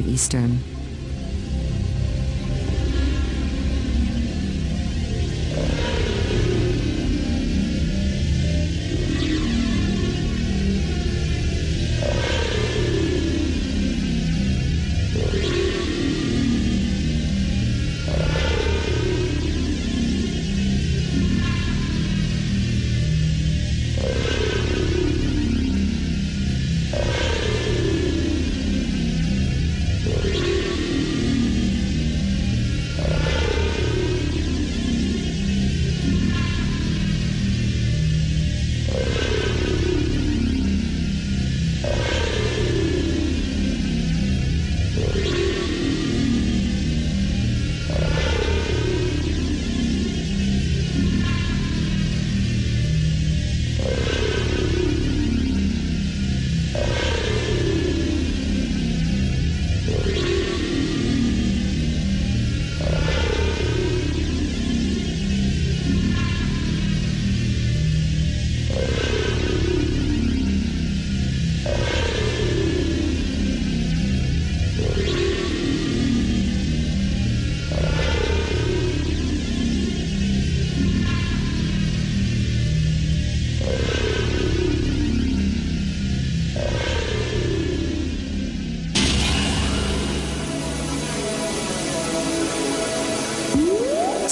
Eastern.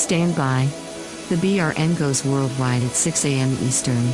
Stand by. The BRN goes worldwide at 6 a.m. Eastern.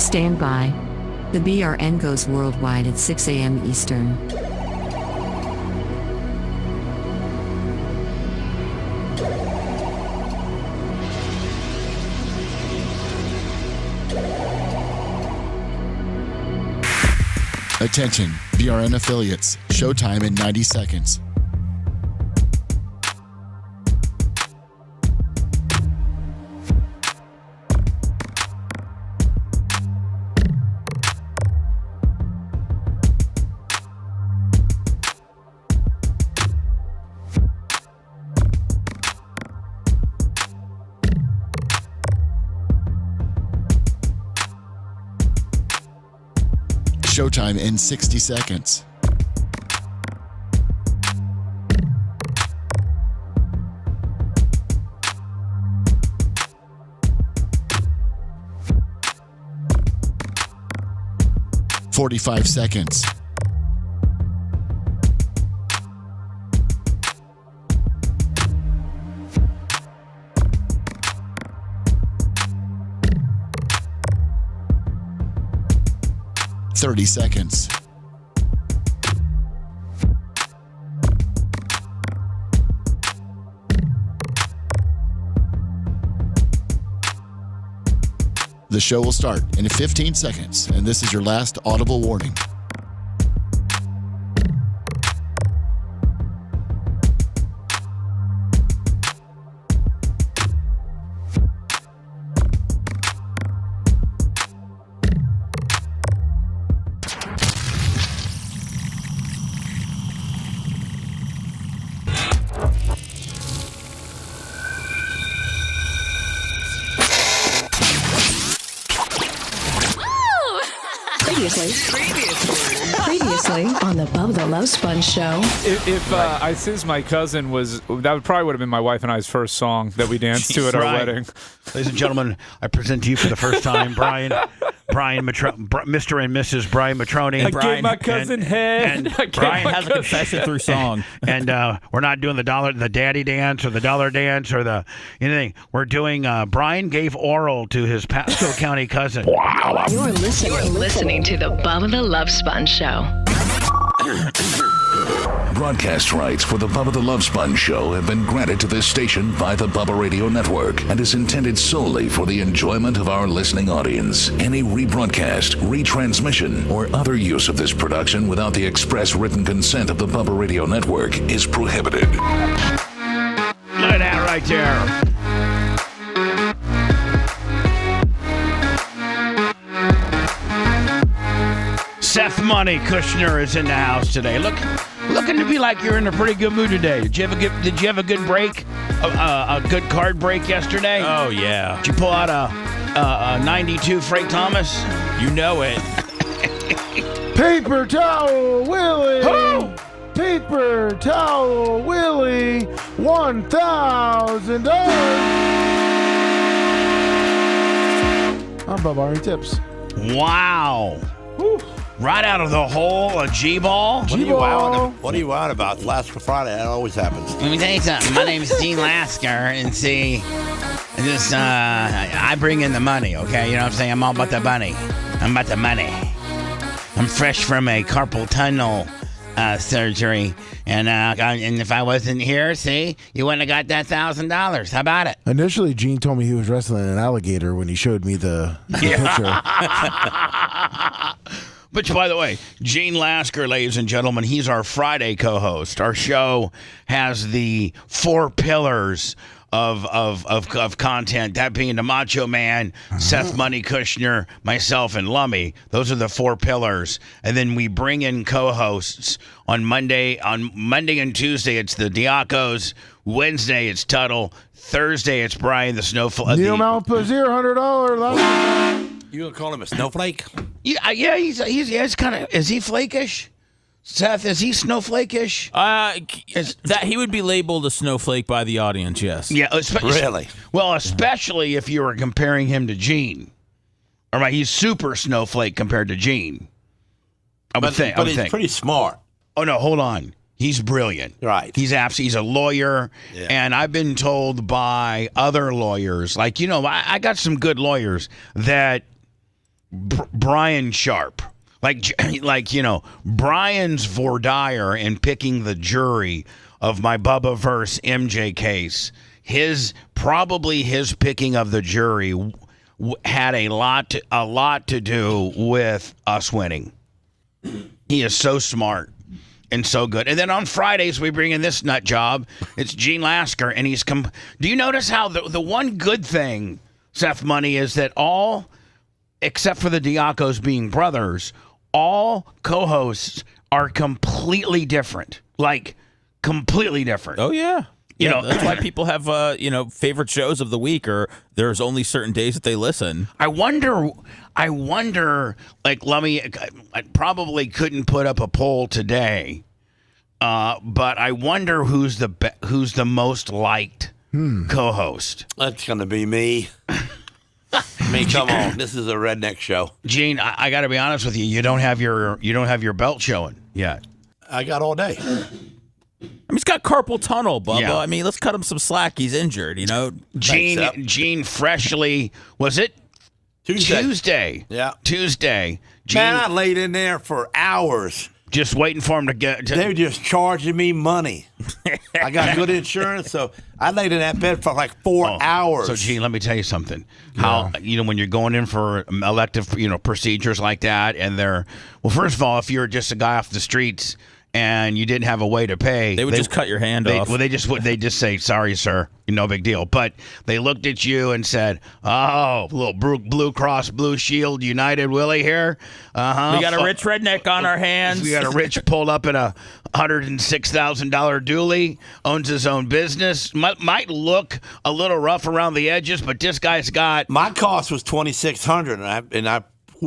Stand by. The BRN goes worldwide at 6 a.m. Eastern. Attention, BRN affiliates. Showtime in 90 seconds. Showtime in 60 seconds. "45 seconds. "30 seconds. The show will start in 15 seconds, and this is your last audible warning. Previously on the Bubba the Love Sponge show. If I Sis My Cousin was, that probably would have been my wife and I's first song that we danced to at our wedding. Ladies and gentlemen, I present to you for the first time Mr. and Mrs. Brian Matroni. I gave my cousin head. And Brian has a confession through song. And we're not doing the daddy dance or the dollar dance or the anything. We're doing Brian gave oral to his Pasco County cousin. Wow. You're listening to the Bubba the Love Sponge show. Broadcast rights for the Bubba the Love Sponge show have been granted to this station by the Bubba Radio Network and is intended solely for the enjoyment of our listening audience. Any rebroadcast, retransmission, or other use of this production without the express written consent of the Bubba Radio Network is prohibited. Look at that right there. Seth Money Kushner is in the house today. Looking to be like you're in a pretty good mood today. Did you have a good break? A good card break yesterday? Oh, yeah. Did you pull out a 92 Frank Thomas? You know it. Paper Towel Willie! Who? Paper Towel Willie! $1,000! I'm Bob Ari Tips. Wow. Whew. Right out of the hole, a G-ball? What What are you out about? Last Friday, that always happens. Let me tell you something. My name's Gene Lasker, and see, I bring in the money, okay? You know what I'm saying? I'm all about the money. I'm about the money. I'm fresh from a carpal tunnel surgery, and if I wasn't here, see, you wouldn't have got that $1,000. How about it? Initially, Gene told me he was wrestling an alligator when he showed me the picture. Which, by the way, Gene Lasker, ladies and gentlemen, he's our Friday co-host. Our show has the 4 pillars of content, that being the Macho Man, Seth Money Kushner, myself, and Lummy. Those are the 4 pillars. And then we bring in co-hosts on Monday. On Monday and Tuesday, it's the Diacos. Wednesday, it's Tuttle. Thursday, it's Brian the Snowflake. Neil Malpazier, $100. You gonna call him a snowflake? Yeah, he's kind of. Is he flakish? Seth, is he snowflakeish? That he would be labeled a snowflake by the audience, yes. Yeah, Really? Well, especially if you were comparing him to Gene. All right, he's super snowflake compared to Gene. I would think. But he's pretty smart. Oh no, hold on. He's brilliant. Right. He's a lawyer, and I've been told by other lawyers, like, you know, I got some good lawyers that Brian Sharp. Like you know, Brian's voir dire in picking the jury of my Bubba verse MJ case. His picking of the jury had a lot to do with us winning. He is so smart and so good. And then on Fridays we bring in this nut job. It's Gene Lasker, and he's Do you notice how the one good thing, Seth Money, is that all except for the Diacos being brothers, all co-hosts are completely different. Like, completely different. Oh, yeah. You know, that's why people have, favorite shows of the week, or there's only certain days that they listen. I wonder, like, Lummy, I probably couldn't put up a poll today, but I wonder who's the most liked co-host. That's gonna be me. I mean, come on, this is a redneck show. Gene, I got to be honest with you. You don't have your belt showing yet. I got all day. I mean, he's got carpal tunnel, Bubba. Yeah. I mean, let's cut him some slack. He's injured, you know. Gene freshly, was it Tuesday? Yeah, Tuesday. Gene, man, I laid in there for hours. Just waiting for him to get. They were just charging me money. I got good insurance, so I laid in that bed for like 4 hours. So, Gene, let me tell you something. How, when you're going in for elective, procedures like that, and first of all, if you're just a guy off the streets and you didn't have a way to pay, they would just cut your hand off. Well, they just say, sorry, sir, no big deal. But they looked at you and said, oh, little Blue Cross Blue Shield United Willie here. Uh-huh. We got a rich redneck on our hands. We got a rich pulled up in a $106,000 dually, owns his own business. Might look a little rough around the edges, but this guy's got. My cost was $2,600, and I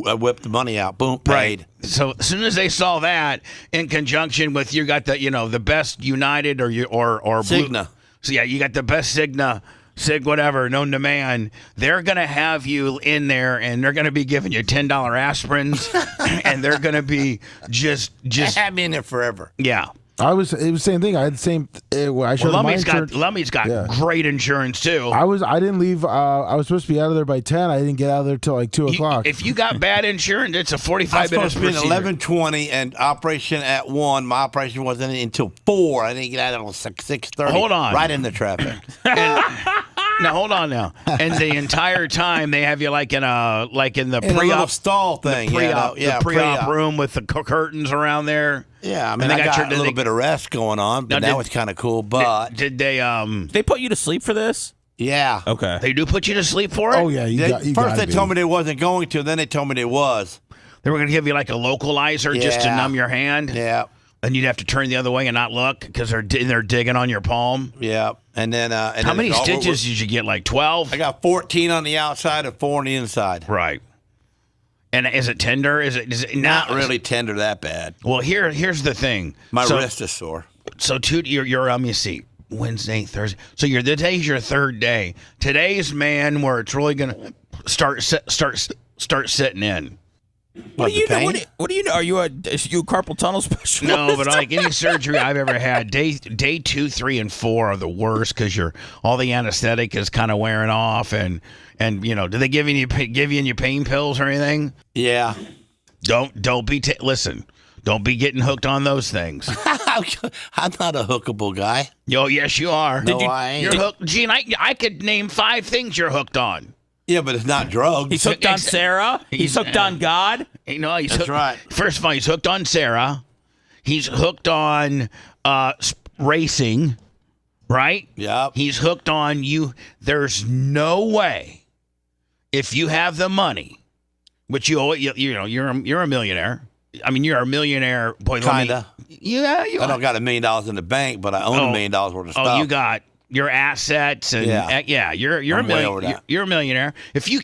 I whipped the money out. Boom, paid. So as soon as they saw that, in conjunction with you got the best United or Cigna. Blue, so yeah, you got the best Cigna. Sig whatever, known to man, they're going to have you in there and they're going to be giving you $10 aspirins and they're going to be just They had me in there forever. Yeah. It was the same thing. I had the same. I showed Lummy's got great insurance too. I didn't leave. I was supposed to be out of there by 10. I didn't get out of there till like 2 o'clock. If you got bad insurance, it's a 45 minutes. I was supposed to be at 11:20 and operation at 1. My operation wasn't until 4. I didn't get out until 6:30. Hold on, right in the traffic. Now hold on now. And the entire time they have you in the pre-op stall thing, the pre-op room with the curtains around there. Yeah, I mean, I got a little bit of rest going on, but now it's kind of cool. But did they they put you to sleep for this? Yeah. Okay. They do put you to sleep for it? Oh yeah. First they told me they wasn't going to, then they told me they was. They were going to give you like a localizer just to numb your hand. Yeah. And you'd have to turn the other way and not look because they're digging on your palm. Yeah. And then how many stitches did you get? Like 12? I got 14 on the outside and 4 on the inside. Right. And is it tender? Is it not really tender that bad? Well, here's the thing. My wrist is sore. So you're you see, Wednesday, Thursday. So today's your third day. Today's where it's really gonna start sitting in. What do you know? What do you know? Are you a carpal tunnel specialist? No, but like any surgery I've ever had, day 2, 3, and 4 are the worst because all the anesthetic is kind of wearing off, and do they give you any pain pills or anything? Yeah. Don't be listen. Don't be getting hooked on those things. I'm not a hookable guy. Yo, yes you are. No, I ain't. You're hooked, Gene. I could name 5 things you're hooked on. Yeah, but it's not drugs. He's hooked on Sarah. He's hooked on God. That's right. First of all, he's hooked on Sarah. He's hooked on racing, right? Yeah. He's hooked on you. There's no way, if you have the money, which you're a millionaire. I mean, you're a millionaire. Boy, kinda. Yeah, I don't got $1 million in the bank, but I own $1 million worth of stuff. Oh, you got your assets and you're a millionaire. You're a millionaire. If you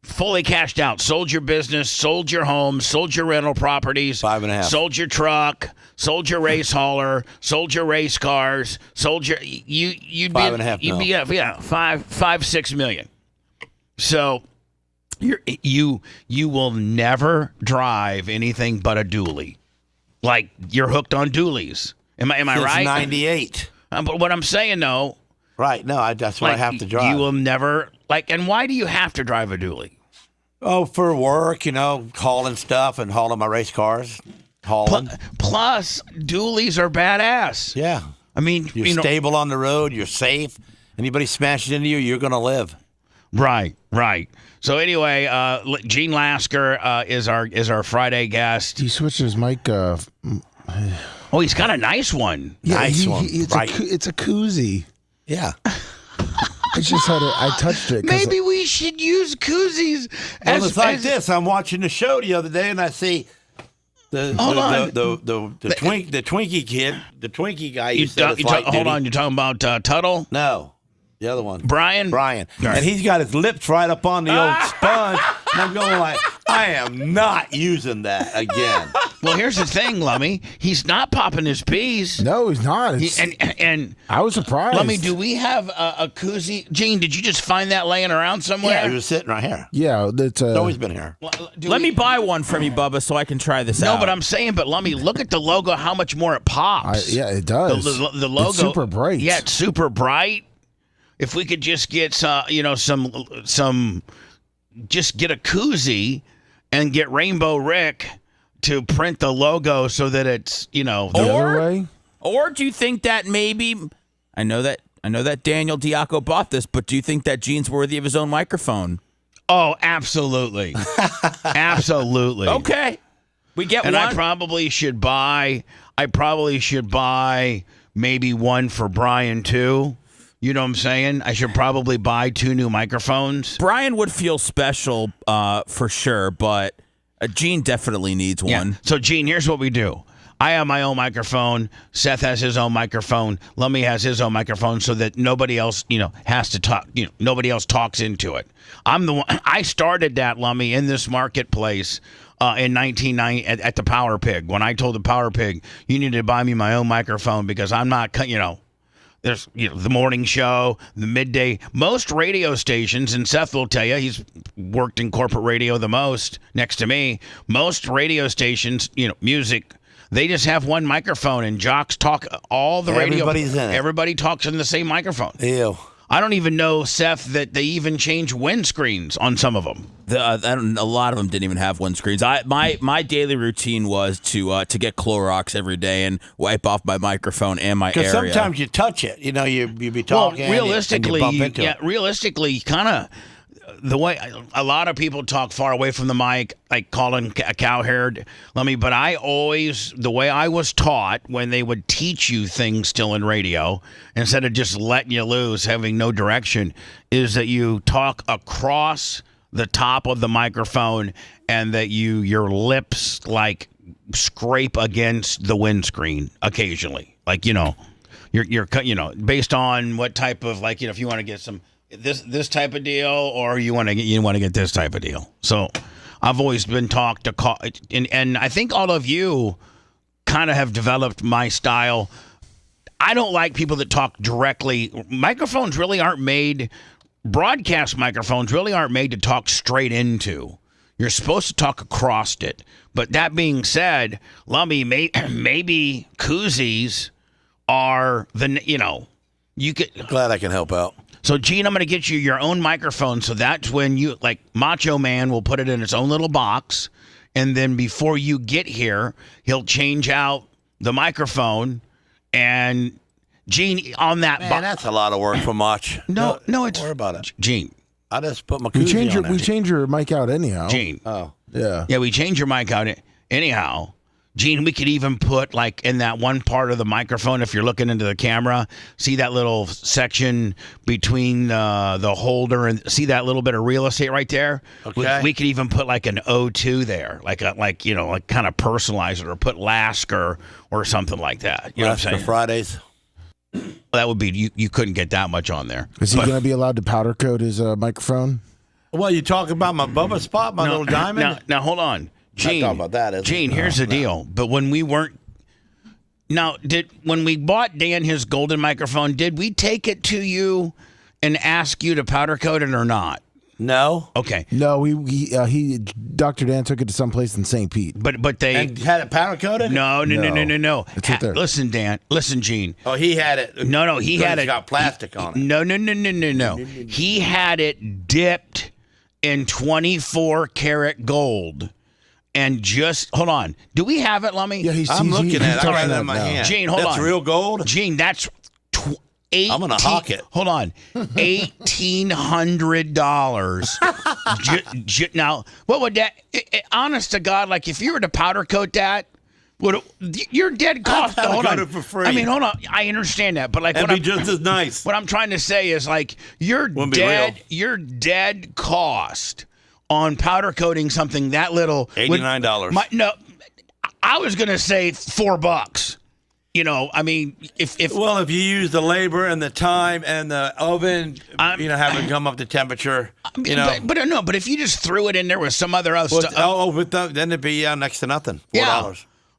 fully cashed out, sold your business, sold your home, sold your rental properties, 5.5, sold your truck, sold your race hauler, sold your race cars, sold your you'd 5.5 you'd be 5-6 million. So you will never drive anything but a dually. Like you're hooked on dualies. Am I right? 98. But what I'm saying, though. Right. No, that's what I have to drive. You will never, and why do you have to drive a dually? Oh, for work, hauling stuff and hauling my race cars. Plus, dualies are badass. Yeah. I mean, you're stable on the road. You're safe. Anybody smashes into you, you're going to live. Right. So anyway, Gene Lasker is our Friday guest. He switched his mic. Oh, he's got a nice one. Yeah, nice one. It's a koozie. Yeah. I just had it. I touched it. Maybe we should use koozies. It's like this. I'm watching the show the other day, and I see the Twinkie kid, the Twinkie guy. Hold on. You're talking about Tuttle? No. The other one. Brian. Right. And he's got his lips right up on the old sponge. And I'm going like, I am not using that again. Well, here's the thing, Lummy. He's not popping his peas. No, he's not. And I was surprised. Lummy, do we have a koozie? Gene, did you just find that laying around somewhere? Yeah, it was sitting right here. Yeah, it's always been here. Let me buy one from you, Bubba, so I can try this out. No, but I'm saying, Lummy, look at the logo, how much more it pops. Yeah, it does. The logo. It's super bright. Yeah, it's super bright. If we could just get some, just get a koozie and get Rainbow Rick to print the logo so that it's, the other way. Or do you think that maybe I know that Daniel Diaco bought this, but do you think that Gene's worthy of his own microphone? Oh, absolutely. Absolutely. Okay. We get and one. I probably should buy maybe one for Brian too. You know what I'm saying? I should probably buy 2 new microphones. Brian would feel special for sure, but Gene definitely needs one. So, Gene, here's what we do. I have my own microphone. Seth has his own microphone. Lummy has his own microphone, so that nobody else, has to talk. Nobody else talks into it. I'm the one. I started that, Lummy, in this marketplace in 1990 at the Power Pig. When I told the Power Pig, you need to buy me my own microphone because I'm not, There's the morning show, the midday. Most radio stations, and Seth will tell you, he's worked in corporate radio the most next to me. Most radio stations, music, they just have one microphone, and jocks talk all the radio. Everybody's in it. Everybody talks in the same microphone. Ew. I don't even know, Seth, that they even change windscreens on some of them. A lot of them didn't even have windscreens. My daily routine was to get Clorox every day and wipe off my microphone and my area. Because sometimes you touch it. You be talking. Well, realistically, and you bump into it. Realistically, kind of the way a lot of people talk far away from the mic, like calling a cow-haired. But I always, the way I was taught when they would teach you things still in radio, instead of just letting you loose, having no direction, is that you talk across the top of the microphone and that your lips like scrape against the windscreen occasionally. Like, you're based on what type of, like, if you want to get some this type of deal, or you want to get this type of deal. So I've always been taught to call, and I think all of you kind of have developed my style. I don't like people that talk directly. Microphones really aren't made, broadcast microphones really aren't made to talk straight into. You're supposed to talk across it. But that being said, Lummy, maybe koozies are you could. Glad I can help out. So, Gene, I'm going to get you your own microphone. So that's when you, like, Macho Man will put it in its own little box. And then before you get here, he'll change out the microphone. And, Gene, on that box. Man, that's a lot of work for Mach. No, it's. Don't worry about it. Gene. I just put my koozie on We change your mic out anyhow. Gene. Oh. Yeah. Yeah, we change your mic out anyhow. Gene, we could even put, like, in that one part of the microphone, if you're looking into the camera, see that little section between the holder and see that little bit of real estate right there? Okay. We could even put, like, an O2 there, like kind of personalize it, or put Lasker or something like that. You know what I'm saying? Fridays. That would be, you couldn't get that much on there. Is he going to be allowed to powder coat his microphone? Well, you talk about my Bubba spot, my little diamond? Now, hold on. Gene, about that, Gene, here's the deal. But when we weren't, when we bought Dan his golden microphone, did we take it to you and ask you to powder coat it or not? No. Okay. No, Dr. Dan took it to someplace in St. Pete. But they and had it powder coated? No. It's right there. Listen, Dan. Listen, Gene. Oh, he had it. No, he had it. Got plastic on it. No. He had it dipped in 24 karat gold. And just hold on. Do we have it, Lummy? Yeah, I'm looking at it. I got it in my hand. Gene, hold on. That's real gold? Gene, that's I'm going to hawk it. Hold on. $1,800. Now, what would that, honest to God, like if you were to powder coat that, you're dead cost. Hold on. It for free. I mean, hold on. I understand that, but like, it'd be just as nice. What I'm trying to say is like, you're dead cost on powder coating something that little. $89. No, I was going to say $4. I mean, if you use the labor and the time and the oven, have it come up to temperature, but if you just threw it in there with some other stuff, then it'd be next to nothing. $4. Yeah.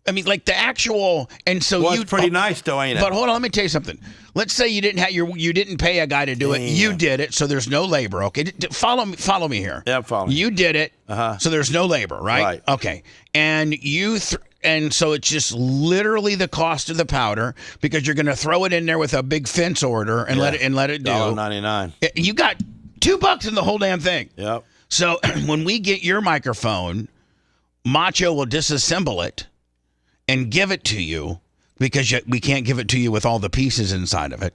I mean, like the actual, and so it's pretty nice, though, ain't it? But hold on, let me tell you something. Let's say you didn't pay a guy to do it. You did it, so there's no labor. Okay, follow me here. Yeah, follow me. You did it, so there's no labor, right? Right. Okay, and and so it's just literally the cost of the powder because you're going to throw it in there with a big fence order and let it do. $1.99. You got $2 in the whole damn thing. Yep. So when we get your microphone, Macho will disassemble it and give it to you because we can't give it to you with all the pieces inside of it.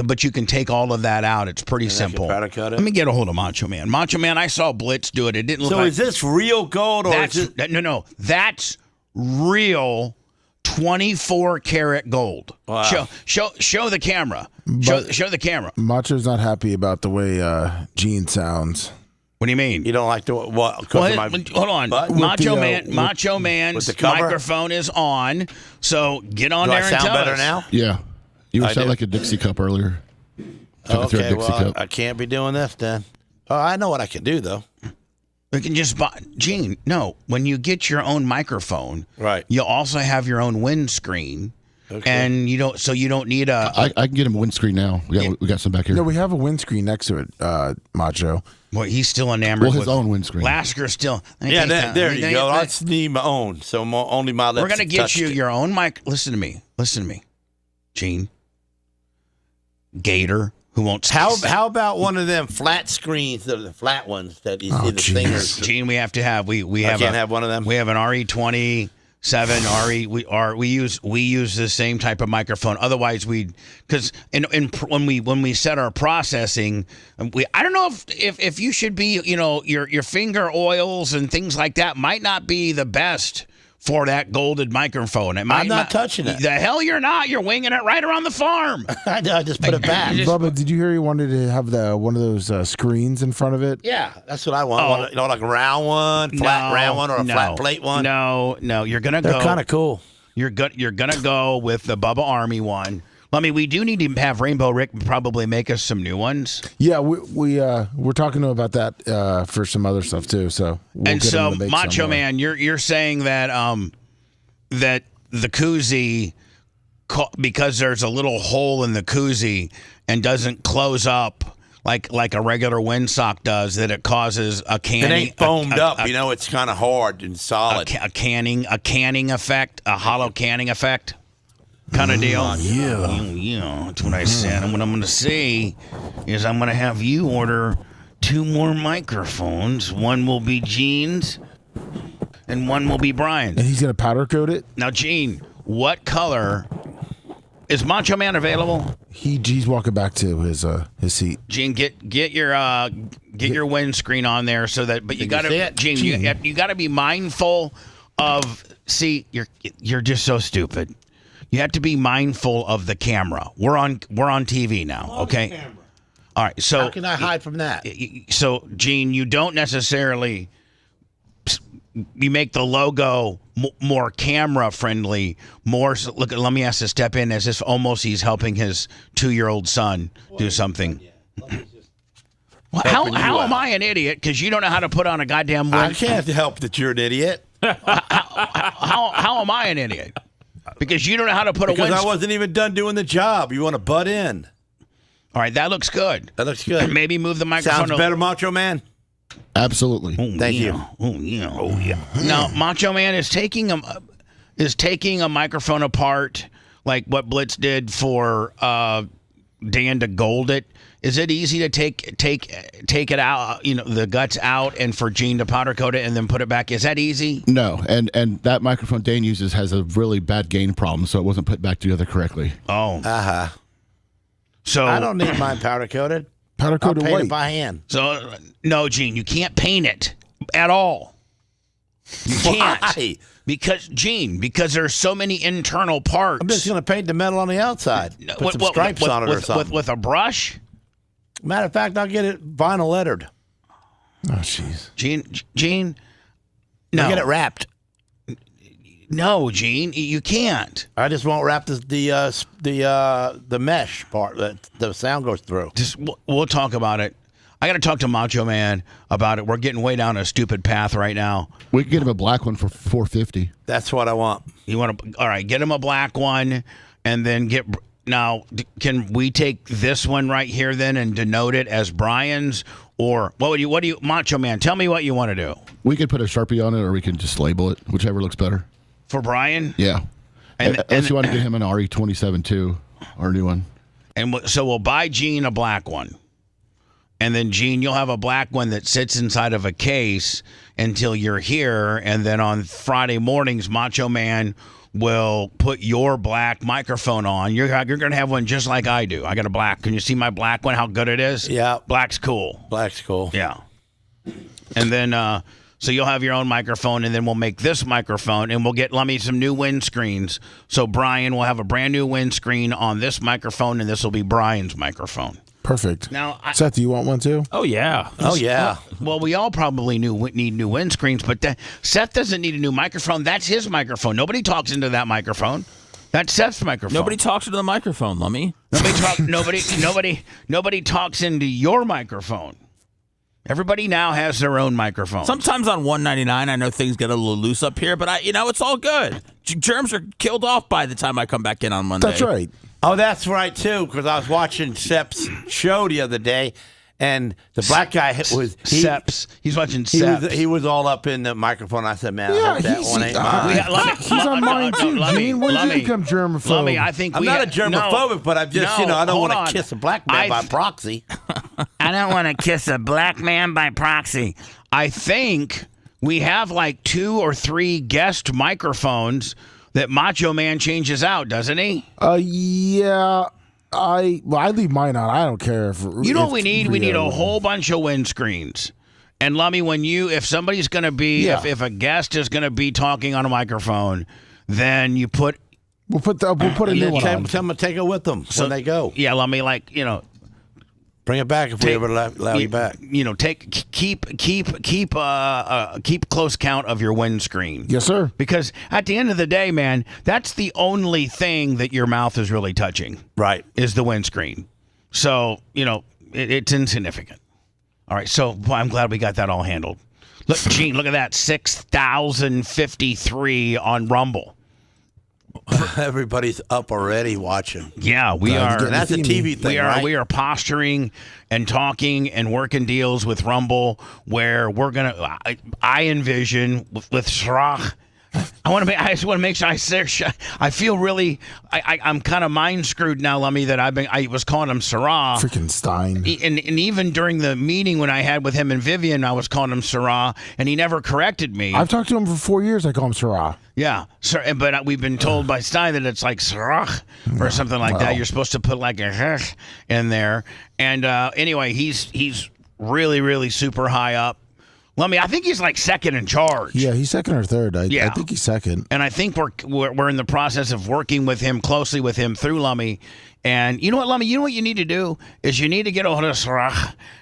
But you can take all of that out. It's pretty simple. Let me get a hold of Macho Man. Macho Man, I saw Blitz do it. It didn't look like... So is this real gold or is it... No. That's real 24 karat gold. Wow. Show the camera. Show the camera. Macho's not happy about the way Gene sounds. What do you mean? You don't like the what? Well, hold on. Macho Man's the cover? microphone is on, so get on Do there I and sound tell better us. now? Yeah. You I sound do. like a Dixie cup earlier. Took it through a Okay, Dixie well, cup. I can't be doing this then. Oh, I know what I can do though. We can just buy, Gene. No, when you get your own microphone, Right. you'll also have your own windscreen, and you don't need a. I can get him a windscreen now. We got some back here. No, we have a windscreen next to it, Macho. Well, he's still enamored. Well, his with own windscreen. Lasker's still. Yeah, there you go. I just need my own, so only my lips. We're gonna get you touched it. your own mic. Listen to me, Gene. Gator, who won't. How about one of them flat screens, the flat ones that you see the singers? Gene, we have to have. We I have. can't have one of them. We have an RE27 We use the same type of microphone. Otherwise, because when we set our processing, I don't know if you should be, your finger oils and things like that might not be the best for that golden microphone. I'm not touching it. The hell you're not. You're winging it right around the farm. I just put it back. Bubba, did you hear he wanted to have one of those screens in front of it? Yeah, that's what I want. Like a round one, round one, or a flat plate one. No, you're gonna They're go. kind of cool. You're gonna go with the Bubba Army one. I mean, we do need to have Rainbow Rick probably make us some new ones. Yeah, we're talking to him about that for some other stuff too. So and so, Macho Man, you're saying that that the koozie, because there's a little hole in the koozie and doesn't close up like a regular windsock does, that it causes a canning. It ain't foamed up. It's kind of hard and solid. A canning effect, a hollow canning effect. Kind of deal. Yeah, that's what I said. And what I'm going to say is I'm going to have you order 2 more microphones. One will be Gene's, and one will be Brian's. And he's going to powder coat it? Now, Gene, what color is Macho Man available? He's walking back to his seat. Gene, get your windscreen on there so that. But you got to, Gene, you got to be mindful of. See, you're just so stupid. You have to be mindful of the camera. We're on TV now, okay? All right. So how can I hide from that? So, Gene, you don't necessarily. You make the logo more camera friendly. Look. Let me ask to step in as if almost he's helping his 2-year-old son do something. How am I an idiot? Because you don't know how to put on a goddamn. I can't help that you're an idiot. How am I an idiot? Because you don't know how to put a windscreen. Because I wasn't even done doing the job. You want to butt in. All right, that looks good. That looks good. Maybe move the microphone. Sounds better, Macho Man. Absolutely. Thank you. Oh yeah. Now, Macho Man is taking a microphone apart like what Blitz did for Dan to gold it. Is it easy to take it out, the guts out, and for Gene to powder coat it and then put it back? Is that easy? No, and that microphone Dane uses has a really bad gain problem, so it wasn't put back together correctly. Oh. So I don't need mine powder coated. Powder coated white. white. By hand. So no, Gene, you can't paint it at all. You can't. Why? Because there's so many internal parts. I'm just going to paint the metal on the outside. Put some stripes on it or something. With a brush? Matter of fact, I'll get it vinyl lettered. Oh, jeez. Gene, no. I'll get it wrapped. No, Gene, you can't. I just won't wrap the mesh part that the sound goes through. We'll talk about it. I got to talk to Macho Man about it. We're getting way down a stupid path right now. We can get him a black one for $450. That's what I want. You want to? All right, get him a black one, and then get. Now, can we take this one right here then and denote it as Brian's? Or what do you, Macho Man, tell me what you want to do. We could put a Sharpie on it, or we can just label it, whichever looks better. For Brian? Yeah. Unless you want to get him an RE27 too, our new one. And so we'll buy Gene a black one. And then, Gene, you'll have a black one that sits inside of a case until you're here. And then on Friday mornings, Macho Man will put your black microphone on. You're going to have one just like I do. I got a black. Can you see my black one, how good it is? Yeah. Black's cool. Black's cool. Yeah. And then, so you'll have your own microphone, and then we'll make this microphone, and we'll get Lummy some new windscreens. So Brian will have a brand new windscreen on this microphone, and this will be Brian's microphone. Perfect. Now, Seth, do you want one too? Oh yeah. Oh, yeah. Well, we all probably need new windscreens, but Seth doesn't need a new microphone. That's his microphone. Nobody talks into that microphone. That's Seth's microphone. Nobody talks into the microphone, Lummy. Nobody talks into your microphone. Everybody now has their own microphone. Sometimes on 199, I know things get a little loose up here, but it's all good. Germs are killed off by the time I come back in on Monday. That's right. Oh, that's right, too, because I was watching Sepp's show the other day, and the black guy was... Seps. He's watching Seps. He was all up in the microphone. I said, man, I hope that one ain't mine. He's on mine too, Gene. When did you become germaphobe? Lummy, I think I'm not a germophobic, but I'm just, I don't want to kiss a black man by proxy. I don't want to kiss a black man by proxy. I think we have like 2 or 3 guest microphones that Macho Man changes out, doesn't he? Yeah. I leave mine on. I don't care if you know what we need? We need a whole bunch of windscreens. And Lummy, if somebody's going to be, if a guest is going to be talking on a microphone, then you put. We'll put a new one on. Tell them to take it with them when they go. Yeah, Lummy, bring it back if we ever allow you back. Keep close count of your windscreen. Yes, sir. Because at the end of the day, man, that's the only thing that your mouth is really touching. Right. Is the windscreen. So, it's insignificant. All right, so I'm glad we got that all handled. Look, Gene, look at that. 6,053 on Rumble. Everybody's up already watching. Yeah, we are. And that's a TV thing, right? We are posturing and talking and working deals with Rumble where we're going to, I envision with Srach. I just want to make sure I feel really, I'm kind of mind screwed now, Lummy, that I was calling him Sarah. Freaking Stein. And even during the meeting when I had with him and Vivian, I was calling him Sarah, and he never corrected me. I've talked to him for 4 years. I call him Sarah. Yeah, but we've been told by Stein that it's like Sarah or something like that. You're supposed to put like a in there. And anyway, he's really, really super high up. Lummy, I think he's like second in charge. Yeah, he's second or third. I think he's second. And I think we're in the process of working with him closely with him through Lummy. And you know what, Lummy? You know what you need to do is you need to get a hold of Sarah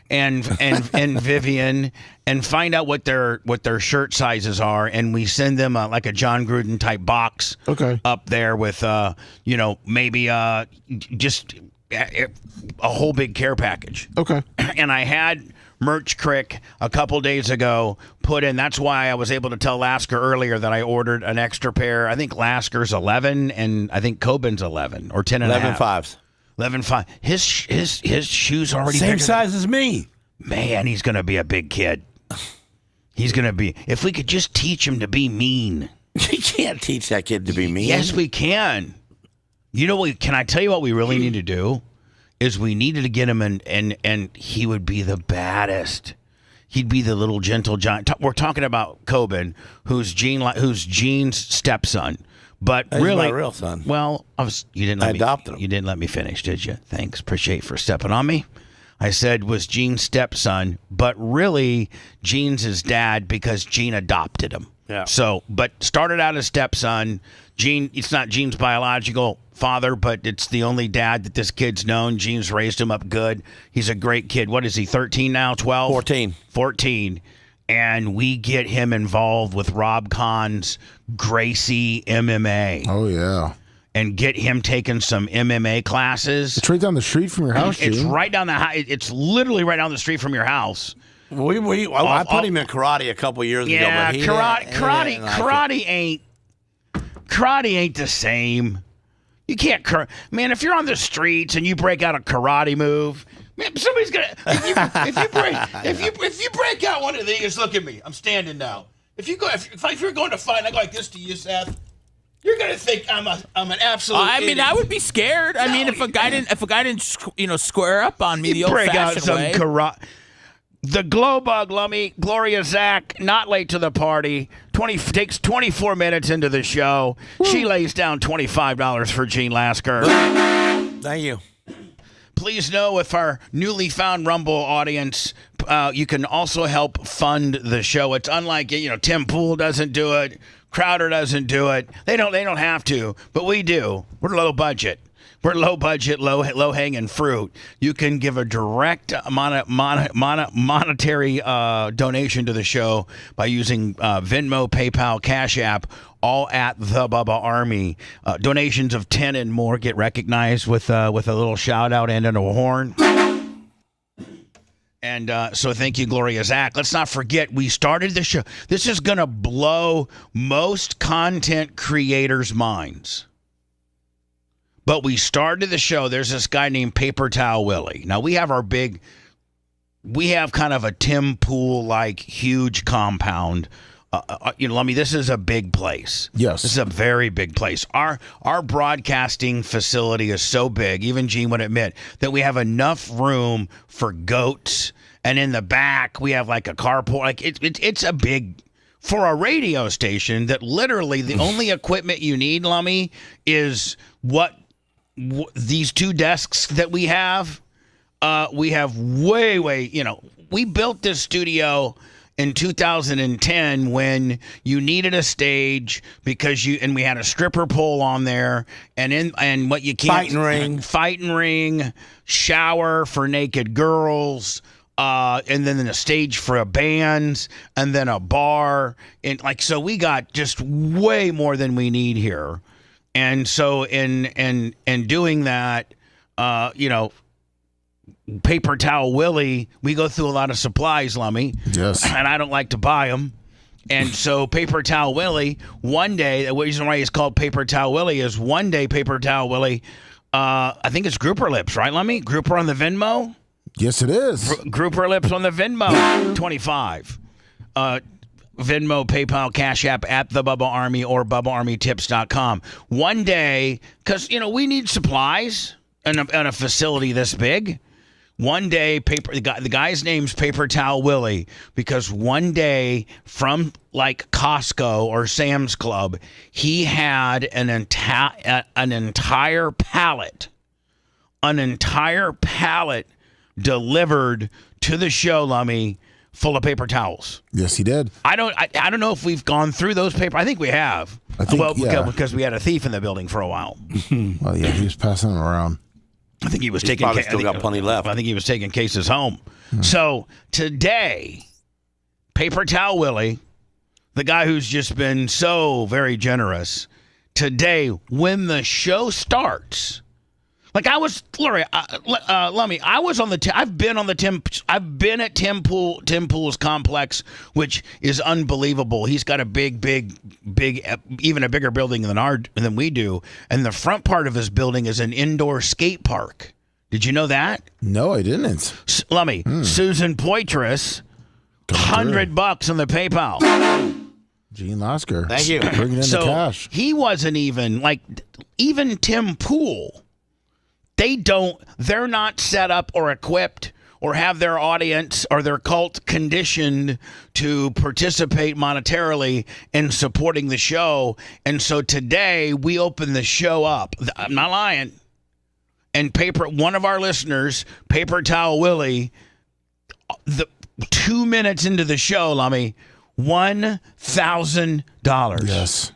and Vivian and find out what their shirt sizes are, and we send them like a John Gruden type box. Okay. Up there with maybe just a whole big care package. Okay. And I had Merch Crick a couple days ago put in. That's why I was able to tell Lasker earlier that I ordered an extra pair. I think Lasker's 11 and I think Coben's 11 or 10 and 11 a half. 5s. 11.5. His shoes already same bigger size as me. Man, he's gonna be a big kid. He's gonna be. If we could just teach him to be mean. You can't teach that kid to be mean. Yes, we can. You know what? Can I tell you what we really need to do? Is we needed to get him and he would be the baddest. He'd be the little gentle giant. We're talking about Coben, who's Gene's stepson. But He's really, my real son. Well, I adopted him. You didn't let me finish, did you? Thanks. Appreciate for stepping on me. I said was Gene's stepson, but really Gene's his dad because Gene adopted him. Yeah. So, but started out as stepson. Gene, it's not Gene's biological father, but it's the only dad that this kid's known. Gene's raised him up good. He's a great kid. What is he, 13 now, 12? 14. And we get him involved with Rob Kahn's Gracie MMA. Oh, yeah. And get him taking some MMA classes. It's right down the street from your house, It's Gene. right down it's literally right down the street from your house. I put him in karate a couple years ago. Yeah, but karate ain't the same. You can't, man. If you're on the streets and you break out a karate move, man, somebody's gonna. If you break out one of these, look at me. I'm standing now. If you're going to fight, and I go like this to you, Seth. You're gonna think I'm an absolute. I mean, idiot. I would be scared. I mean, if a guy didn't square up on me the old-fashioned way. Karate. The glow bug, Lummy, Gloria Zach, not late to the party. Takes 24 minutes into the show. She lays down $25 for Gene Lasker. Thank you. Please know if our newly found Rumble audience, you can also help fund the show. It's unlike Tim Pool doesn't do it, Crowder doesn't do it. They don't have to, but we do. We're low budget. We're low budget, low hanging fruit. You can give a direct monetary donation to the show by using Venmo, PayPal, Cash App, all at the Bubba Army. Donations of 10 and more get recognized with a little shout out and a horn. And so thank you, Gloria Zach. Let's not forget, we started the show. This is going to blow most content creators' minds. But we started the show. There's this guy named Paper Towel Willie. Now, we have kind of a Tim Pool-like huge compound. This is a big place. Yes. This is a very big place. Our broadcasting facility is so big, even Gene would admit, that we have enough room for goats. And in the back, we have like a carport. Like it's a big, for a radio station that literally the only equipment you need, Lummy, is these two desks that we have. We have way, we built this studio in 2010 when you needed a stage and we had a stripper pole on there and what you can't fighting ring, shower for naked girls, and then a stage for a band, and then a bar, and so we got just way more than we need here. And so in doing that, Paper Towel Willie, we go through a lot of supplies, Lummy. Yes. And I don't like to buy them. And so Paper Towel Willie, one day, the reason why he's called Paper Towel Willie is one day Paper Towel Willie, I think it's Grouper Lips, right, Lummy? Grouper on the Venmo? Yes, it is. Grouper Lips on the Venmo, 25. Venmo, PayPal, Cash App at the Bubba Army or BubbaArmyTips.com. One day, because, we need supplies in a facility this big. One day, the guy's name's Paper Towel Willie because one day from like Costco or Sam's Club, he had an entire pallet delivered to the show, Lummy, full of paper towels. Yes, he did. I don't know if we've gone through those paper. I think we have. Because we had a thief in the building for a while. Well, yeah, he was passing them around. I think he was got plenty left. I think he was taking cases home. So today, Paper Towel Willie, the guy who's just been so very generous, today when the show starts. Like I was, Lummy, I was on I've been at Tim Pool's complex, which is unbelievable. He's got a big, even a bigger building than we do. And the front part of his building is an indoor skate park. Did you know that? No, I didn't. Lummy, Susan Poitras, $100 on the PayPal. Gene Lasker. Thank you. Bringing in the cash. He wasn't even Tim Pool. They're not set up or equipped or have their audience or their cult conditioned to participate monetarily in supporting the show. And so today we open the show up. I'm not lying. And one of our listeners, Paper Towel Willie, 2 minutes into the show, Lummy, $1,000. Yes.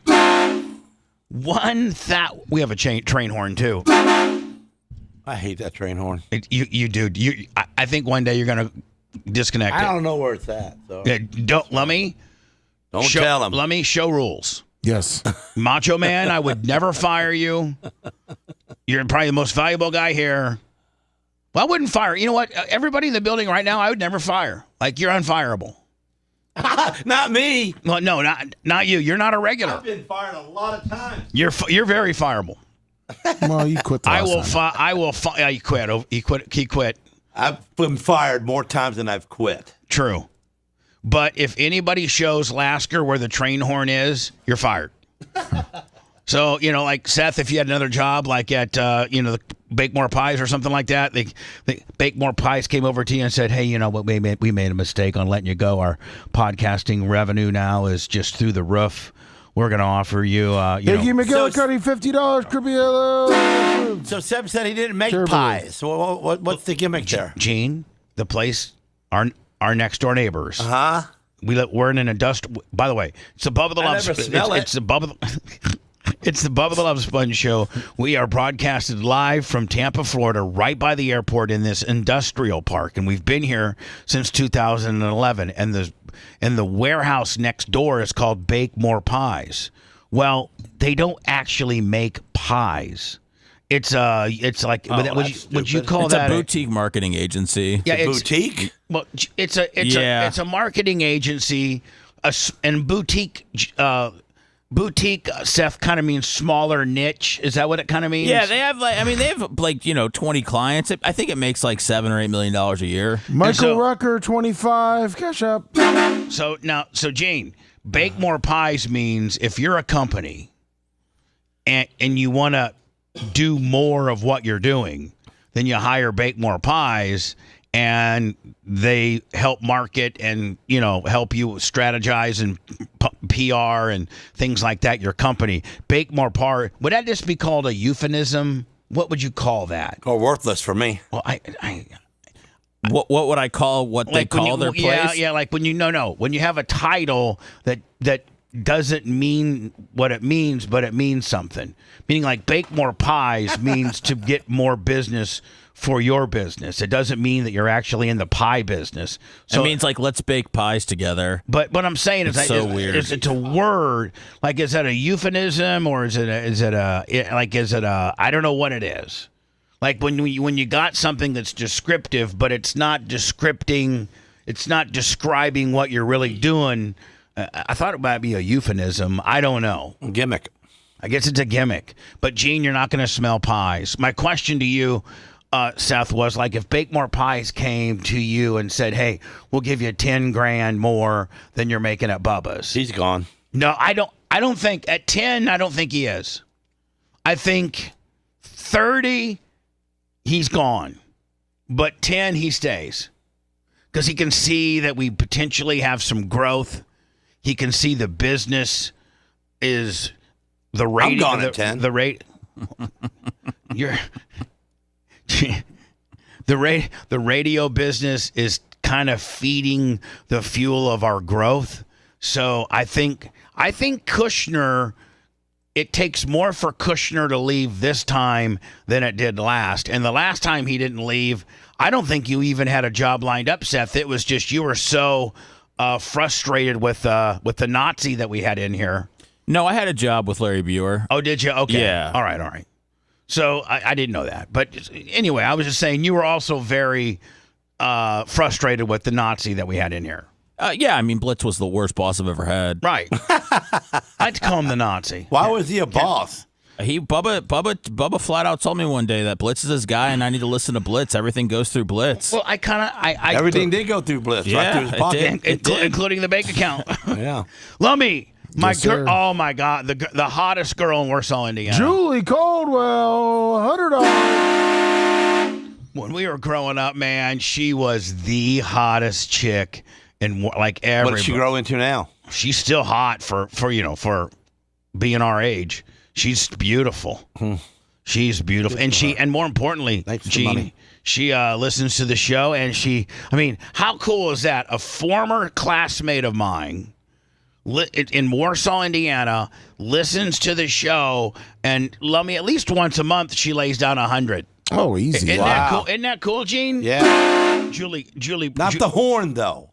We have a train horn too. I hate that train horn. You do. I think one day you're going to disconnect it. I don't know where it's at. So. Don't tell him. Let me show rules. Yes. Macho Man, I would never fire you. You're probably the most valuable guy here. Well, I wouldn't fire. You know what? Everybody in the building right now, I would never fire. Like, you're unfireable. Not me. Well, no, not you. You're not a regular. I've been fired a lot of times. You're very fireable. Well, you quit the last time. I will fire. He quit. He quit. I've been fired more times than I've quit. True. But if anybody shows Lasker where the train horn is, you're fired. So, like Seth, if you had another job like at, the Bake More Pies or something like that, they Bake More Pies came over to you and said, hey, you know what, we made a mistake on letting you go. Our podcasting revenue now is just through the roof. We're going to offer you, Iggy McGillicuddy, $50, Kirby. So Seb said he didn't make pies. So what's the gimmick there? Gene, the place, our next door neighbors. Uh-huh. We're in an industrial. By the way, it's above the love. Never smell it. It's above. It's the Bubba the Love Sponge Show. We are broadcasted live from Tampa, Florida, right by the airport in this industrial park. And we've been here since 2011. And the warehouse next door is called Bake More Pies. Well, they don't actually make pies. It's like would you call that a boutique marketing agency? Yeah, it's boutique. Well, it's a marketing agency, and boutique. Boutique, Seth, kind of means smaller niche. Is that what it kind of means? Yeah, they have 20 clients. I think it makes like $7 or $8 million a year. Michael Rucker, 25, cash up. So Gene, Bake More Pies means if you're a company and you want to do more of what you're doing, then you hire Bake More Pies, and they help market and, help you strategize and PR and things like that, your company. Bake More Pie, would that just be called a euphemism? What would you call that? Or worthless for me. Well, What would I call they call their place? Yeah, like when when you have a title that doesn't mean what it means, but it means something. Meaning like Bake More Pies means to get more business for your business. It doesn't mean that you're actually in the pie business. So it means like let's bake pies together. But what I'm saying is, weird. It's a word. Like, is that a euphemism or is it a I don't know what it is. Like when you got something that's descriptive, but it's not describing what you're really doing. I thought it might be a euphemism. I don't know. Gimmick. I guess it's a gimmick. But Gene, you're not going to smell pies. My question to you, Seth, was like if Bake More Pies came to you and said, "Hey, we'll give you $10,000 more than you're making at Bubba's." He's gone. No, I don't think at 10. I don't think he is. I think 30. He's gone, but 10 he stays because he can see that we potentially have some growth. He can see the business is the rate. I'm gone at 10. The rate. The radio business is kind of feeding the fuel of our growth. So I think Kushner, it takes more for Kushner to leave this time than it did last. And the last time he didn't leave, I don't think you even had a job lined up, Seth. It was just you were so frustrated with the Nazi that we had in here. No, I had a job with Larry Buer. Oh, did you? Okay. Yeah. All right. So I didn't know that. But anyway, I was just saying you were also very frustrated with the Nazi that we had in here. Yeah, I mean, Blitz was the worst boss I've ever had. Right. I'd call him the Nazi. Why was he a boss? Bubba flat out told me one day that Blitz is his guy, and I need to listen to Blitz. Everything goes through Blitz. Well, Everything did go through Blitz, right through his pocket. Including the bank account. Yeah. Lummy. Yes, sir. Oh my God, the hottest girl in Warsaw, Indiana. Julie Caldwell, $100. When we were growing up, man, she was the hottest chick in like everybody. What did she grow into now? She's still hot for being our age. She's beautiful. She's beautiful, and more importantly, Gene, she listens to the show, and how cool is that? A former classmate of mine in Warsaw, Indiana, listens to the show, and love me at least once a month. She lays down 100. Oh, easy! Isn't that cool? Isn't that cool, Gene? Yeah. Julie. Not the horn though.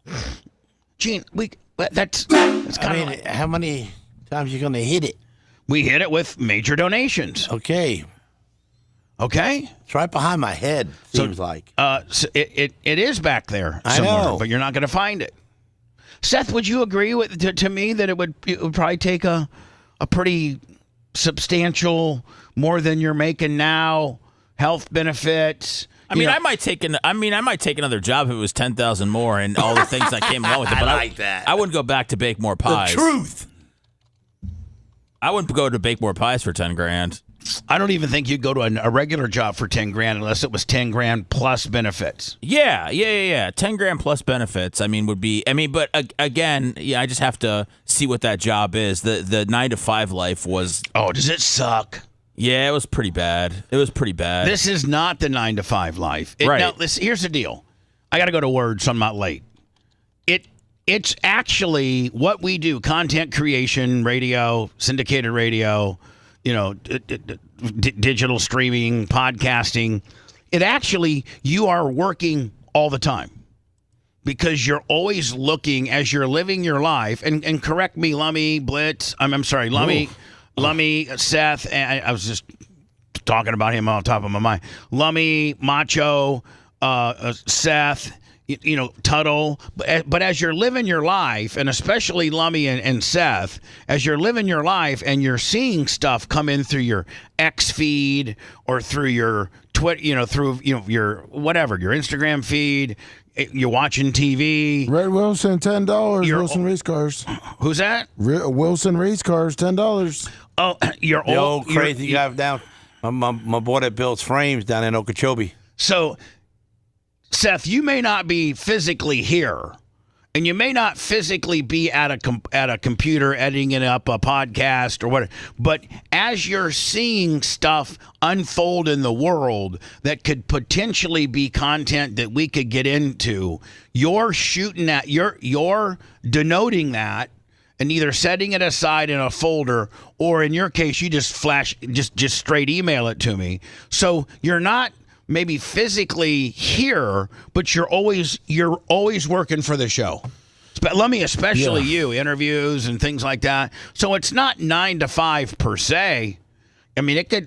Gene, that's kind of. How many times you gonna hit it? We hit it with major donations. Okay. It's right behind my head. Seems like. So it is back there I somewhere, know. but you're not going to find it. Seth, would you agree to me that it would probably take a pretty substantial, more than you're making now, health benefits? I might take another job if it was 10,000 more and all the things that came along with it. But I like that. I wouldn't go back to Bake More Pies. The truth. I wouldn't go to Bake More Pies for $10,000. I don't even think you'd go to a regular job for $10,000 unless it was $10,000 plus benefits. Yeah. $10,000 plus benefits. But again, I just have to see what that job is. The 9-to-5 life was. Oh, does it suck? Yeah, it was pretty bad. This is not the 9-to-5 life. Right. Now, here's the deal. I got to go to Word, so I'm not late. It's actually what we do: content creation, radio, syndicated radio. digital streaming, podcasting. It actually, you are working all the time because you're always looking as you're living your life. And correct me, Lummy, Blitz. I'm sorry, Lummy, Seth. And I was just talking about him on top of my mind. Lummy, Macho, Seth. Tuttle. But as you're living your life, and especially Lummy and Seth, as you're living your life and you're seeing stuff come in through your X feed or through your Twitter, through your whatever, your Instagram feed, you're watching TV. Red Wilson, $10. Wilson race cars. Who's that? Wilson race cars, $10. Oh, you're The old. old crazy guy down. My boy that builds frames down in Okeechobee. So, Seth, you may not be physically here, and you may not physically be at a computer editing up a podcast or whatever, but as you're seeing stuff unfold in the world that could potentially be content that we could get into, you're shooting at, you're denoting that and either setting it aside in a folder, or in your case, you just just straight email it to me. So you're not maybe physically here, but you're always working for the show. Let me, especially you, interviews and things like that. So it's not 9 to 5 per se. I mean, it could,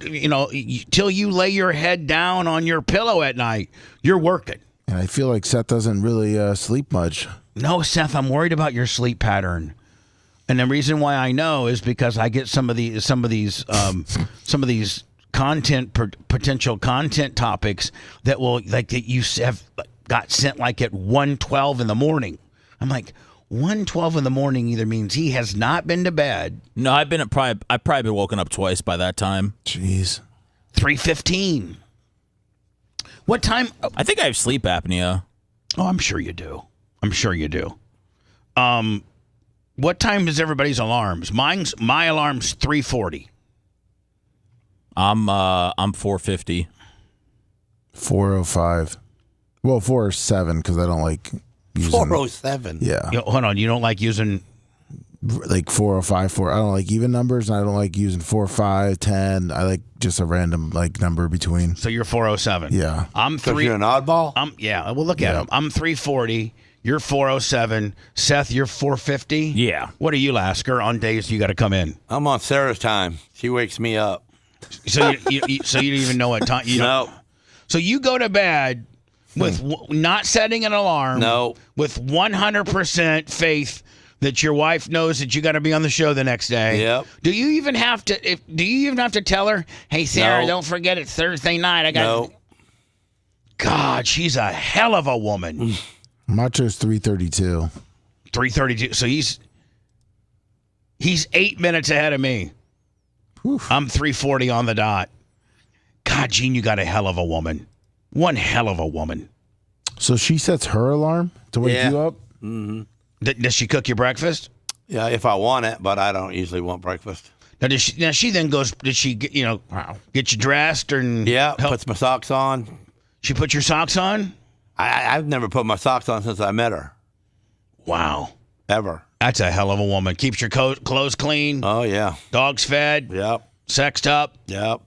till you lay your head down on your pillow at night, you're working. And I feel like Seth doesn't really sleep much. No, Seth, I'm worried about your sleep pattern. And the reason why I know is because I get some of these potential content topics that will that you have got sent like at 1:12 in the morning. I'm like, 1:12 in the morning either means he has not been to bed. No, I've probably been woken up twice by that time. Jeez. 3:15. What time? I think I have sleep apnea. Oh, I'm sure you do. What time is everybody's alarms? My alarm's 3:40. I'm 4:50. 4:05. Well, 4:07 because I don't like using 4:07. Yeah. Hold on, you don't like using like 4:05. I don't like even numbers, and I don't like using 4, 5, 10. I like just a random number between. So you're 4:07. Yeah. I'm 3. You're an oddball. Yeah. Well, look at him. I'm 3:40. You're 4:07. Seth, you're 4:50. Yeah. What are you, Lasker? On days you got to come in. I'm on Sarah's time. She wakes me up. So you don't even know what time. No. So you go to bed with not setting an alarm. No. With 100% faith that your wife knows that you got to be on the show the next day. Yep. Do you even have to tell her, "Hey Sarah, No. don't forget it's Thursday night. I got." No. God, she's a hell of a woman. Macho's 3:32. 3:32. So he's 8 minutes ahead of me. Oof. I'm 3:40 on the dot. God, Gene, you got a hell of a woman. One hell of a woman. So she sets her alarm to wake Yeah. you up? Mm-hmm. Does she cook you breakfast? Yeah, if I want it, but I don't usually want breakfast. Now, she then goes, did she get you dressed and Yeah, help? puts my socks on. She put your socks on? I've never put my socks on since I met her. Wow. Ever. That's a hell of a woman. Keeps your clothes clean. Oh, yeah. Dogs fed. Yep. Sexed up. Yep.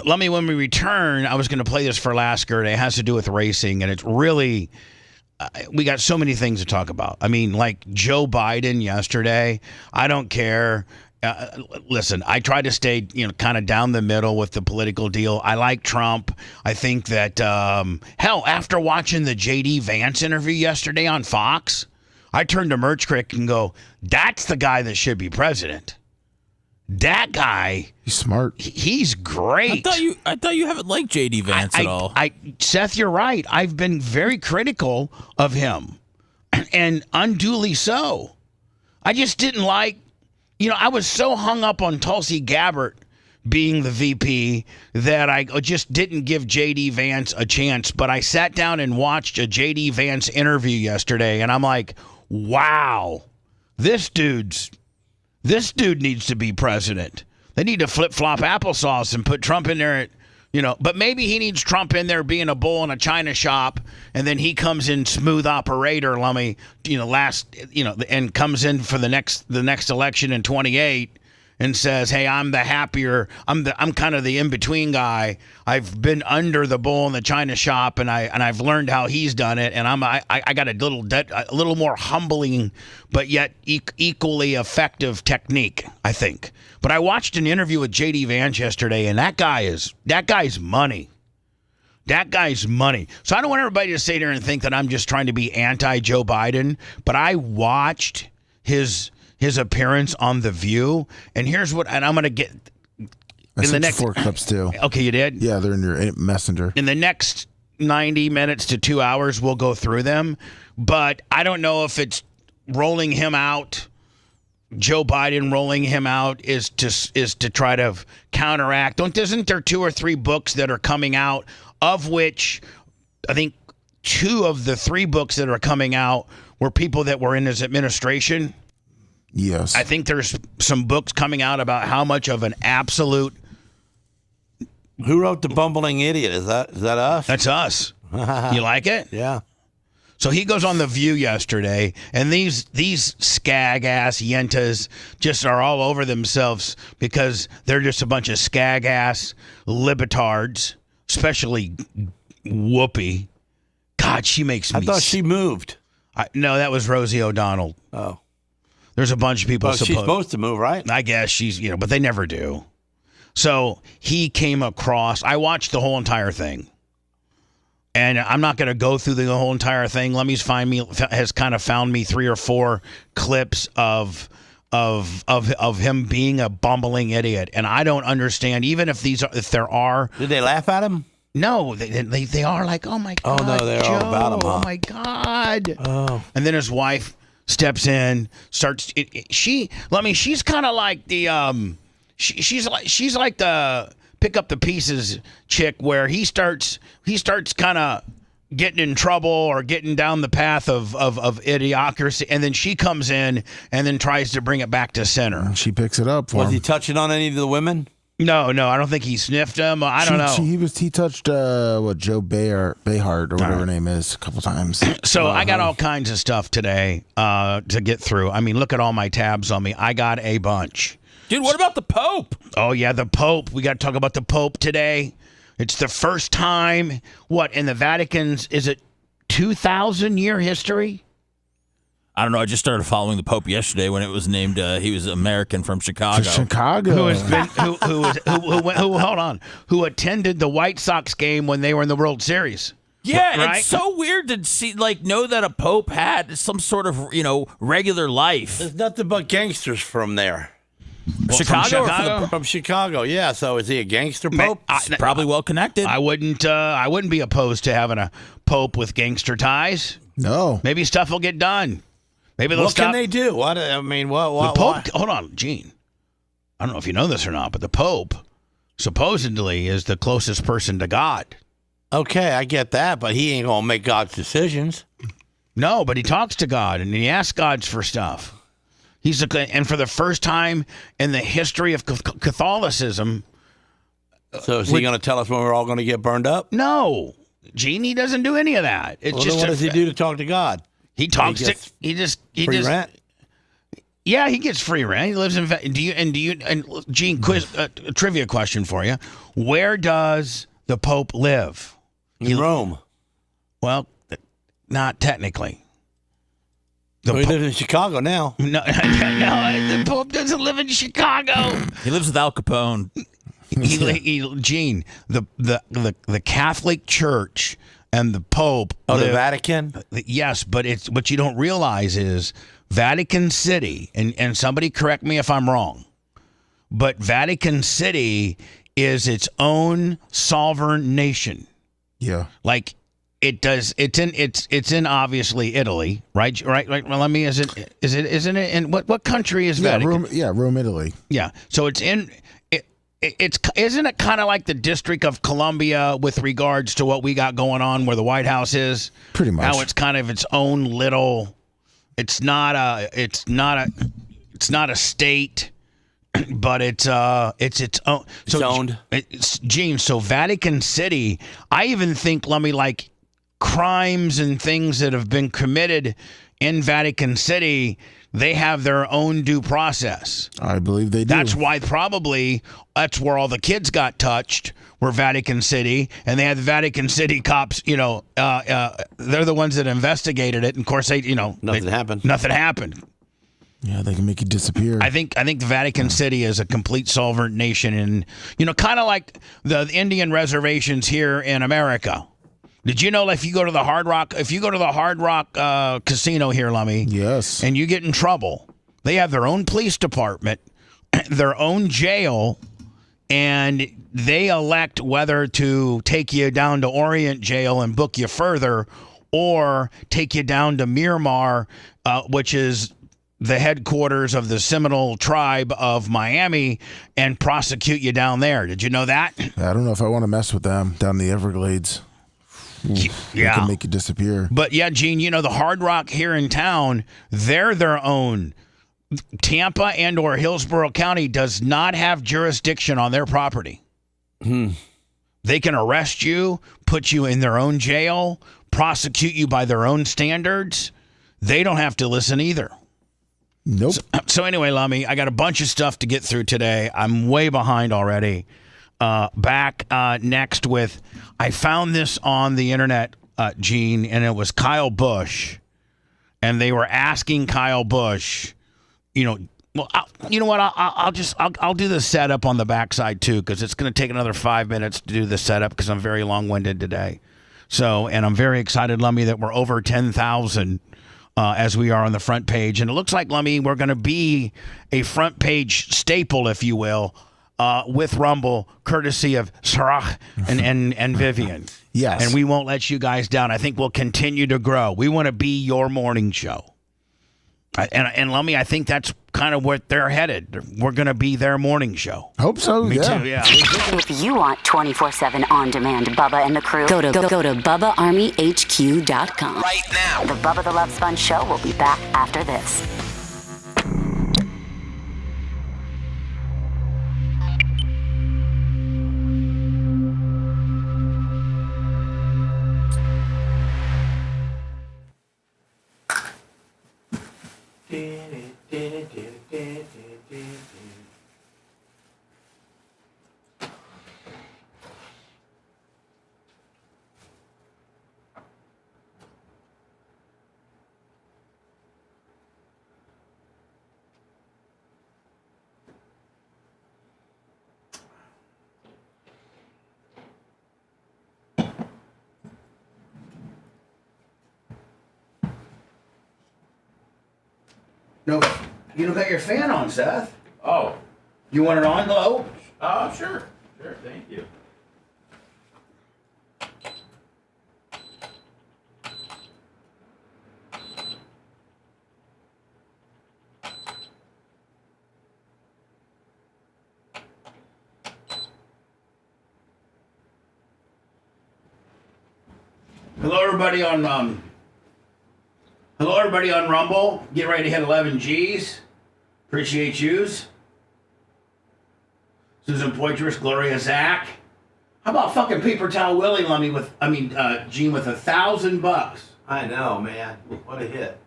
Let me, when we return, I was going to play this for Lasker, and it has to do with racing, and it's really, we got so many things to talk about. I mean, like Joe Biden yesterday, I don't care. Listen, I try to stay, kind of down the middle with the political deal. I like Trump. I think that, hell, after watching the J.D. Vance interview yesterday on Fox, I turned to Merch Crick and go, that's the guy that should be president. That guy, He's smart. he's great. I thought you haven't liked JD Vance at all. Seth, you're right. I've been very critical of him, and unduly so. I just didn't like, I was so hung up on Tulsi Gabbard being the VP that I just didn't give J.D. Vance a chance. But I sat down and watched a J.D. Vance interview yesterday, and I'm like, wow, this dude needs to be president. They need to flip-flop applesauce and put Trump in there, but maybe he needs Trump in there being a bull in a china shop, and then he comes in smooth operator, and comes in for the next election in 28, and says, "Hey, I'm the happier. I'm kind of the in-between guy. I've been under the bull in the china shop, and I've learned how he's done it, and I got a little more humbling, but yet equally effective technique, I think." But I watched an interview with J.D. Vance yesterday, and that guy's money. That guy's money. So I don't want everybody to sit there and think that I'm just trying to be anti-Joe Biden, but I watched his appearance on The View, and here's what, and I'm going to get I sent you 4 clips too. Okay, you did? Yeah, they're in your messenger. In the next 90 minutes to 2 hours, we'll go through them, but I don't know if it's rolling him out. Joe Biden rolling him out is to try to counteract. Isn't there 2 or 3 books that are coming out, of which I think 2 of the 3 books that are coming out were people that were in his administration? Yes. I think there's some books coming out about how much of an absolute. Who wrote The Bumbling Idiot? Is that us? That's us. You like it? Yeah. So he goes on The View yesterday, and these skag-ass yentas just are all over themselves because they're just a bunch of skag-ass libitards, especially Whoopi. God, she makes me... I thought she moved. No, that was Rosie O'Donnell. Oh. There's a bunch of people She's supposed to move, right? I guess she's, but they never do. So he came across... I watched the whole entire thing. And I'm not going to go through the whole entire thing. Lemmy's has kind of found me 3 or 4 clips of him being a bumbling idiot, and I don't understand. Even if there are, did they laugh at him? No, they are like, oh my God, oh no, they're Joe, all about him. Huh? Oh my God. Oh, and then his wife steps in, starts. She's kind of like the she's like the pick up the pieces chick, where he starts kind of getting in trouble or getting down the path of idiocracy, and then she comes in and then tries to bring it back to center. She picks it up. Was he touching on any of the women? No, I don't think he sniffed him. I don't know. He touched Joe Behar or whatever her name is a couple times. So I got all kinds of stuff today to get through. I mean, look at all my tabs on me. I got a bunch. Dude, what about the Pope? Oh, yeah, the Pope. We got to talk about the Pope today. It's the first time, in the Vatican's, is it 2,000-year history? I don't know. I just started following the Pope yesterday when it was named, he was American from Chicago. Who attended the White Sox game when they were in the World Series. Yeah, right? It's so weird to know that a Pope had some sort of, regular life. There's nothing but gangsters from there. Chicago? From Chicago, yeah. So is he a gangster pope? Probably well connected. I wouldn't be opposed to having a pope with gangster ties. No. Maybe stuff will get done. Maybe they'll stop. What can they do? What I mean, what? The Pope. Hold on, Gene. I don't know if you know this or not, but the Pope supposedly is the closest person to God. Okay, I get that, but he ain't gonna make God's decisions. No, but he talks to God and he asks God for stuff. And for the first time in the history of Catholicism. So is he going to tell us when we're all going to get burned up? No, Gene, he doesn't do any of that. It's just what does he do to talk to God? He talks to free rent. Yeah, he gets free rent. He lives in. Gene, trivia question for you: where does the Pope live? In Rome. Well, not technically. He lives in Chicago now. No, the Pope doesn't live in Chicago. He lives with Al Capone. Gene, the Catholic Church and the Pope. Oh, the Vatican? Yes, but what you don't realize is Vatican City, and somebody correct me if I'm wrong, but Vatican City is its own sovereign nation. Yeah. Like, it's in obviously Italy, right? Well, isn't it in what country is Vatican? Rome, Italy. Yeah. So it's in isn't it kind of like the District of Columbia with regards to what we got going on where the White House is? Pretty much. How it's kind of its own little. It's not a state, but it's its own. It's owned. Gene. So Vatican City, I even think, crimes and things that have been committed in Vatican City, they have their own due process. I believe they do. That's why that's where all the kids got touched, were Vatican City, and they had the Vatican City cops, they're the ones that investigated it, and of course Nothing happened. Nothing happened. Yeah, they can make you disappear. I think the Vatican City is a complete sovereign nation, and kind of like the Indian reservations here in America. Did you know if you go to the Hard Rock casino here, Lummy? Yes. And you get in trouble, they have their own police department, their own jail, and they elect whether to take you down to Orient Jail and book you further, or take you down to Miramar, which is the headquarters of the Seminole tribe of Miami, and prosecute you down there. Did you know that? I don't know if I want to mess with them down in the Everglades. They can make you disappear. But yeah, Gene, the Hard Rock here in town, they're their own. Tampa and or Hillsborough County does not have jurisdiction on their property. They can arrest you, put you in their own jail, prosecute you by their own standards. They don't have to listen either. Nope. So anyway, Lummy, I got a bunch of stuff to get through today. I'm way behind already. Back next with, I found this on the internet, Gene, and it was Kyle Busch. And they were asking Kyle Busch, I'll do the setup on the backside too, because it's going to take another 5 minutes to do the setup because I'm very long-winded today. So, and I'm very excited, Lummy, that we're over 10,000 as we are on the front page. And it looks like, Lummy, we're going to be a front page staple, if you will, with Rumble, courtesy of Sarah and Vivian. Yes. And we won't let you guys down. I think we'll continue to grow. We want to be your morning show. And Lummy, I think that's kind of what they're headed. We're going to be their morning show. Hope so. Me too, yeah. If you want 24/7 on-demand Bubba and the crew, go to BubbaArmyHQ.com. Right now. The Bubba the Love Sponge show will be back after this. No, you don't got your fan on, Seth. Oh. You want it on low? Sure. Sure, thank you. Hello, everybody on Rumble. Get ready to hit 11 G's. Appreciate yous. Susan Poitras, Gloria Zach. How about fucking Paper Towel Willie Lummy Gene with $1,000? I know, man. What a hit.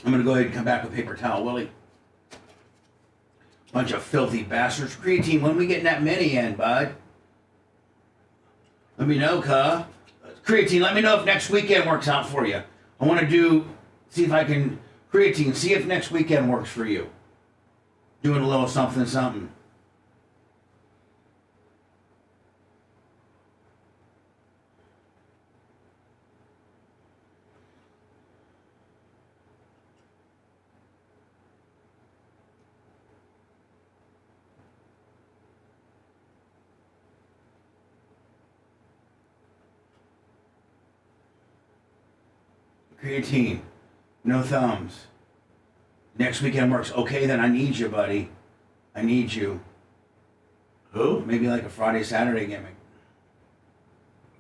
I'm gonna go ahead and come back with Paper Towel Willie. Bunch of filthy bastards. Creatine, when we getting that mini in, bud? Let me know, cuh. Creatine, let me know if next weekend works out for you. I want to see if next weekend works for you. Doing a little something. Creatine, no thumbs. Next weekend works. Okay, then I need you, buddy. I need you. Who? Maybe like a Friday, Saturday gimmick.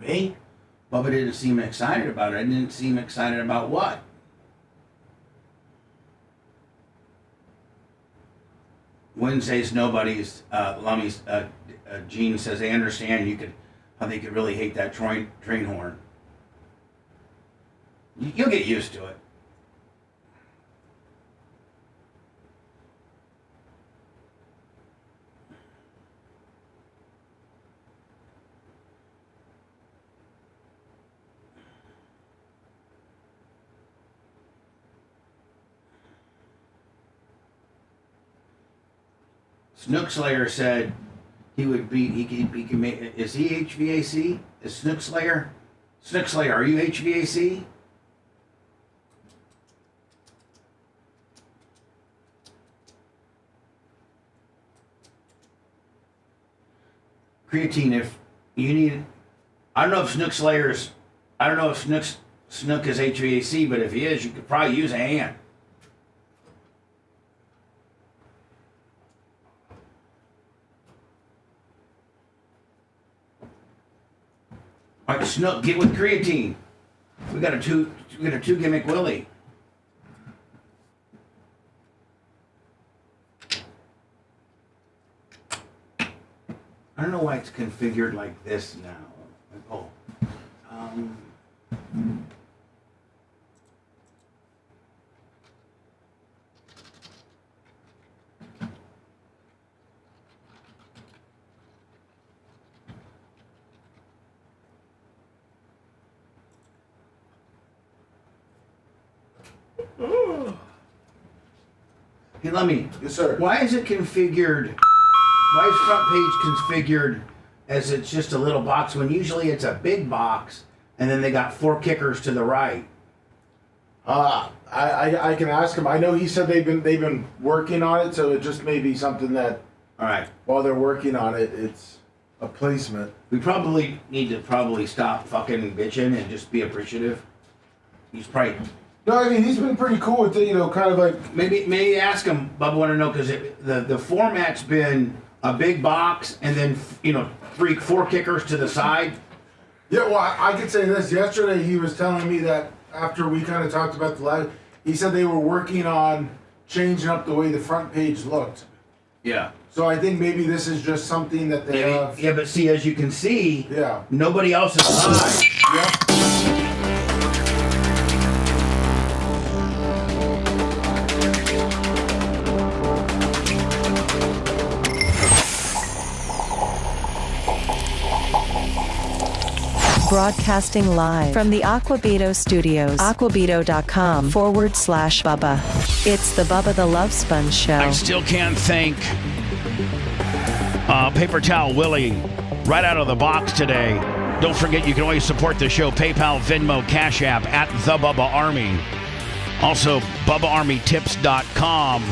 Me? Bubba didn't seem excited about it. I didn't seem excited about what? Wednesday's nobody's. Lummy's. Gene says they understand how they could really hate that train horn. You'll get used to it. Snook Slayer said he would be. He can make. Is he HVAC? Is Snook Slayer? Snook Slayer, are you HVAC? Creatine, if you need. I don't know if Snook Slayer's. I don't know if Snook is HVAC, but if he is, you could probably use a hand. All right, Snook, get with creatine. We got a two gimmick Willie. I don't know why it's configured like this now. Oh, Hey, Lummy. Yes, sir. Why is it configured? Why is front page configured as it's just a little box when usually it's a big box and then they got 4 kickers to the right? I can ask him. I know he said they've been working on it, so it just may be something that All right. while they're working on it, it's a placement. We probably need to stop fucking bitching and just be appreciative. He's probably No, I mean he's been pretty cool with it, kind of like maybe ask him. Bubba want to know because the format's been a big box and then 3-4 kickers to the side. Yeah, well, I could say this. Yesterday he was telling me that after we kind of talked about the live, he said they were working on changing up the way the front page looked. Yeah. So I think maybe this is just something that they have. Yeah, but see, as you can see, Yeah. nobody else is live. Yep. Broadcasting live from the Aquabito Studios. Aquabito.com/Bubba. It's the Bubba the Love Sponge Show. I still can't thank Paper Towel Willie right out of the box today. Don't forget, you can always support the show. PayPal, Venmo, Cash App at The Bubba Army. Also, BubbaArmyTips.com.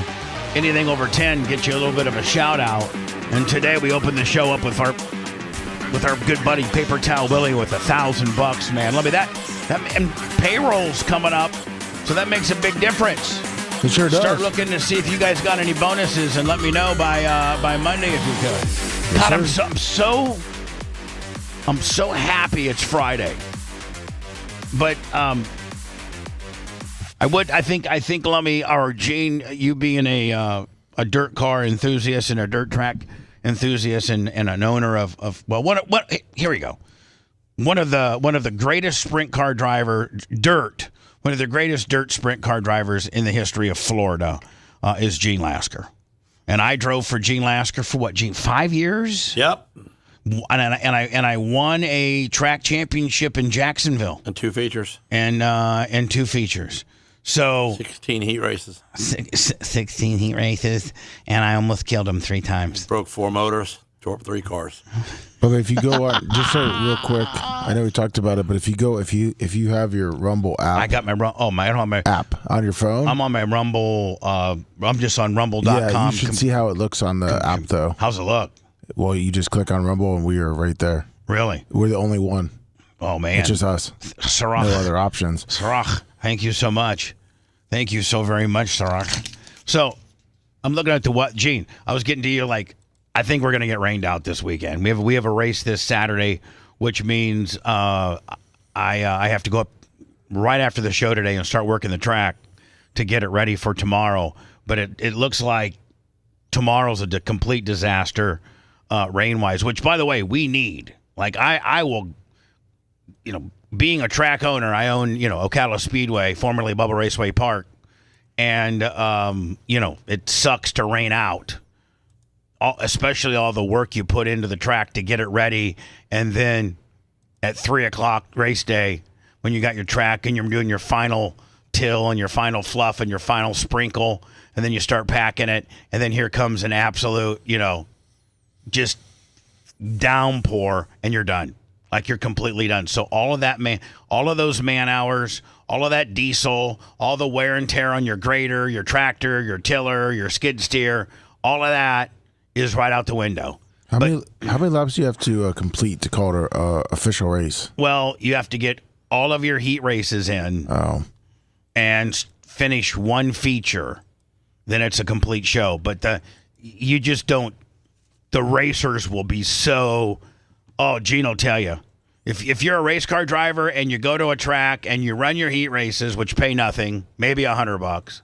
Anything over 10 gets you a little bit of a shout out. And today we open the show up with our good buddy Paper Towel Willie with $1,000, man. Let me that and payroll's coming up, so that makes a big difference. It sure does. Start looking to see if you guys got any bonuses and let me know by Monday if you could. God, I'm so happy it's Friday. But I think Lummy or Gene, you being a dirt car enthusiast and a dirt track enthusiast and an owner of here we go. One of the greatest sprint car one of the greatest dirt sprint car drivers in the history of Florida is Gene Lasker. And I drove for Gene Lasker for what, Gene, 5 years? Yep. And I won a track championship in Jacksonville. And 2 features. And 2 features. So 16 heat races. 16 heat races, and I almost killed him 3 times. Broke 4 motors, tore up 3 cars. But if you go on, just so real quick, I know we talked about it, but if you have your Rumble app, I got my app on your phone. I'm on my Rumble. I'm just on Rumble.com. Yeah, you should see how it looks on the app, though. How's it look? Well, you just click on Rumble, and we are right there. Really? We're the only one. Oh man, it's just us. Sarach. No other options. Sarach, thank you so much. Thank you so very much, Sarach. So I'm looking at Gene. I was getting to you like, I think we're gonna get rained out this weekend. We have a race this Saturday, which means I have to go up right after the show today and start working the track to get it ready for tomorrow. But it looks like tomorrow's a complete disaster rain wise, which by the way we need. Like I will, being a track owner, I own, Ocala Speedway, formerly Bubba Raceway Park. And, it sucks to rain out, especially all the work you put into the track to get it ready. And then at 3 o'clock race day, when you got your track and you're doing your final till and your final fluff and your final sprinkle, and then you start packing it, and then here comes an absolute, just downpour, and you're done. Like, you're completely done. So all of those man hours, all of that diesel, all the wear and tear on your grader, your tractor, your tiller, your skid steer, all of that is right out the window. How many laps do you have to complete to call it an official race? Well, you have to get all of your heat races in and finish one feature. Then it's a complete show. But the racers will be so, Gene will tell you. If you're a race car driver and you go to a track and you run your heat races, which pay nothing, maybe $100,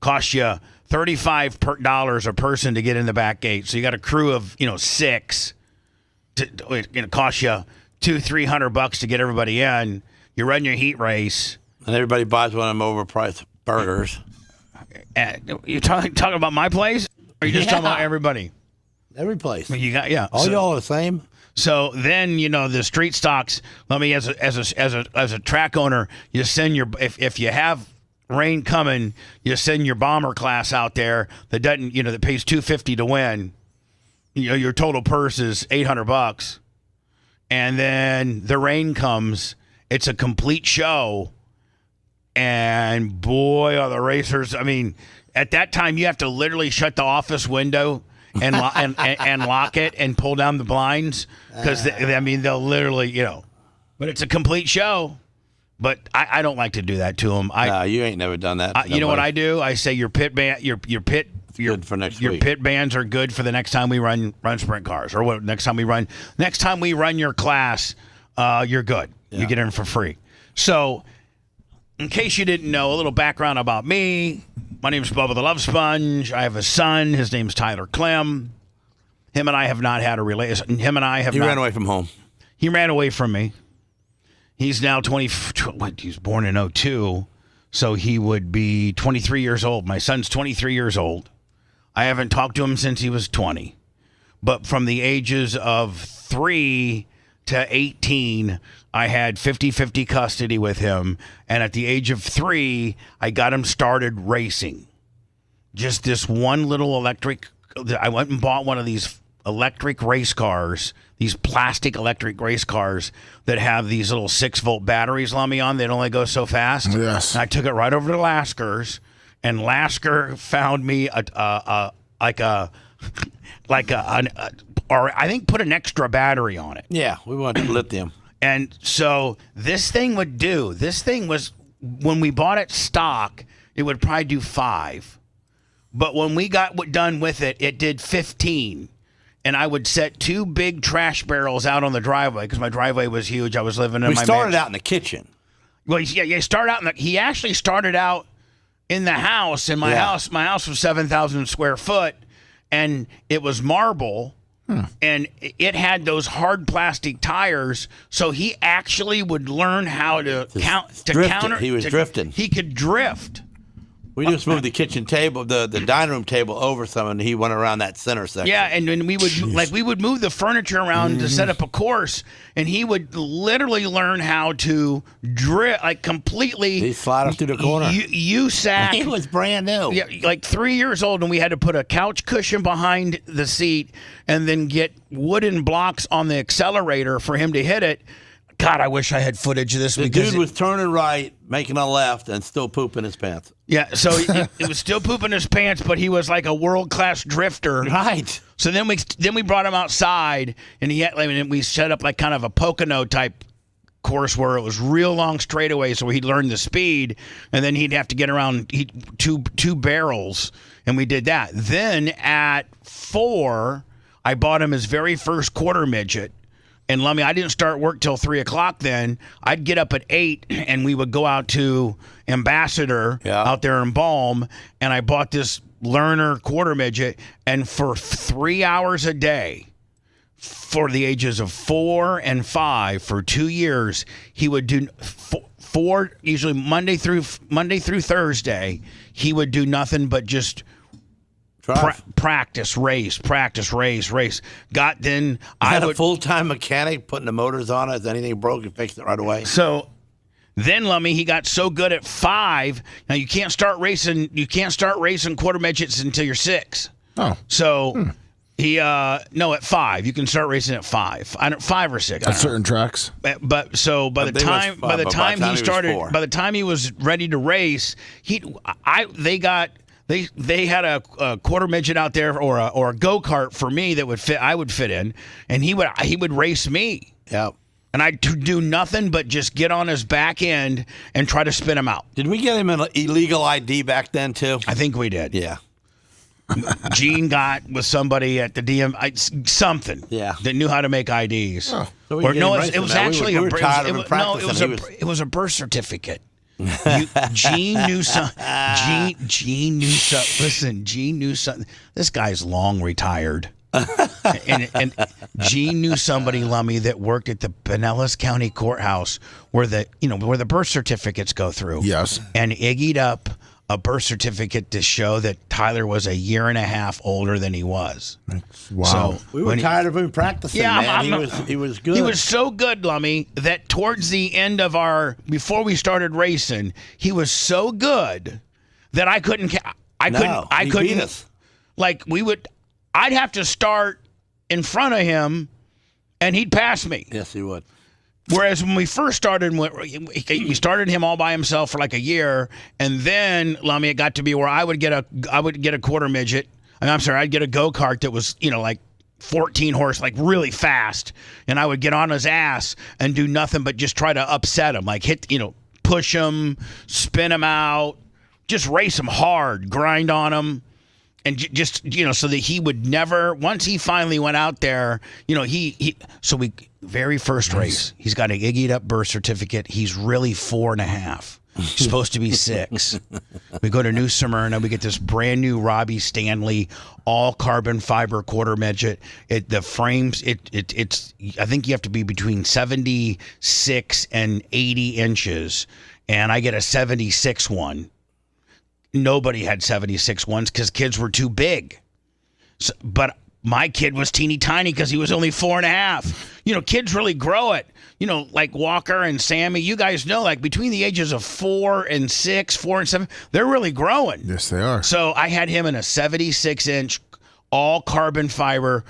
cost you $35 a person to get in the back gate. So you got a crew of 6. It costs you $200-$300 to get everybody in. You run your heat race, and everybody buys one of them overpriced burgers. You talking about my place, or are you just talking about everybody? Every place. You got all y'all are the same. So then the street stocks. Let me as a track owner, you send your if you have rain coming, you send your bomber class out there that doesn't that pays $250 to win. Your total purse is $800, and then the rain comes. It's a complete show, and boy, are the racers! I mean, at that time, you have to literally shut the office window and lock it and pull down the blinds because they'll literally But it's a complete show. But I don't like to do that to them. No, you ain't never done that. You know what I do? I say your pit band, your good for next your week. Pit bands are good for the next time we run sprint cars, or what? Next time we run your class, you're good. Yeah. You get in for free. So, in case you didn't know, a little background about me. My name's Bubba the Love Sponge. I have a son. His name's Tyler Clem. Him and I have not had a relation. He ran away from home. He ran away from me. He's now 20. He was born in 2002, so he would be 23 years old. My son's 23 years old. I haven't talked to him since he was 20. But from the ages of 3 to 18, I had 50-50 custody with him. And at the age of 3, I got him started racing. Just this one little electric. I went and bought one of these electric race cars, these plastic electric race cars that have these little 6-volt batteries on. They'd only go so fast. Yes. And I took it right over to Lasker's, and Lasker found me or I think put an extra battery on it. Yeah, we want lithium. And so this thing was, when we bought it stock, it would probably do 5. But when we got done with it, it did 15. And I would set 2 big trash barrels out on the driveway because my driveway was huge. I was living in my mansion. We started out in the kitchen. Well, yeah, you start out he actually started out in the house. In my house, my house was 7,000 square foot, and it was marble. And it had those hard plastic tires, so he actually would learn how to counter. He was drifting. He could drift. We just moved the kitchen table, the dining room table over some, and he went around that center section. Yeah, and we would move the furniture around to set up a course, and he would literally learn how to drift, completely. He slid up through the corner. USAC. He was brand new. Yeah, 3 years old, and we had to put a couch cushion behind the seat, and then get wooden blocks on the accelerator for him to hit it. God, I wish I had footage of this. The dude was turning right, making a left, and still pooping his pants. Yeah, so he was still pooping his pants, but he was like a world-class drifter. Right. So then we brought him outside, and we set up kind of a Pocono type course where it was real long straightaways, so he'd learn the speed, and then he'd have to get around two barrels, and we did that. Then at 4, I bought him his very first quarter midget. And I didn't start work till 3 o'clock then. I'd get up at 8, and we would go out to Ambassador out there in Balm, and I bought this learner quarter midget, and for 3 hours a day, for the ages of 4 and 5 for 2 years. He would do four, usually Monday through Thursday. He would do nothing but just practice, race. I had a full-time mechanic putting the motors on it. If anything broke, he fixed it right away. So then, Lummy, he got so good at 5. Now you can't start racing quarter midgets until you're 6. Oh, so he at 5 you can start racing at 5. 5 or 6 at certain tracks. But so by the time by the time he was ready to race, they had a quarter midget out there or a go-kart for me that I would fit in, and he would race me. Yep. And I'd do nothing but just get on his back end and try to spin him out. Did we get him an illegal ID back then too? I think we did. Yeah. Gene got with somebody at the something that knew how to make IDs. Oh, so it was actually it was a birth certificate. Gene knew something. Gene knew something. Listen, Gene knew something. This guy's long retired. and Gene knew somebody, Lummy, that worked at the Pinellas County Courthouse where the birth certificates go through. Yes. And Iggy'd up a birth certificate to show that Tyler was a year and a half older than he was. Wow. So we were tired of him practicing, man. He was good. He was so good, Lummy, that towards the end of before we started racing, he was so good that I couldn't beat us. I'd have to start in front of him and he'd pass me. Yes, he would. Whereas when we first started, we started him all by himself for like a year, and then, Lummy, it got to be where I would get a quarter midget. I'd get a go-kart that was, like 14 horse, like really fast, and I would get on his ass and do nothing but just try to upset him, like push him, spin him out, just race him hard, grind on him. And just, so that he would never, once he finally went out there, very first race, he's got an Iggy'd up birth certificate. He's really 4.5. He's supposed to be 6. We go to New Smyrna. We get this brand new Robbie Stanley, all carbon fiber quarter midget. The frames, it's, I think you have to be between 76 and 80 inches. And I get a 76 one. Nobody had 76 ones because kids were too big. So, but my kid was teeny tiny because he was only 4.5. Kids really grow it. Like Walker and Sammy, you guys know, like between the ages of 4 and 6, 4 and 7, they're really growing. Yes, they are. So I had him in a 76-inch, all carbon fiber,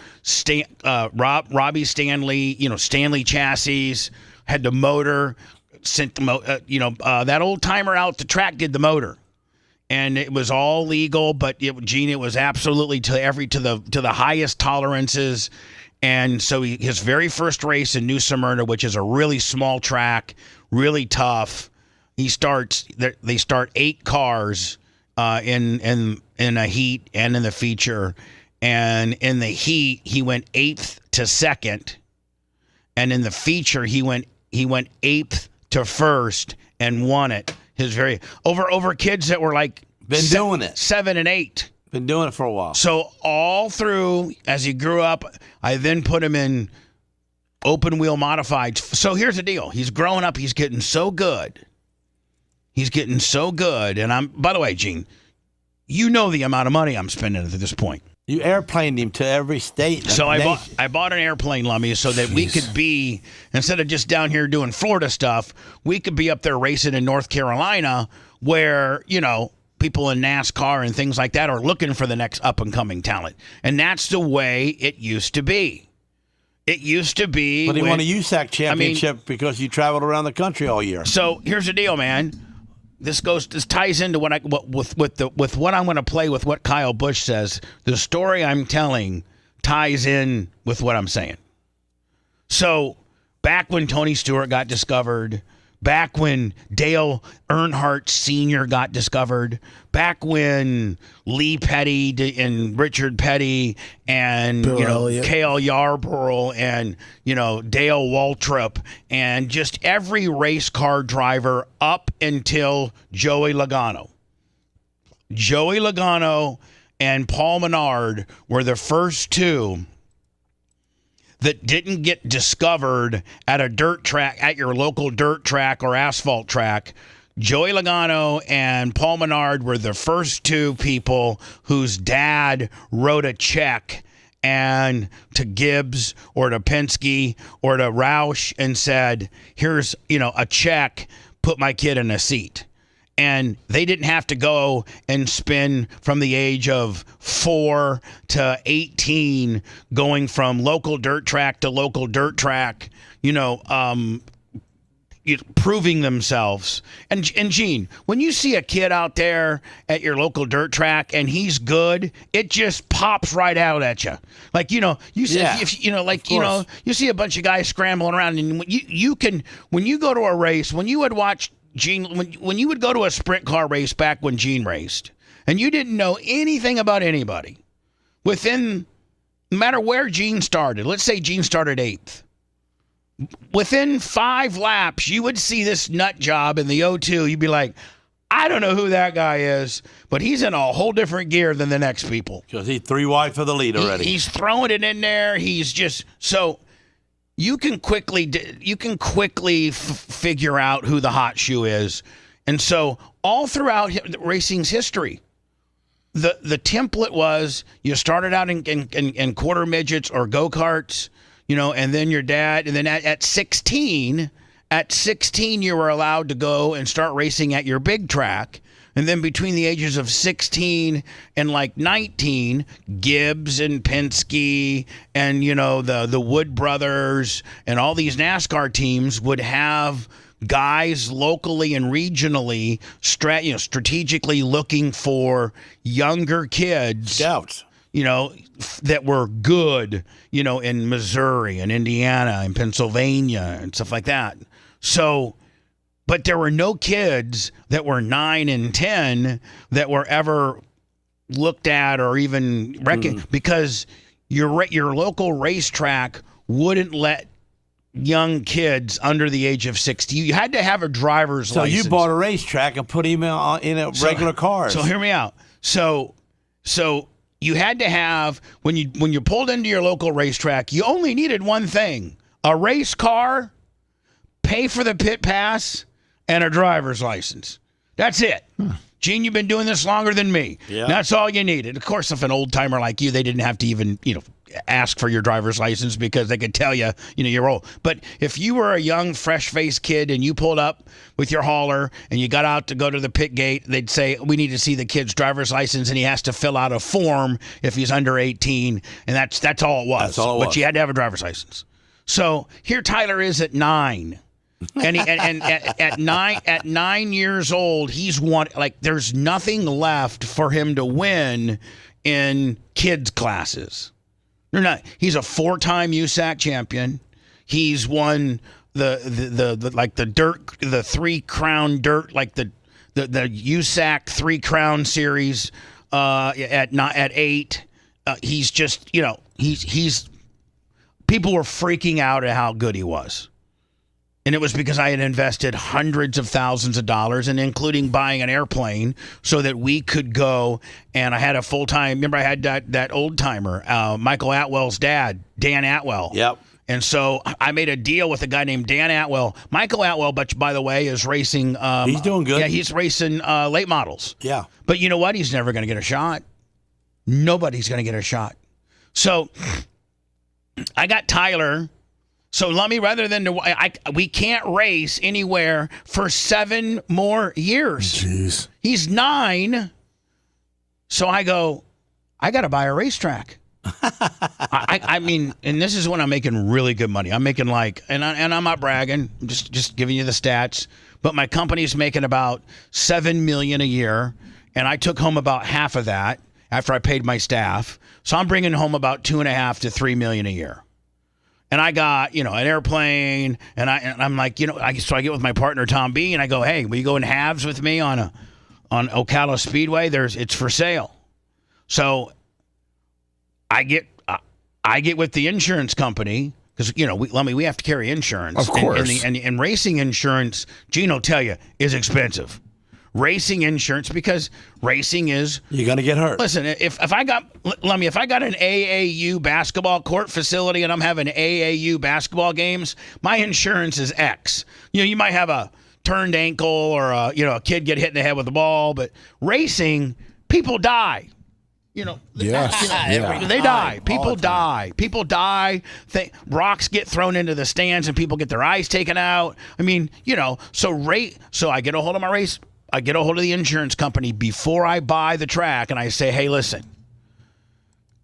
Robbie Stanley, Stanley chassis, had the motor, sent the that old timer out the track did the motor. And it was all legal, but Gene, it was absolutely to the highest tolerances. And so his very first race in New Smyrna, which is a really small track, really tough. They start 8 cars in a heat and in the feature. And in the heat, he went 8th to 2nd, and in the feature, he went 8th to 1st and won it. His very over kids that were like doing it 7 and 8. Been doing it for a while. So all through as he grew up, I then put him in open wheel modified. So here's the deal: he's growing up. He's getting so good. And by the way, Gene, the amount of money I'm spending at this point. You airplaned him to every state. So I bought an airplane, Lummy, so that we could be, instead of just down here doing Florida stuff, we could be up there racing in North Carolina where, people in NASCAR and things like that are looking for the next up-and-coming talent. And that's the way it used to be. It used to be. But he won a USAC championship because you traveled around the country all year. So here's the deal, man. This ties into what I'm going to play with what Kyle Busch says. The story I'm telling ties in with what I'm saying. So back when Tony Stewart got discovered, back when Dale Earnhardt Sr. got discovered, back when Lee Petty and Richard Petty and Cale Yarborough and Dale Waltrip and just every race car driver up until Joey Logano. Joey Logano and Paul Menard were the first two that didn't get discovered at a dirt track, at your local dirt track or asphalt track. Joey Logano and Paul Menard were the first two people whose dad wrote a check and to Gibbs or to Penske or to Roush and said, here's, a check, put my kid in a seat. And they didn't have to go and spend from the age of 4 to 18 going from local dirt track to local dirt track, proving themselves. And Gene, when you see a kid out there at your local dirt track and he's good, it just pops right out at you. Like, you see, you see a bunch of guys scrambling around, and you can, when you go to a race, when you would watch Gene, when you would go to a sprint car race back when Gene raced, and you didn't know anything about anybody, no matter where Gene started, let's say Gene started 8th, within 5 laps, you would see this nut job in the O2. You'd be like, I don't know who that guy is, but he's in a whole different gear than the next people. Because he's 3 wide for the lead already. He's throwing it in there. He's just so. You can quickly figure out who the hot shoe is. And so all throughout racing's history, the template was you started out in quarter midgets or go-karts, and then your dad, and then at 16 you were allowed to go and start racing at your big track. And then between the ages of 16 and 19, Gibbs and Penske and, the Wood brothers and all these NASCAR teams would have guys locally and regionally, strategically looking for younger kids. Scouts. That were good, in Missouri and Indiana and Pennsylvania and stuff like that. So, but there were no kids that were 9 and 10 that were ever looked at or even recognized because your local racetrack wouldn't let young kids under the age of 60. You had to have a driver's license. So you bought a racetrack and put him in a regular car. So hear me out. So you had to have, when you pulled into your local racetrack, you only needed one thing: a race car, pay for the pit pass, and a driver's license. That's it. Gene, you've been doing this longer than me. Yeah. That's all you needed. Of course, if an old timer like you, they didn't have to even, ask for your driver's license because they could tell you, you're old. But if you were a young, fresh-faced kid and you pulled up with your hauler and you got out to go to the pit gate, they'd say, we need to see the kid's driver's license, and he has to fill out a form if he's under 18, and that's all it was. That's all it was. But you had to have a driver's license. So here Tyler is at 9. And at 9 years old, he's won. There's nothing left for him to win in kids classes. They're not. He's a 4-time USAC champion. He's won the 3 crown dirt, the USAC 3 crown series at 8. He's just he's people were freaking out at how good he was. And it was because I had invested hundreds of thousands of dollars, and including buying an airplane so that we could go. And I had a full-time, remember I had that old-timer, Michael Atwell's dad, Dan Atwell. Yep. And so I made a deal with a guy named Dan Atwell. Michael Atwell, but by the way, is racing. He's doing good. Yeah, he's racing late models. Yeah. But you know what? He's never going to get a shot. Nobody's going to get a shot. So I got Tyler. So let me, we can't race anywhere for 7 more years. Jeez. He's 9. So I go, I got to buy a racetrack. I mean, and this is when I'm making really good money. I'm making and I'm not bragging, I'm just giving you the stats. But my company's making about $7 million a year, and I took home about half of that after I paid my staff. So I'm bringing home about $2.5 to $3 million a year. And I got, an airplane, and I'm like, so I get with my partner Tom B, and I go, hey, will you go in halves with me on Ocala Speedway? It's for sale. So I get with the insurance company because we have to carry insurance. Of course. And racing insurance, Gene will tell you, is expensive. racing insurance because racing is you're gonna get hurt. Listen, if I got an AAU basketball court facility and I'm having AAU basketball games, my insurance is X. You might have a turned ankle or a kid get hit in the head with a ball, but racing, people die. They die. People die. People die. Rocks get thrown into the stands and people get their eyes taken out. I mean, so I get a hold of my race. I get a hold of the insurance company before I buy the track and I say, hey, listen,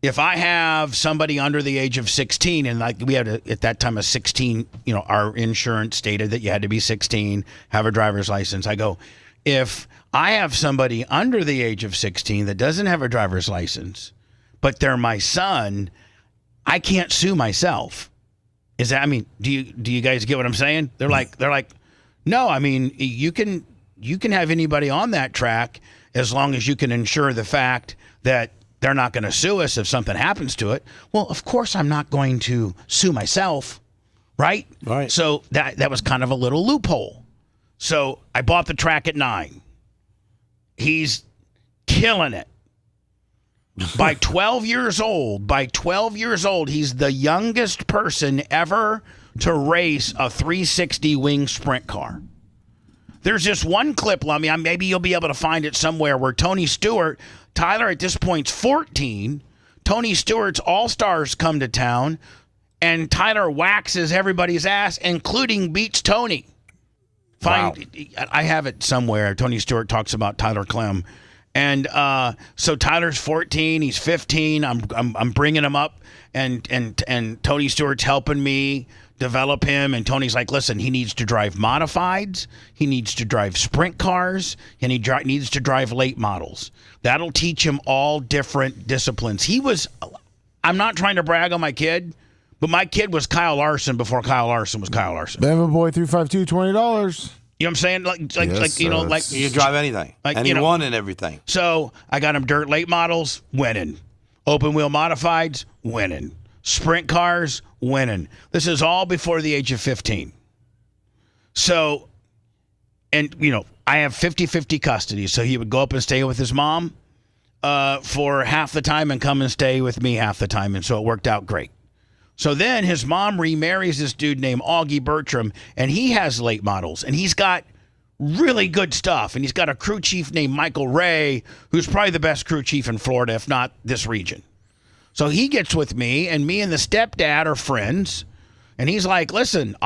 if I have somebody under the age of 16, and like we had at that time a 16, our insurance stated that you had to be 16, have a driver's license. I go, if I have somebody under the age of 16 that doesn't have a driver's license, but they're my son, I can't sue myself. Do you guys get what I'm saying? They're like, no, I mean, you can have anybody on that track as long as you can ensure the fact that they're not going to sue us if something happens to it. Well, of course I'm not going to sue myself, right? Right. So that was kind of a little loophole. So I bought the track at 9. He's killing it. By 12 years old, he's the youngest person ever to race a 360 wing sprint car. There's this one clip, Lummy, maybe you'll be able to find it somewhere, where Tony Stewart, Tyler at this point's 14, Tony Stewart's All-Stars come to town, and Tyler waxes everybody's ass, including beats Tony. I have it somewhere. Tony Stewart talks about Tyler Clem. And so Tyler's 14, he's 15. I'm bringing him up, and Tony Stewart's helping me develop him. And Tony's like, listen, he needs to drive modifieds, he needs to drive sprint cars, and he needs to drive late models. That'll teach him all different disciplines. I'm not trying to brag on my kid, but my kid was Kyle Larson before Kyle Larson was Kyle Larson. Bama Boy 352, $20. You know what I'm saying? You can drive anything. And he won in everything. So I got him dirt late models, winning. Open wheel modifieds, winning. Sprint cars, winning. This is all before the age of 15. So, and I have 50-50 custody. So he would go up and stay with his mom for half the time and come and stay with me half the time. And so it worked out great. So then his mom remarries this dude named Augie Bertram, and he has late models, and he's got really good stuff. And he's got a crew chief named Michael Ray, who's probably the best crew chief in Florida, if not this region. So he gets with me, and me and the stepdad are friends, and he's like, listen,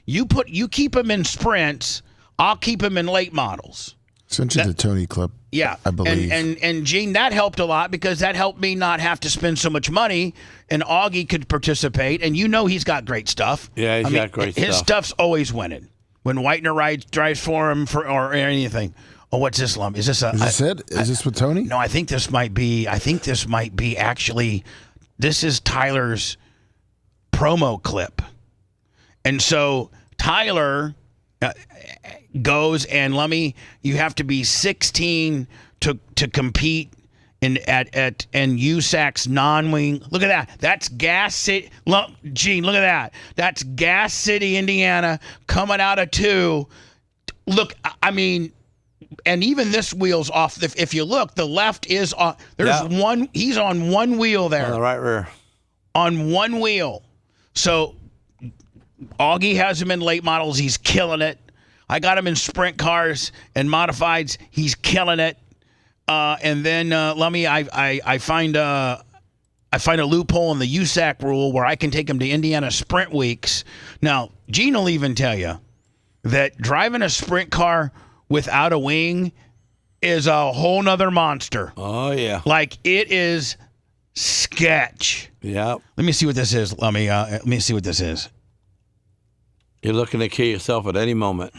you keep him in sprints, I'll keep him in late models. Sent you the Tony clip. Yeah, I believe. And Gene, that helped a lot because that helped me not have to spend so much money, and Augie could participate. And he's got great stuff. Yeah, he's got great stuff. His stuff's always winning. When Whitener drives for him or anything. Oh, what's this lump? Is this it? Is this with Tony? No, I think this might be actually. This is Tyler's promo clip, and so Tyler goes, and you have to be 16 to compete in USAC's non-wing. Look at that. That's Gas City. Gene, look at that. That's Gas City, Indiana, coming out of 2. Look, I mean, and even this wheel's off. If you look, the left is on. There's one. He's on one wheel there. On the right rear. On one wheel. So Augie has him in late models. He's killing it. I got him in sprint cars and modifieds. He's killing it. And then I find a loophole in the USAC rule where I can take him to Indiana Sprint Weeks. Now, Gene will even tell you that driving a sprint car without a wing is a whole nother monster. Oh, yeah. Like, it is sketch. Yeah. Let me see what this is. Let me see what this is. You're looking to kill yourself at any moment.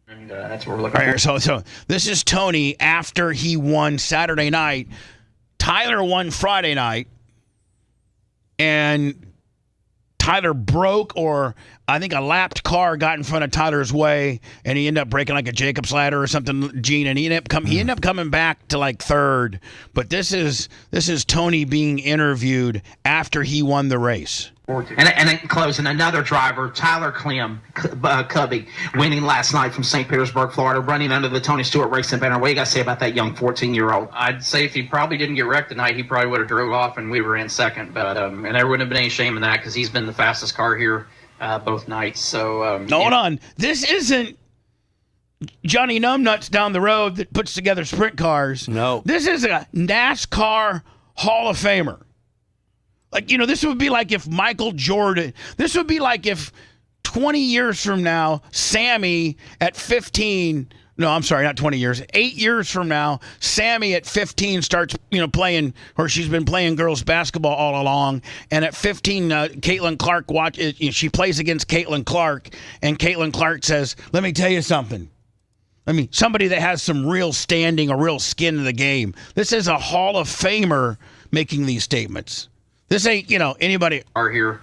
And that's what we're looking for. So this is Tony after he won Saturday night. Tyler won Friday night. And Tyler broke, or I think a lapped car got in front of Tyler's way, and he ended up breaking like a Jacob's ladder or something, Gene, and he ended up coming back to like third. But this is Tony being interviewed after he won the race. And then closing, another driver, Tyler Cubby, winning last night from St. Petersburg, Florida, running under the Tony Stewart racing banner. What do you got to say about that young 14-year-old? I'd say if he probably didn't get wrecked tonight, he probably would have drove off and we were in second. But and there wouldn't have been any shame in that because he's been the fastest car here both nights. So hold on. This isn't Johnny Numbnuts down the road that puts together sprint cars. No. This is a NASCAR Hall of Famer. Like, this would be like if Michael Jordan, this would be like if 20 years from now, Sammy at 15, no, I'm sorry, not 20 years, 8 years from now, Sammy at 15 starts, playing, or she's been playing girls basketball all along. And at 15, Caitlin Clark, she plays against Caitlin Clark, and Caitlin Clark says, let me tell you something. Somebody that has some real standing, a real skin in the game. This is a Hall of Famer making these statements. This ain't, anybody. Are here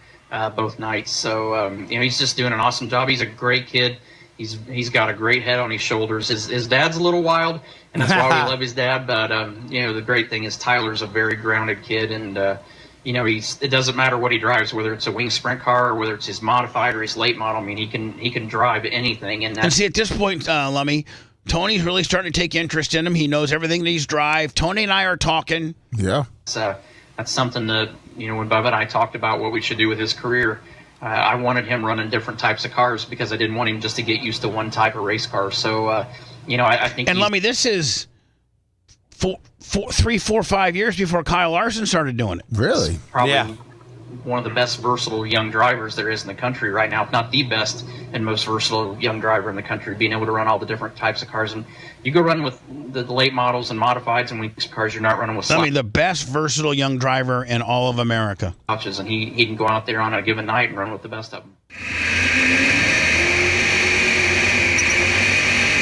both nights. So, he's just doing an awesome job. He's a great kid. He's got a great head on his shoulders. His dad's a little wild, and that's why we love his dad. But, the great thing is Tyler's a very grounded kid, and, it doesn't matter what he drives, whether it's a wing sprint car or whether it's his modified or his late model. He can drive anything. And see, at this point, Lummy, Tony's really starting to take interest in him. He knows everything that he's drive. Tony and I are talking. Yeah. That's something that, when Bubba and I talked about what we should do with his career, I wanted him running different types of cars because I didn't want him just to get used to one type of race car. So, I think. And Lummy, this is 3, 4, 5 years before Kyle Larson started doing it. Really? Probably one of the best versatile young drivers there is in the country right now, if not the best and most versatile young driver in the country, being able to run all the different types of cars. And you go run with the late models and modifieds and wing cars, you're not running with the best versatile young driver in all of America. Slouches, and he can go out there on a given night and run with the best of them.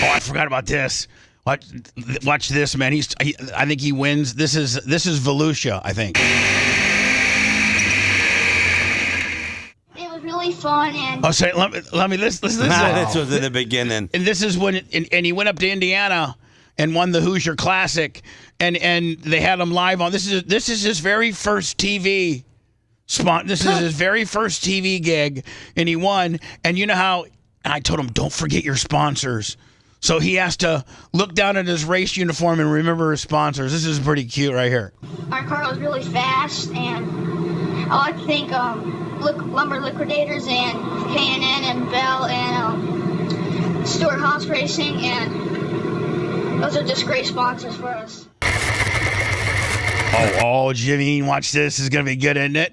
Oh, I forgot about this. Watch this, man. I think he wins. This is Volusia, I think. Really fun and let me listen. This was in the beginning, and this is when and he went up to Indiana and won the Hoosier Classic, and they had him live on. This is his very first TV spot. This is his very first TV gig, and he won. And you know how I told him, don't forget your sponsors. So he has to look down at his race uniform and remember his sponsors. This is pretty cute right here. Our car was really fast, and I like to thank Lumber Liquidators and K&N and Bell and Stuart Haas Racing, and those are just great sponsors for us. Oh, Jimmy, watch this. This is going to be good, isn't it?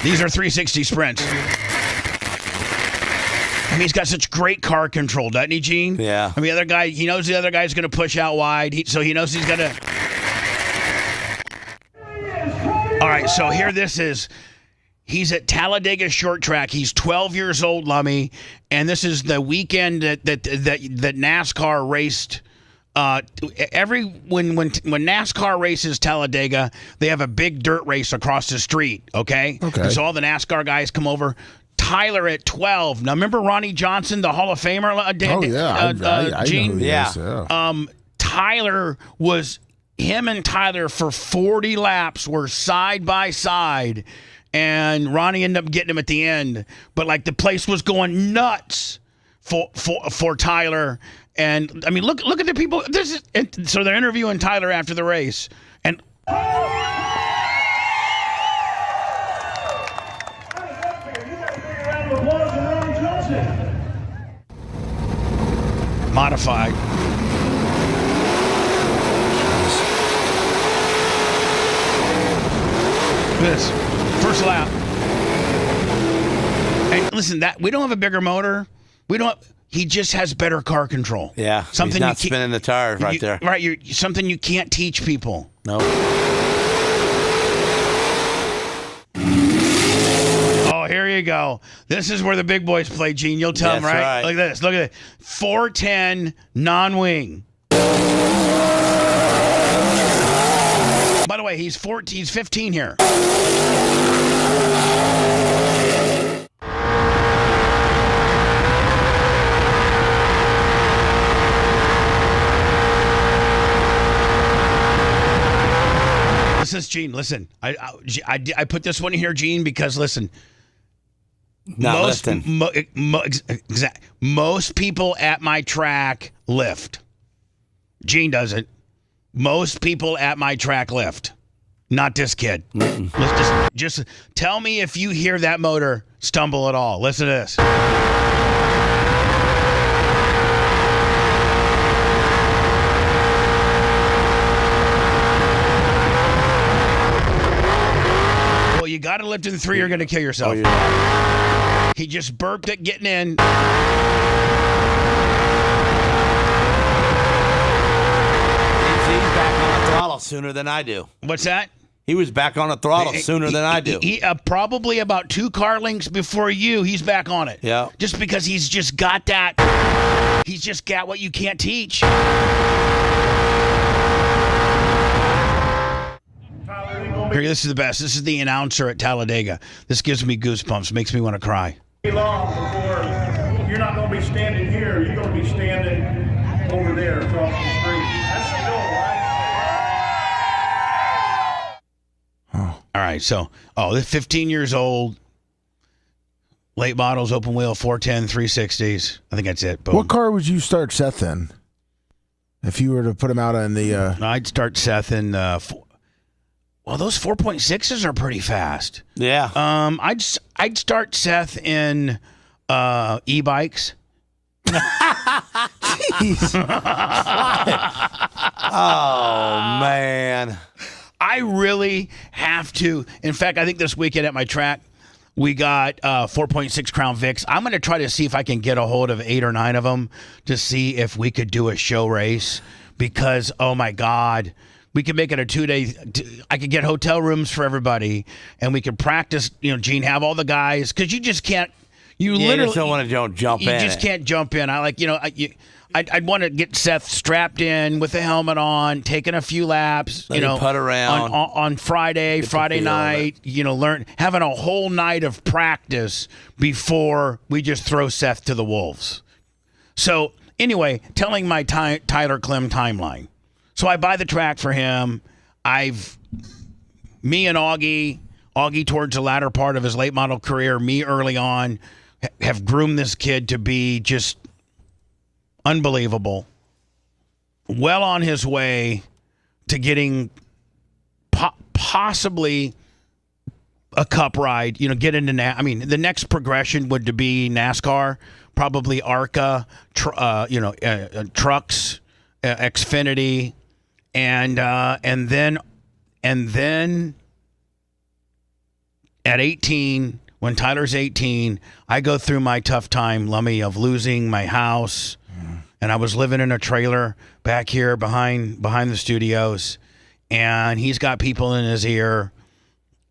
These are 360 sprints. He's got such great car control, doesn't he, Gene? Yeah. The other guy, he knows the other guy's going to push out wide, so he knows he's going to. All right, so here this is. He's at Talladega Short Track. He's 12 years old, Lummy, and this is the weekend that NASCAR raced. When NASCAR races Talladega, they have a big dirt race across the street. Okay. So all the NASCAR guys come over. Tyler at 12. Now remember Ronnie Johnson, the Hall of Famer. Gene. Tyler was. Him and Tyler for 40 laps were side by side, and Ronnie ended up getting him at the end. But the place was going nuts for Tyler. And look at the people. So they're interviewing Tyler after the race, and modified. This first lap. And listen, that we don't have a bigger motor. He just has better car control. Yeah, something he's not spinning the tires right there. Right, something you can't teach people. No. Oh, here you go. This is where the big boys play, Gene. You'll tell them, right? Look at this. Look at it. 410 non-wing. By the way, he's 15 here. Gene, listen. I put this one here, Gene, because listen. Most people at my track lift. Gene doesn't. Most people at my track lift. Not this kid. Let's just tell me if you hear that motor stumble at all. Listen to this. Well, you got to lift in 3, you're going to kill yourself. He just burped it getting in. He's back on the throttle sooner than I do. What's that? He was back on the throttle sooner than I do. He probably about 2 car lengths before you, he's back on it. Yeah. Just because he's just got that. He's just got what you can't teach. Here, this is the best. This is the announcer at Talladega. This gives me goosebumps. Makes me want to cry. Long before you're not going to be standing here. You're going to be standing over there across the street. That's the goal, right? All right, so, this 15 years old, late models, open wheel, 410, 360s. I think that's it. Boom. What car would you start Seth in? If you were to put him out in the... I'd start Seth in... well, those 4.6s are pretty fast. Yeah. I'd start Seth in e-bikes. Jeez. Oh, man. I really have to. In fact, I think this weekend at my track, we got 4.6 Crown Vics. I'm going to try to see if I can get a hold of 8 or 9 of them to see if we could do a show race. Because, oh, my God, we could make it a 2-day. I could get hotel rooms for everybody, and we could practice, Gene, have all the guys. Because you just can't. You literally just don't want to jump in. You just can't jump in. I'd want to get Seth strapped in with the helmet on, taking a few laps, putt around on Friday night, having a whole night of practice before we just throw Seth to the wolves. So anyway, telling my Tyler Clem timeline. So I buy the track for him. Me and Augie towards the latter part of his late model career, me early on, have groomed this kid to be just unbelievable. Well on his way to getting possibly a cup ride, get into the next progression would be NASCAR, probably ARCA, trucks, Xfinity, and then at 18, when Tyler's 18, I go through my tough time, Lummy, of losing my house. And I was living in a trailer back here behind the studios. And he's got people in his ear.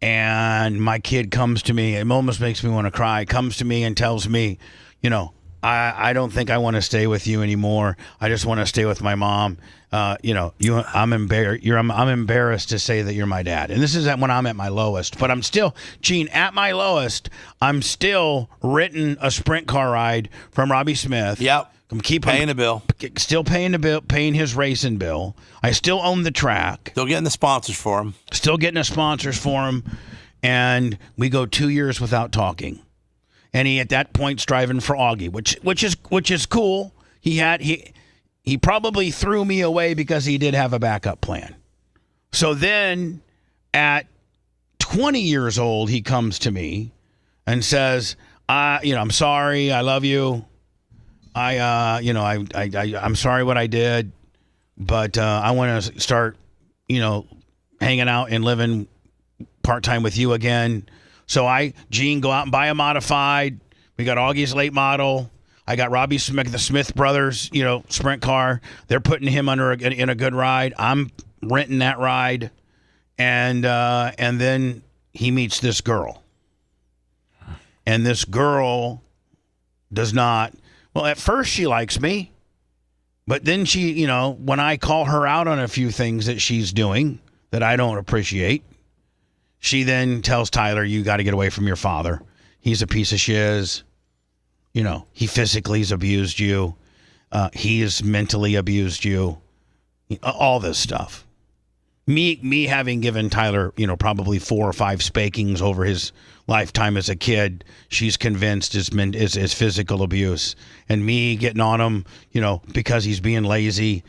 And my kid comes to me. It almost makes me want to cry. Comes to me and tells me, I don't think I want to stay with you anymore. I just want to stay with my mom. I'm embarrassed to say that you're my dad. And this is when I'm at my lowest. But I'm still, Gene, at my lowest, I'm still renting a sprint car ride from Robbie Smith. Yep. I'm paying the bill. Still paying the bill, paying his racing bill. I still own the track. Still getting the sponsors for him. And we go 2 years without talking. And he at that point's driving for Augie, which is cool. He probably threw me away because he did have a backup plan. So then at 20 years old, he comes to me and says, I'm sorry, I love you. I'm sorry what I did, but I want to start, hanging out and living part-time with you again. So Gene, go out and buy a modified. We got Augie's late model. I got Robbie Smith, the Smith brothers, sprint car. They're putting him in a good ride. I'm renting that ride. And then he meets this girl. And this girl does not, well, at first she likes me. But then she, when I call her out on a few things that she's doing that I don't appreciate, she then tells Tyler, you got to get away from your father. He's a piece of shiz. He physically has abused you. He has mentally abused you. All this stuff. Me having given Tyler, probably 4 or 5 spankings over his lifetime as a kid, she's convinced is physical abuse. And me getting on him, because he's being lazy.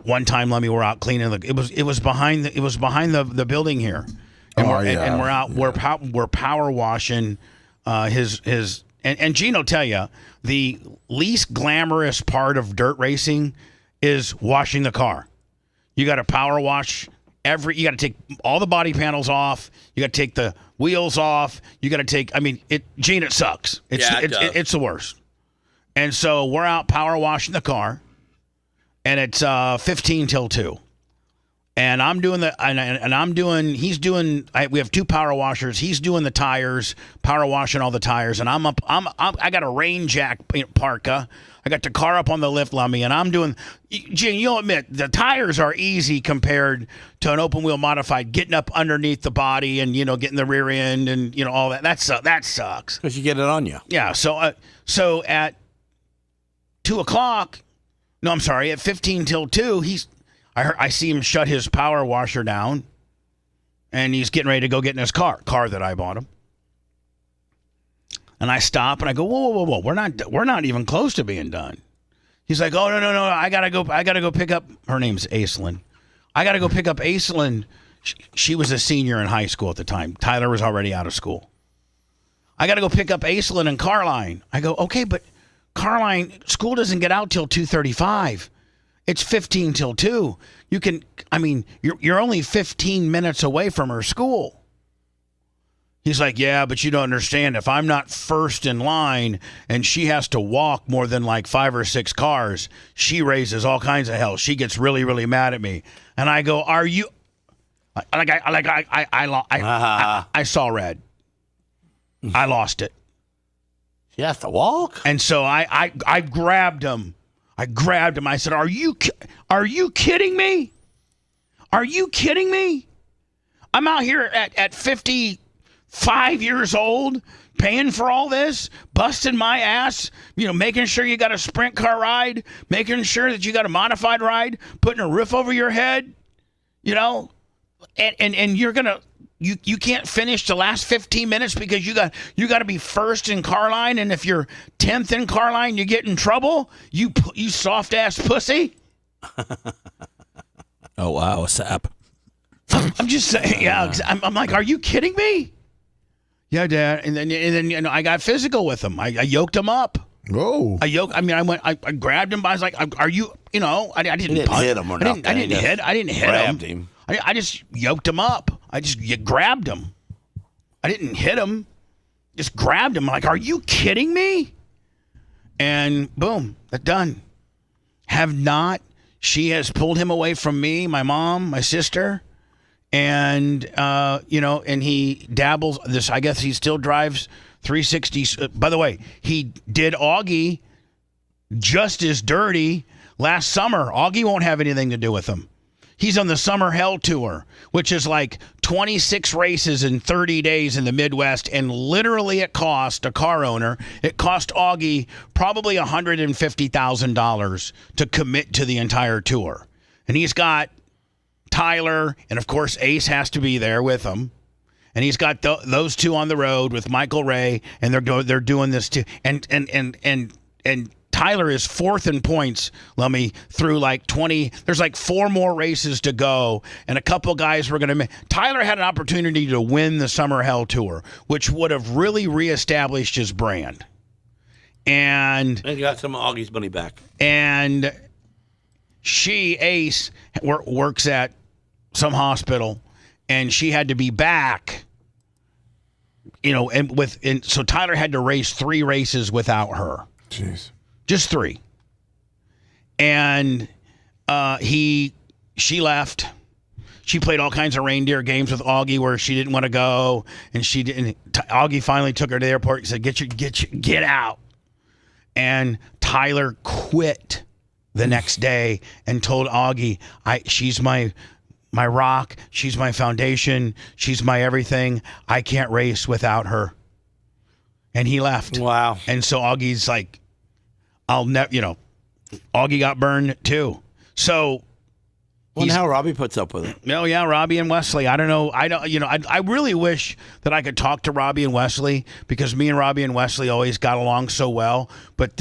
One time, we're out cleaning. It was behind the building here, and we're out. We're power washing his. And Gene will tell you the least glamorous part of dirt racing is washing the car. You got to power wash you got to take all the body panels off. You got to take the wheels off. You got to take, Gene, it sucks. It's the worst. And so we're out power washing the car, and it's 15 till 2. And I'm doing we have 2 power washers. He's doing the tires, power washing all the tires. And I got a rain jack parka. I got the car up on the lift lummy, and I'm doing, Gene, you'll admit, the tires are easy compared to an open wheel modified, getting up underneath the body and, getting the rear end and, all that. That sucks. Because you get it on you. Yeah. So at 2 o'clock, no, I'm sorry, at 15 till 2, I see him shut his power washer down, and he's getting ready to go get in his car that I bought him. And I stop and I go, whoa, we're not even close to being done. He's like, oh no, I gotta go pick up. Her name's Aislinn. I gotta go pick up Aislinn. She was a senior in high school at the time. Tyler was already out of school. I gotta go pick up Aislinn and Carline. I go, okay, but Carline, school doesn't get out till 2:35. It's 15 till 2. You're only 15 minutes away from her school. He's like, yeah, but you don't understand. If I'm not first in line and she has to walk more than 5 or 6 cars, she raises all kinds of hell. She gets really, really mad at me. And I go, are you? I saw red. I lost it. She has to walk? And so I grabbed him. I said, are you kidding me? Are you kidding me? I'm out here at 55 years old, paying for all this, busting my ass, making sure you got a sprint car ride, making sure that you got a modified ride, putting a roof over your head, and you're gonna you can't finish the last 15 minutes because you got to be first in car line, and if you're 10th in car line, you get in trouble. You soft ass pussy. Oh wow, a sap. I'm just saying, yeah. I'm like, are you kidding me? Yeah, Dad. And then I got physical with him. I yoked him up. Whoa. I grabbed him. I was like, are you? I didn't hit him or nothing. I didn't hit grabbed him. I just yoked him up. You grabbed him. I didn't hit him. Just grabbed him. Like, are you kidding me? And boom, that's done. She has pulled him away from me, my mom, my sister. And, and he dabbles this. I guess he still drives 360s. By the way, he did Augie just as dirty last summer. Augie won't have anything to do with him. He's on the Summer Hell Tour, which is 26 races in 30 days in the Midwest. And literally it cost a car owner, Augie probably $150,000 to commit to the entire tour. And he's got Tyler, and of course Ace has to be there with him, and he's got those two on the road with Michael Ray, and they're doing this too. And Tyler is 4th in points, Lummy, through 20. There's 4 more races to go, and a couple guys were going to. Tyler had an opportunity to win the Summer Hell Tour, which would have really reestablished his brand. And you got some of Augie's money back. And Ace, works at some hospital, and she had to be back, so Tyler had to race 3 races without her. Jeez. Just 3. And she left. She played all kinds of reindeer games with Augie where she didn't want to go, and she didn't. Augie finally took her to the airport and said, "Get out." And Tyler quit the next day and told Augie, she's my rock, she's my foundation, she's my everything. I can't race without her. And he left. Wow. And so Augie's like, I'll never, Augie got burned too. So Wonder how Robbie puts up with it. Oh yeah, Robbie and Wesley. I don't know. I really wish that I could talk to Robbie and Wesley, because me and Robbie and Wesley always got along so well. But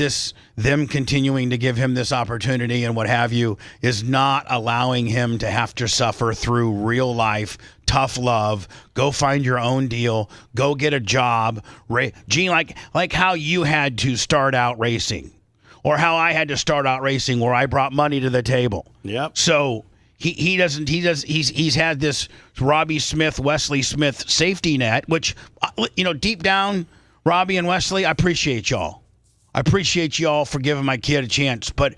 them continuing to give him this opportunity and what have you is not allowing him to have to suffer through real life tough love. Go find your own deal. Go get a job. Gene, like how you had to start out racing, or how I had to start out racing, where I brought money to the table. Yep. So. He's had this Robbie Smith, Wesley Smith safety net, which, deep down, Robbie and Wesley, I appreciate y'all. I appreciate y'all for giving my kid a chance, but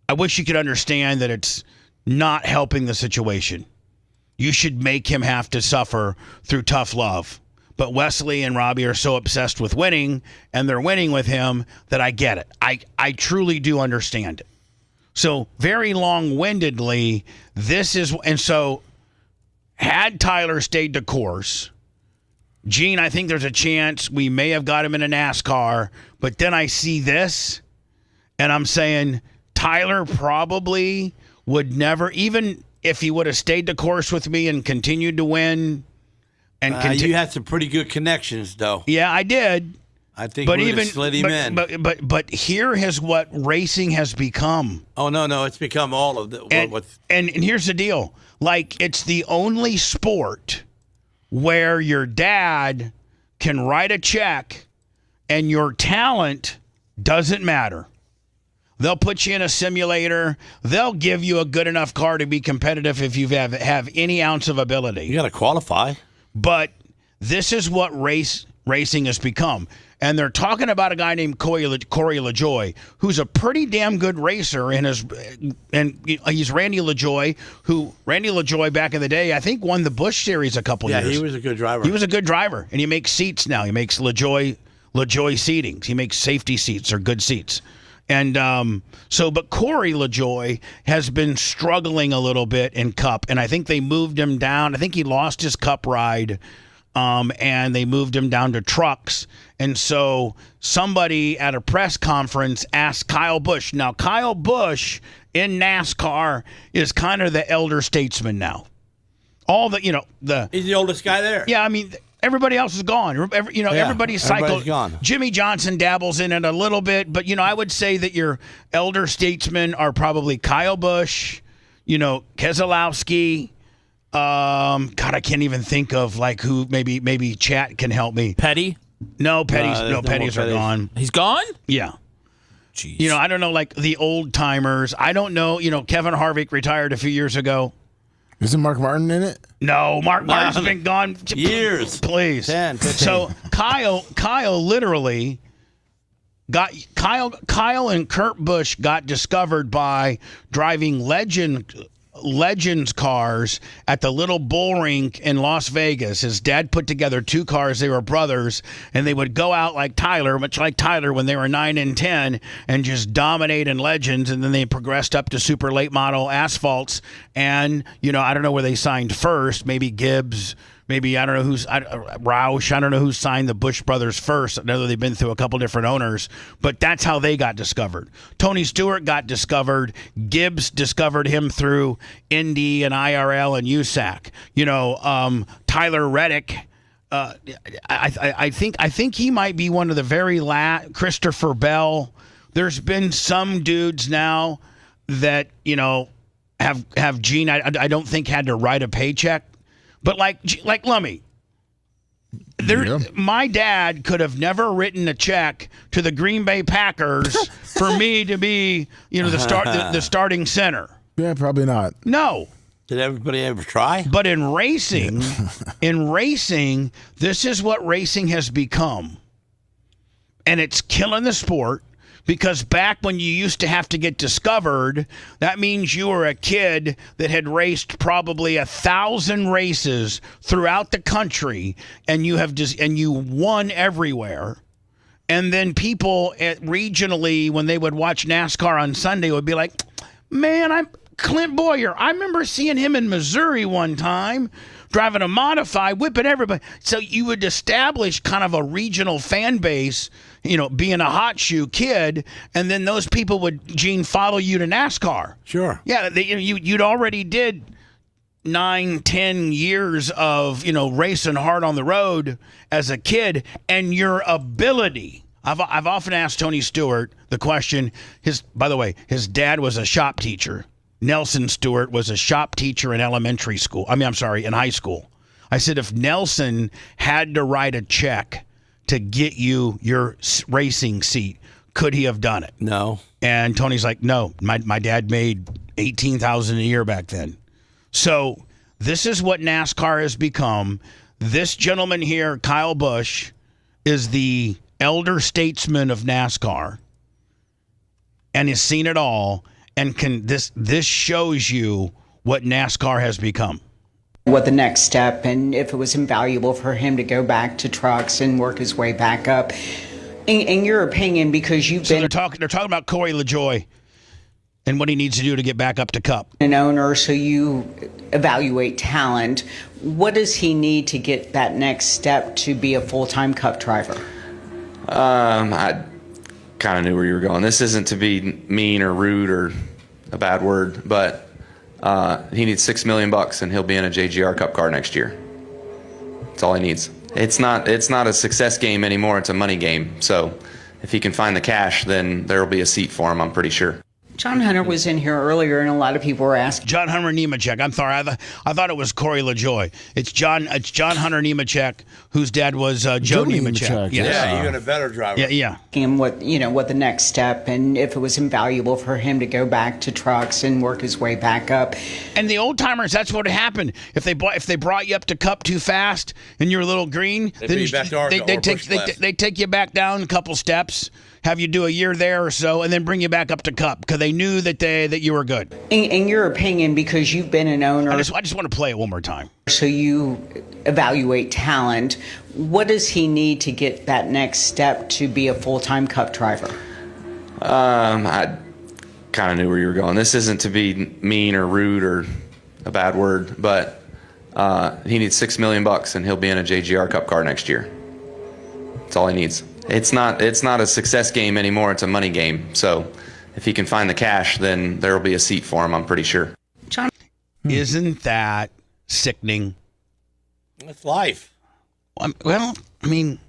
I wish you could understand that it's not helping the situation. You should make him have to suffer through tough love. But Wesley and Robbie are so obsessed with winning, and they're winning with him, that I get it. I truly do understand it. So very long-windedly, had Tyler stayed the course, Gene, I think there's a chance we may have got him in a NASCAR, but then I see this, and I'm saying Tyler probably would never, even if he would have stayed the course with me and continued to win. You had some pretty good connections, though. Yeah, I did. I think we would have slid him in. But here is what racing has become. Oh, no, it's become all of the... And here's the deal. Like, it's the only sport where your dad can write a check and your talent doesn't matter. They'll put you in a simulator. They'll give you a good enough car to be competitive if you have any ounce of ability. You got to qualify. But this is what racing has become. And they're talking about a guy named Corey LaJoy, who's a pretty damn good racer, and he's Randy LaJoy back in the day, I think, won the Busch Series a couple years. Yeah, he was a good driver. He was a good driver, and he makes seats now. He makes LaJoy seatings. He makes safety seats or good seats. And but Corey LaJoy has been struggling a little bit in Cup, and I think they moved him down. I think he lost his Cup ride. And they moved him down to trucks. And so somebody at a press conference asked Kyle Busch. Now, Kyle Busch in NASCAR is kind of the elder statesman now. He's the oldest guy there. Yeah, I mean, everybody else is gone. Everybody's cycled. Everybody's gone. Jimmy Johnson dabbles in it a little bit. But, I would say that your elder statesmen are probably Kyle Busch, Keselowski, God, I can't even think of who. Maybe chat can help me. Petty? No, Petty's are gone. He's gone? Yeah. Jeez. I don't know, the old timers. I don't know. Kevin Harvick retired a few years ago. Isn't Mark Martin in it? No, Mark Martin's been gone years. Please. 10, 15. So Kyle literally got Kyle and Kurt Busch got discovered by driving Legends cars at the little bull rink in Las Vegas. His dad put together two cars. They were brothers, and they would go out much like Tyler when they were 9 and 10, and just dominate in Legends. And then they progressed up to super late model asphalts. And I don't know where they signed first. Maybe Gibbs. Maybe, I don't know Roush. I don't know who signed the Busch brothers first. I know they've been through a couple different owners, but that's how they got discovered. Tony Stewart got discovered. Gibbs discovered him through Indy and IRL and USAC. Tyler Reddick. I think he might be one of the very last. Christopher Bell. There's been some dudes now that have Gene. I don't think had to write a paycheck. But like Lummy, my dad could have never written a check to the Green Bay Packers for me to be, the starting center. Yeah, probably not. No. Did everybody ever try? But in racing, this is what racing has become, and it's killing the sport. Because back when you used to have to get discovered, that means you were a kid that had raced probably 1,000 races throughout the country, and you won everywhere. And then people regionally, when they would watch NASCAR on Sunday, would be like, "Man, I'm Clint Boyer. I remember seeing him in Missouri one time." driving a modified, whipping everybody. So you would establish kind of a regional fan base, being a hot shoe kid, and then those people would, Gene, follow you to NASCAR. Sure. Yeah, you'd already did 9-10 years of racing hard on the road as a kid, and your ability. I've often asked Tony Stewart the question. By the way, his dad was a shop teacher. Nelson Stewart was a shop teacher in elementary school. in high school. I said, if Nelson had to write a check to get you your racing seat, could he have done it? No. And Tony's like, no. My dad made $18,000 a year back then. So this is what NASCAR has become. This gentleman here, Kyle Busch, is the elder statesman of NASCAR and has seen it all, and this shows you what NASCAR has become. What the next step, and if it was invaluable for him to go back to trucks and work his way back up. In your opinion, because you've been... They're talking about Corey LaJoie and what he needs to do to get back up to Cup. An owner, so you evaluate talent. What does he need to get that next step to be a full-time Cup driver? I kind of knew where you were going. This isn't to be mean or rude or a bad word, but he needs $6 million and he'll be in a JGR Cup car next year. That's all he needs. It's not a success game anymore. It's a money game. So if he can find the cash, then there will be a seat for him, I'm pretty sure. John Hunter was in here earlier, and a lot of people were asking. John Hunter Nemechek. I'm sorry, I thought it was Corey LaJoie. It's John Hunter Nemechek, whose dad was Joe Nemechek. Yeah, even a better driver. Yeah. And what the next step, and if it was invaluable for him to go back to trucks and work his way back up. And the old timers, that's what happened. If they brought you up to Cup too fast and you're a little green, they take you back down a couple steps, have you do a year there or so, and then bring you back up to Cup because they knew that you were good. In your opinion, because you've been an owner, I just want to play it one more time. So you evaluate talent. What does he need to get that next step to be a full-time Cup driver? I kind of knew where you were going. This isn't to be mean or rude or a bad word, but he needs $6 million and he'll be in a JGR Cup car next year. That's all he needs. It's not a success game anymore. It's a money game. So if he can find the cash, then there will be a seat for him, I'm pretty sure. John, isn't that sickening? It's life. Well, I mean,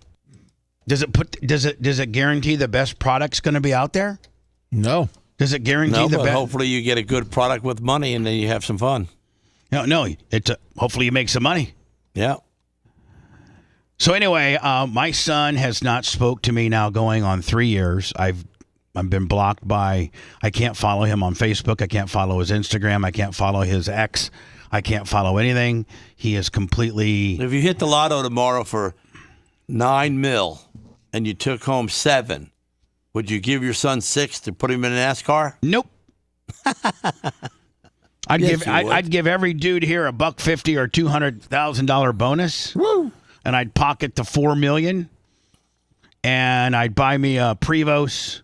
does it guarantee the best product's going to be out there? No. Does it guarantee the best? Hopefully you get a good product with money and then you have some fun. No. Hopefully you make some money. Yeah. So anyway, my son has not spoke to me now going on 3 years. I've been blocked by. I can't follow him on Facebook. I can't follow his Instagram. I can't follow his X. I can't follow anything. He is completely. If you hit the lotto tomorrow for $9 million and you took home $7 million, would you give your son $6 million to put him in a NASCAR? Nope. I'd give every dude here $150 or $200,000 bonus. Woo! And I'd pocket the $4 million, and I'd buy me a Prevost.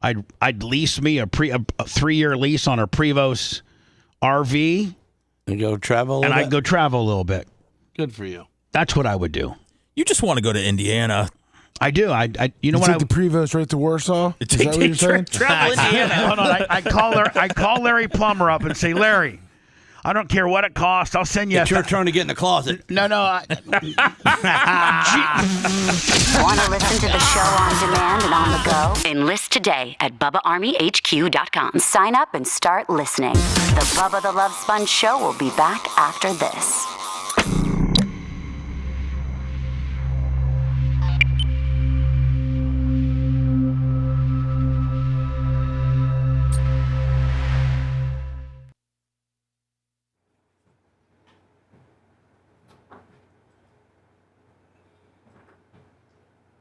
I'd lease me a 3-year lease on a Prevost RV, and go travel. I'd go travel a little bit. Good for you. That's what I would do. You just want to go to Indiana. I do. You know what? Take the Prevost right to Warsaw. Is that what you're saying? Travel Indiana. Hold on. I call Larry Plummer up and say, Larry, I don't care what it costs. I'll send you. It's your turn to get in the closet. No. Want to listen to the show on demand and on the go? Enlist today at BubbaArmyHQ.com. Sign up and start listening. The Bubba the Love Sponge Show will be back after this.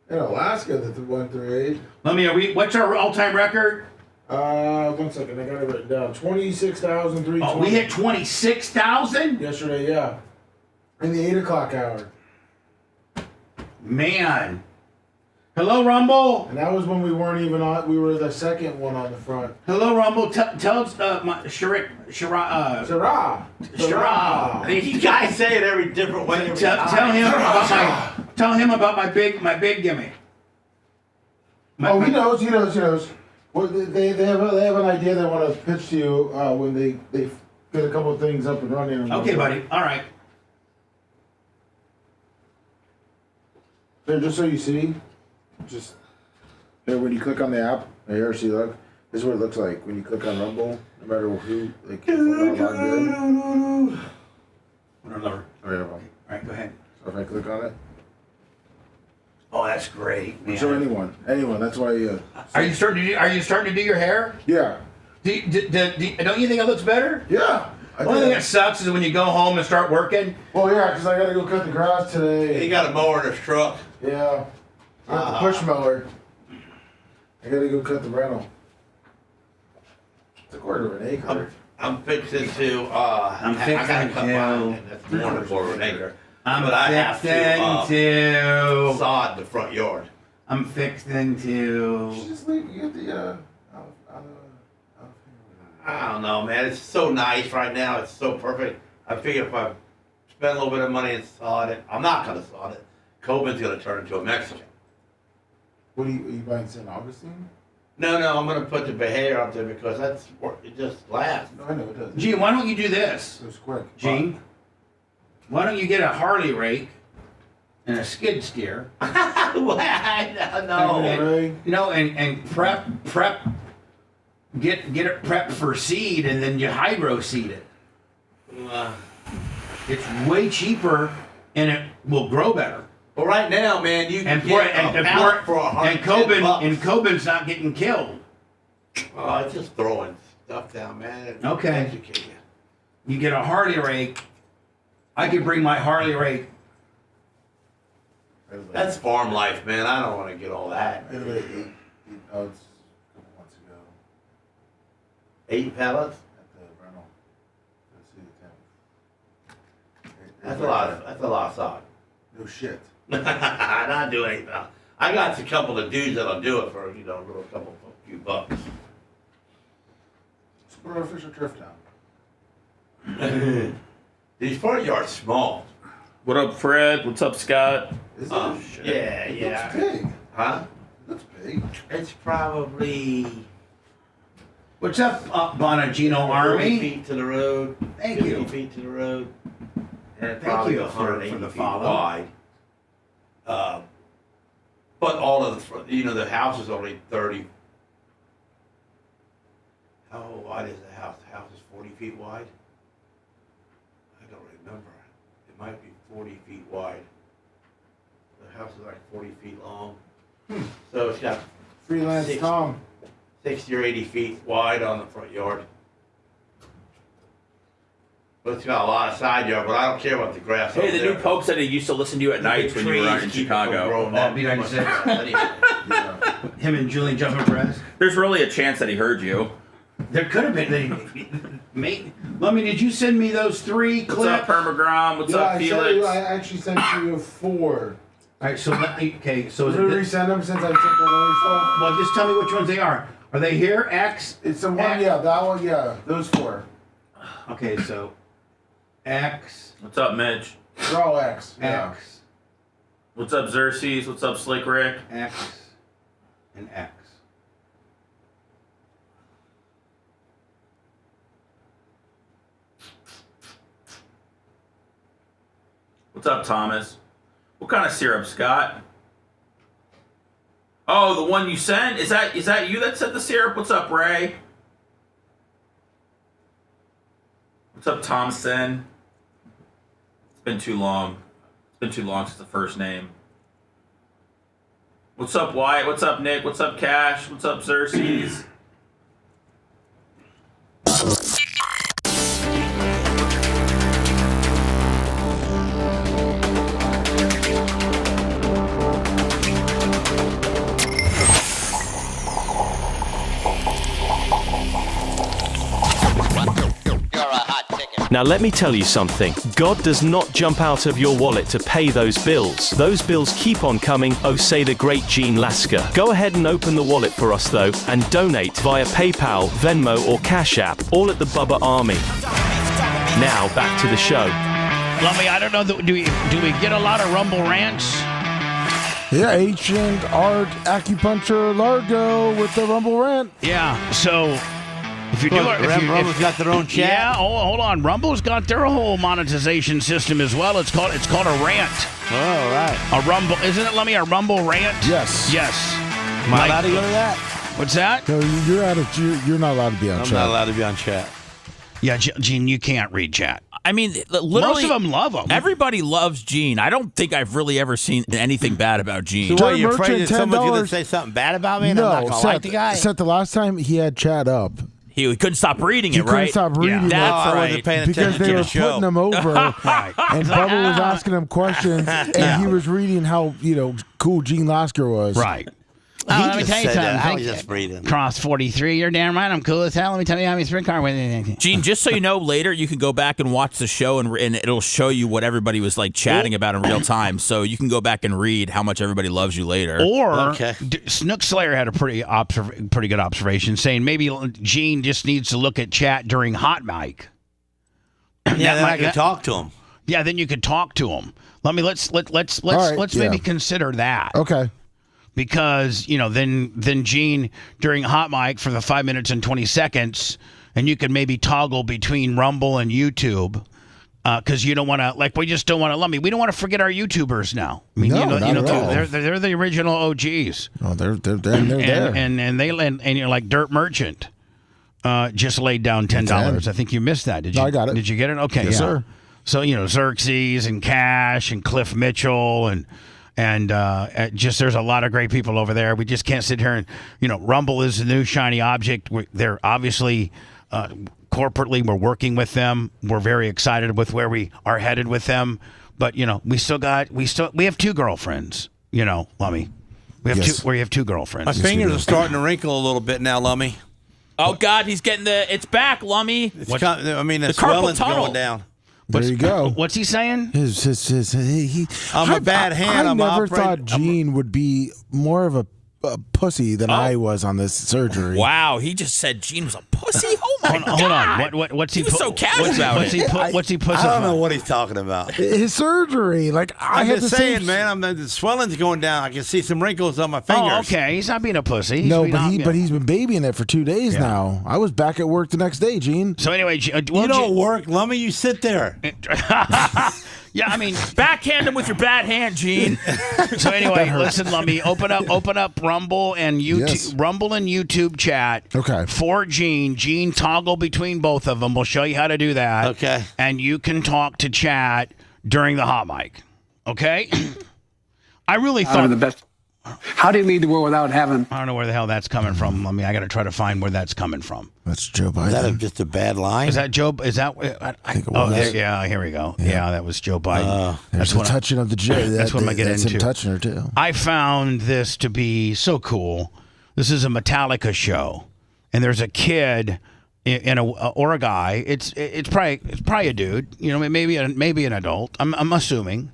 In Alaska, that went through 8. What's our all-time record? 1 second, I got it written down. 26,320. Oh, we hit 26,000 yesterday. Yeah, in the 8 o'clock hour. Man, Hello, Rumble. And that was when we weren't even on. We were the second one on the front. Hello, Rumble. Tell my Shara. You guys say it every different way. Tell him about my big gimmick. He knows. Well, they have an idea they want to pitch to you when they get a couple of things up and running. Okay, buddy. All right. So just so you see, just here when you click on the app, here, see, look. This is what it looks like when you click on Rumble. No matter who, like, if I'm not logged in. Whatever. All right, go ahead. So if I click on it. Oh, that's great, man. So anyone. That's why. Are you starting to do your hair? Yeah. Don't you think it looks better? Yeah. The only thing that sucks is when you go home and start working. Well, yeah, because I got to go cut the grass today. He got a mower in his truck. Yeah. I got the push mower. I got to go cut the rental. It's a quarter of an acre. I'm fixing to. I gotta cut mine, and that's more than a quarter of an acre. But I have to sod the front yard. I'm fixing to. Just leave. You get the. I don't know, man. It's so nice right now. It's so perfect. I figure if I spend a little bit of money and sod it, I'm not gonna sod it. Coben's gonna turn into a Mexican. What are you buying St. Augustine? No, I'm gonna put the Behar up there because it just lasts. No, I know it does. Gene, why don't you do this? It was quick. Gene, why don't you get a Harley rake and a skid steer? I know. And prep. Get it prepped for seed, and then you hydro seed it. It's way cheaper, and it will grow better. Well, right now, man, you can get a pallet for $110. And Coben's not getting killed. Oh, it's just throwing stuff down, man. Okay. Educate you. You get a Harley rake. I could bring my Harley rake. That's farm life, man. I don't want to get all that. It's a couple months ago. 8 pallets? At the rental. That's a lot of sod. No shit. Not doing anything. I got a couple of dudes that'll do it for, a few bucks. Let's put our official drift down. These front yards small. What up, Fred? What's up, Scott? Shit. Yeah. It looks big. Huh? It looks big. It's probably... What's up, Bonagino 40 Army? feet to the road. Thank 50 you. feet to the road. And Thank probably you 180 for the feet follow. wide. But all of the house is only 30. How wide is the house? The house is 40 feet wide? I don't remember. It might be 40 feet wide. The house is like 40 feet long. So it's got Freelance Tom. 60 or 80 feet wide on the front yard. But it's got a lot of side yard, but I don't care about the grass. Hey, over the there. new Pope said he used to listen to you at nights when you were out in Chicago. Him and Julian Jumping Press. There's really a chance that he heard you. There could have been. Lummy, did you send me those 3 clips? What's up, Permagrom? What's up, Felix? I actually sent you 4. All right, so so Did we resend them since I took that other stuff? Well, just tell me which ones they are. Are they here? X? It's the one, yeah, that one, yeah, those 4. Okay, so X. What's up, Mitch? They're all X. Yeah. X. What's up, Xerxes? What's up, Slick Rick? X. And X. What's up, Thomas? What kind of syrup, Scott? Oh, the one you sent? Is that you that sent the syrup? What's up, Ray? What's up, Thompson? It's been too long. It's been too long since the first name. What's up, Wyatt? What's up, Nick? What's up, Cash? What's up, Xerxes? You're a hot ticket. Now let me tell you something. God does not jump out of your wallet to pay those bills. Those bills keep on coming, oh say the great Gene Lasker. Go ahead and open the wallet for us though, and donate via PayPal, Venmo or Cash App, all at the Bubba Army. Now back to the show. Lummy, I don't know, do we get a lot of Rumble rants? Yeah, Ancient Art Acupuncture Largo with the Rumble rant. Yeah, so if you do it, Rumble's got their own chat. Yeah, hold on. Rumble's got their whole monetization system as well. It's called a rant. Oh, right. A Rumble, isn't it, Lummy? A Rumble rant? Yes. Am I allowed to go to that? What's that? No, you're not allowed to be on chat. I'm not allowed to be on chat. Yeah, Gene, you can't read chat. I mean, literally, most of them love him. Everybody loves Gene. I don't think I've really ever seen anything bad about Gene. So, what, are you afraid that somebody's going to say something bad about me and I'm not going to like the guy? Seth, the last time he had chat up, he couldn't stop reading it, right? He couldn't stop reading it. That's I right. wasn't paying Because they were putting him over, Right. and Bubba was asking him questions, and he was reading how cool Gene Lasker was. Right. Let me tell you something. I was just reading. Cross 43, you're damn right. I'm cool as hell. Let me tell you how many sprint car with. Gene, just so you know, later you can go back and watch the show, and it'll show you what everybody was like chatting about in real time. So you can go back and read how much everybody loves you later. Or Snook Slayer had a pretty good observation, saying maybe Gene just needs to look at chat during hot mic. Yeah, then I could talk to him. Yeah, then you could talk to him. Let's maybe consider that. Okay. Because, then Gene during hot mic for the 5 minutes and 20 seconds, and you can maybe toggle between Rumble and YouTube. Because you don't want to, we just don't want to, we don't want to forget our YouTubers now. I mean, not at all. They're the original OGs. Oh, they're there. And you're like Dirt Merchant just laid down $10. I think you missed that. Did you? No, I got it. Did you get it? Okay, yes, yeah. Sir. So, Xerxes and Cash and Cliff Mitchell and just there's a lot of great people over there. We just can't sit here and, Rumble is the new shiny object. They're obviously corporately, we're working with them. We're very excited with where we are headed with them. But, we have two girlfriends, Lummy. We have two girlfriends. My fingers are starting to wrinkle a little bit now, Lummy. Oh, God, he's getting it's back, Lummy. The swelling's going down. There you go. What's he saying? I'm a bad hand. I never thought Gene would be more of a pussy than I was on this surgery. Wow, he just said Gene was a pussy. Oh my God! Hold on. What's he? He was so casual about it. What's he pussy? I don't know what he's talking about. His surgery, I'm just saying, man. The swelling's going down. I can see some wrinkles on my fingers. Oh, okay. He's not being a pussy. But he's been babying it for 2 days now. I was back at work the next day, Gene. So anyway, you don't work, Lummy. You sit there. Yeah, I mean, backhand him with your bad hand, Gene. So anyway, listen, Lummy, open up Rumble and YouTube, Yes. Rumble and YouTube chat. Okay. For Gene. Gene, toggle between both of them. We'll show you how to do that. Okay. And you can talk to chat during the hot mic. Okay. I really thought the best. How do you lead the world without having? I don't know where the hell that's coming from. I got to try to find where that's coming from. That's Joe Biden. Is that just a bad line? Is that Joe? Is that? I think it was. Yeah. Here we go. Yeah, that was Joe Biden. There's the touching of the J. That's what I get into. Him touching her too. I found this to be so cool. This is a Metallica show, and there's a kid or a guy. It's probably a dude. Maybe an adult. I'm assuming.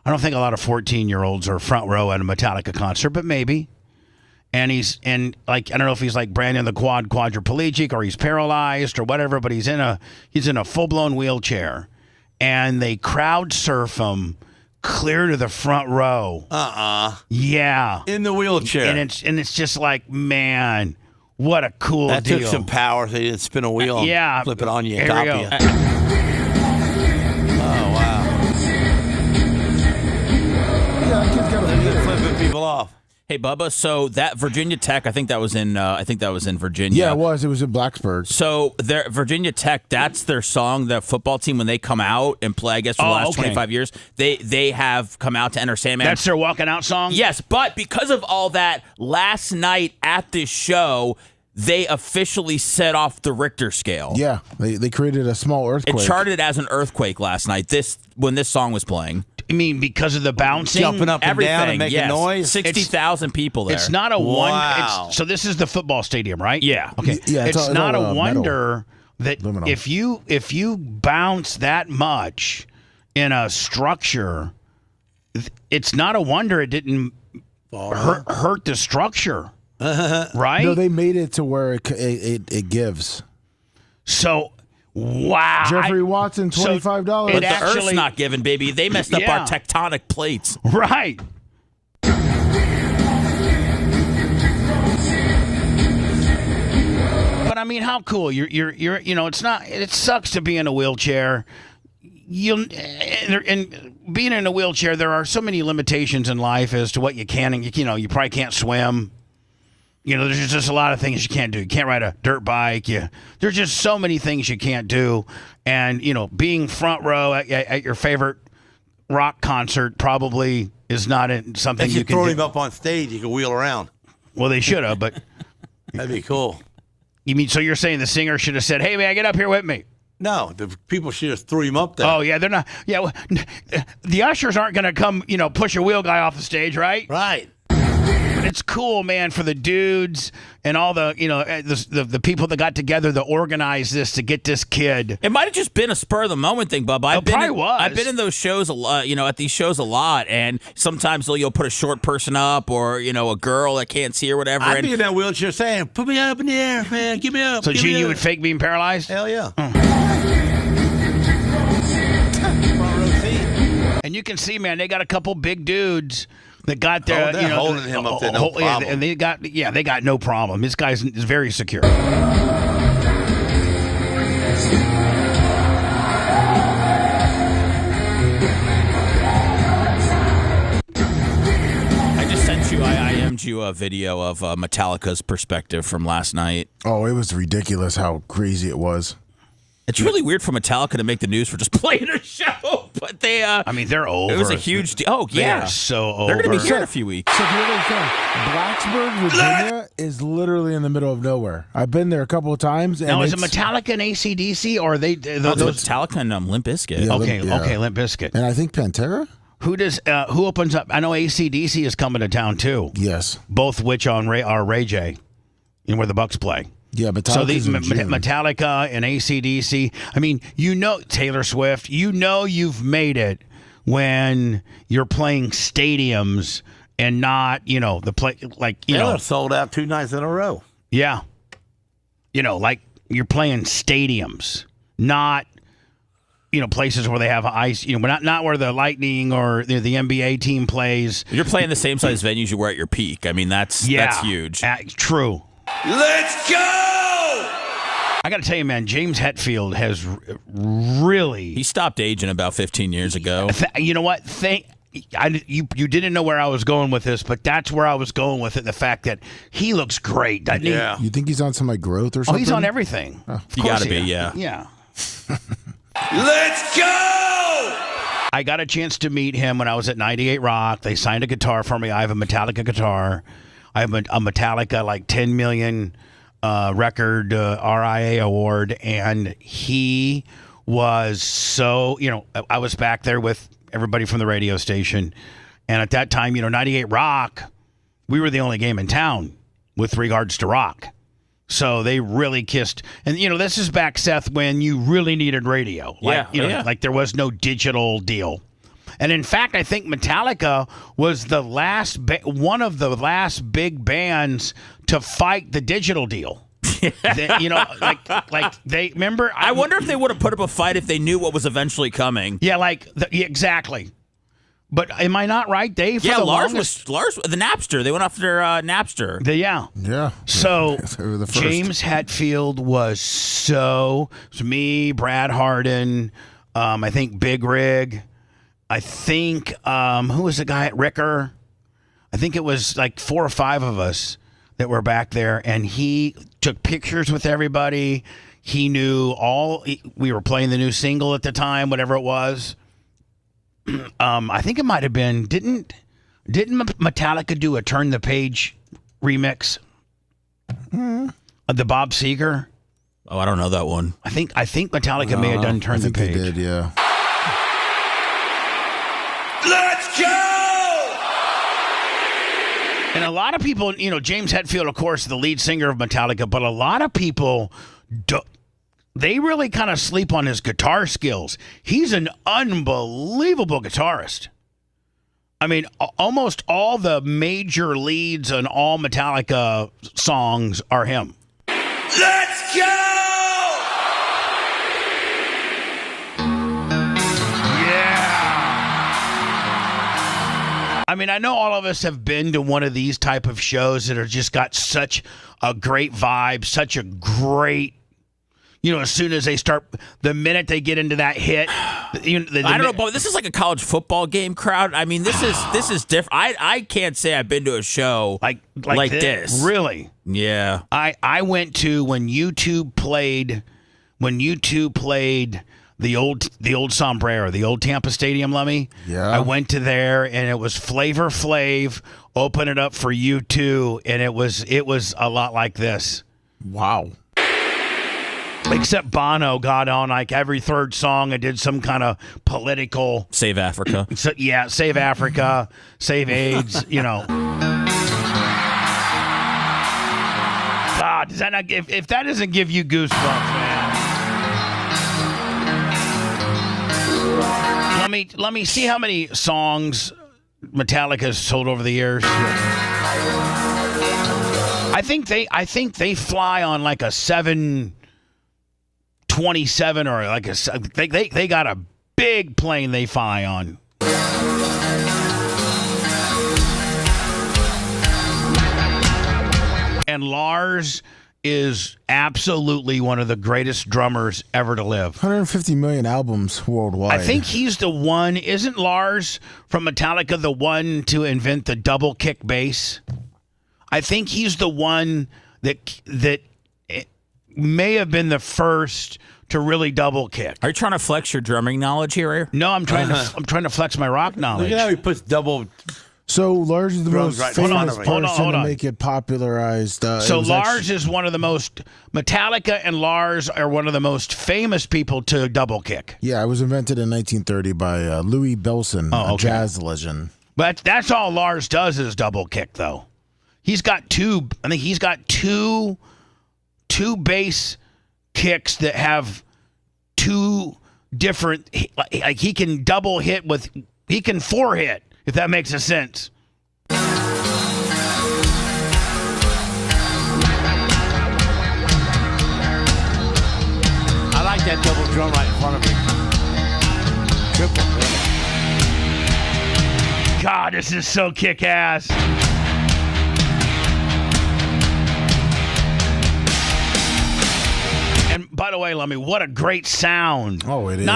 I don't think a lot of 14-year-olds are front row at a Metallica concert, but maybe. And I don't know if he's like Brandon the quadriplegic or he's paralyzed or whatever, but he's in a full-blown wheelchair, and they crowd surf him clear to the front row. Yeah. In the wheelchair. And it's just like, man, what a cool deal. That took some power. They didn't spin a wheel. And flip it on you. Here Top we go. you. Oh wow. Flipping people off. Hey Bubba, so that Virginia Tech, I think that was in Virginia. Yeah, it was. It was in Blacksburg. So Virginia Tech, that's their song. The football team, when they come out and play, I guess for the last 25 years, they have come out to Enter Sandman. That's their walking out song. Yes, but because of all that, last night at this show, they officially set off the Richter scale. Yeah, they created a small earthquake. It charted as an earthquake last night. When this song was playing. I mean, because of the bouncing, jumping up and everything, down and making noise. 60,000 people there. It's not a so this is the football stadium, right? Yeah. Okay. Yeah. It's not a wonder metal. that Aluminum. if you bounce that much in a structure, it's not a wonder it didn't hurt the structure, right? No, they made it to where it gives. So, wow. Jeffrey Watson, $25. But the Earth's not giving, baby. They messed up our tectonic plates. Right. But I mean, how cool you're it's not. It sucks to be in a wheelchair. And being in a wheelchair, there are so many limitations in life as to what you can and you probably can't swim. There's just a lot of things you can't do. You can't ride a dirt bike. There's just so many things you can't do. And being front row at your favorite rock concert probably is not something you can throw him up on stage. You can wheel around. Well, they should have, but that'd be cool. You mean so you're saying the singer should have said, "Hey man, get up here with me"? No, the people should have threw him up there. Oh yeah, they're not. Yeah, well, the ushers aren't going to come, push a wheel guy off the stage, right? Right. But it's cool, man, for the dudes and all the the people that got together to organize this to get this kid. It might have just been a spur of the moment thing, Bubba. I've been in those shows a lot, at these shows a lot, and sometimes you'll put a short person up or a girl that can't see or whatever. I'd be in that wheelchair saying, "Put me up in the air, man. Give me up." So, Gene, you would fake being paralyzed? Hell yeah. And you can see, man, they got a couple big dudes that got there. They're holding him up there, no problem. And they got no problem. This guy's is very secure. I IM'd you a video of Metallica's perspective from last night. Oh, it was ridiculous how crazy it was. It's really weird for Metallica to make the news for just playing a show, but they. They're over. It was a huge deal. Oh yeah, they're so over. They're going to be here in a few weeks. So Blacksburg, Virginia is literally in the middle of nowhere. I've been there a couple of times. And now, is it Metallica and AC/DC, or are they? Those Metallica and Limp Bizkit. Yeah, okay, Limp Bizkit. And I think Pantera. Who opens up? I know AC/DC is coming to town too. Yes, both which are Ray J, where the Bucks play. Yeah, but so these Metallica and AC/DC. I mean, Taylor Swift. You've made it when you're playing stadiums and not the play Taylor sold out 2 nights in a row. Yeah, like you're playing stadiums, not places where they have ice. Not where the Lightning or the NBA team plays. You're playing the same size venues you were at your peak. I mean, that's huge. True. Let's go! I got to tell you, man, James Hetfield has really... He stopped aging about 15 years ago. You know what? You didn't know where I was going with this, but that's where I was going with it. The fact that he looks great, doesn't he? You think he's on some growth or something? Oh, he's on everything. Oh. You got to be, yeah. Yeah. Let's go! I got a chance to meet him when I was at 98 Rock. They signed a guitar for me. I have a Metallica guitar. I have a Metallica 10 million record RIA award, and he was so I was back there with everybody from the radio station, and at that time 98 Rock, we were the only game in town with regards to rock. So they really kissed, and this is back, Seth, when you really needed radio. Like there was no digital deal. And in fact, I think Metallica was the one of the last big bands to fight the digital deal. They remember. I wonder if they would have put up a fight if they knew what was eventually coming. Yeah, exactly. But am I not right, Dave? Lars the Napster. They went after Napster. Yeah. So James Hetfield was me, Brad Hardin, I think Big Rig. I think, who was the guy at Ricker? I think it was 4 or 5 of us that were back there, and he took pictures with everybody. He knew we were playing the new single at the time, whatever it was. I think it might have been, didn't Metallica do a Turn the Page remix of the Bob Seger? Oh, I don't know that one. I think Metallica may have done Turn the Page. They did, yeah. Let's go! And a lot of people, James Hetfield, of course, the lead singer of Metallica, but a lot of people they really kind of sleep on his guitar skills. He's an unbelievable guitarist. I mean, almost all the major leads on all Metallica songs are him. Let's go! I mean, I know all of us have been to one of these type of shows that are just got such a great vibe, such a great, as soon as they start, the minute they get into that hit. I don't know, but this is like a college football game crowd. I mean, this is different. I can't say I've been to a show like this. Really? Yeah. I went to when U2 played the old Sombrero, the old Tampa Stadium, Lummy. Yeah. I went to there, and it was Flavor Flav, open it up for U2, and it was a lot like this. Wow. Except Bono got on like every third song and did some kind of political... Save Africa. Save Africa, save AIDS, God, does that not if that doesn't give you goosebumps, man. Let me see how many songs Metallica's sold over the years. I think they fly on like a 727 or like they got a big plane they fly on. And Lars is absolutely one of the greatest drummers ever to live. 150 million albums worldwide. I think he's the one. Isn't Lars from Metallica the one to invent the double kick bass? I think he's the one that may have been the first to really double kick. Are you trying to flex your drumming knowledge here? No, I'm trying to flex my rock knowledge. Look at how he puts double. So Lars is the most famous person hold on. to make it popularized. So Lars is one of the most, Metallica and Lars are one of the most famous people to double kick. Yeah, it was invented in 1930 by Louis Bellson, a jazz legend. But that's all Lars does is double kick, though. He's got two bass kicks that have two different, like he can double hit he can four hit. If that makes a sense. I like that double drum right in front of me. Triple. God, this is so kick-ass. And by the way, Lummy, what a great sound! Oh, it is.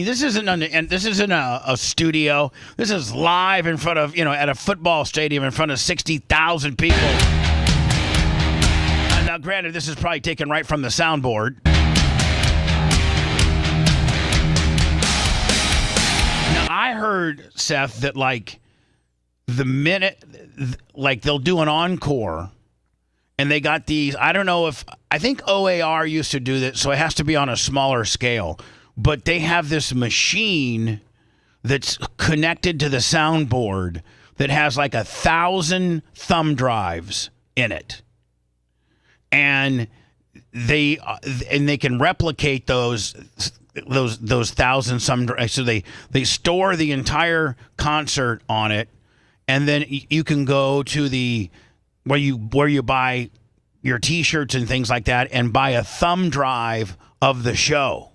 This isn't a studio. This is live in front of at a football stadium in front of 60,000 people. Now, granted, this is probably taken right from the soundboard. Now, I heard, Seth, that the minute they'll do an encore. And they got these, I think OAR used to do this, so it has to be on a smaller scale. But they have this machine that's connected to the soundboard that has 1,000 thumb drives in it. And they can replicate those 1,000 thumb drives. So they store the entire concert on it, and then you can go to where you buy your T-shirts and things like that, and buy a thumb drive of the show.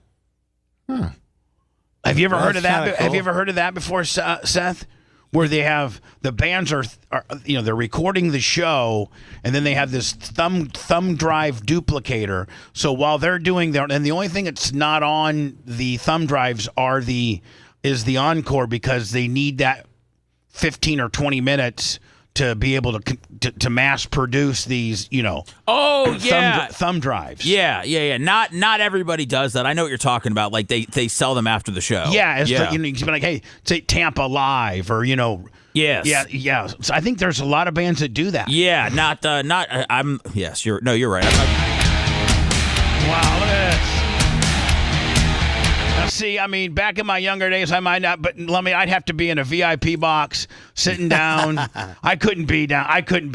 Have you ever heard of that? Cool. Have you ever heard of that before, Seth? Where they have the bands are they're recording the show, and then they have this thumb drive duplicator. So while they're doing that, and the only thing that's not on the thumb drives is the encore, because they need that 15 or 20 minutes to be able to mass produce these, thumb drives. Yeah. Not everybody does that. I know what you're talking about. Like they sell them after the show. Yeah, you can be like, hey, say Tampa Live, or Yes. Yeah. So I think there's a lot of bands that do that. Yeah, you're right. Wow, look at this. Now, see, back in my younger days, I might not, but I'd have to be in a VIP box, sitting down. I couldn't be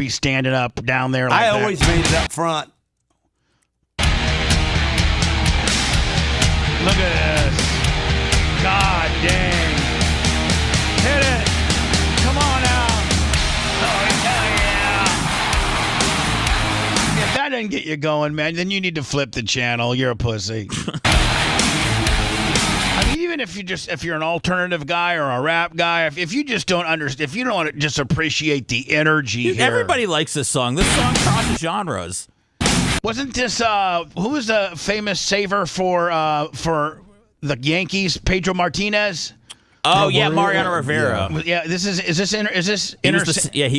standing up down there like that. I always made it up front. Look at this. God dang. Hit it. Come on out. Oh, yeah. If that didn't get you going, man, then you need to flip the channel. You're a pussy. I mean, even if you're an alternative guy or a rap guy, if you just don't understand, if you don't just appreciate the energy Dude, here. everybody likes this song. This song crosses genres. Wasn't this who was the famous saver for the Yankees? Pedro Martinez. Oh yeah, Mariano Rivera. Yeah, is this he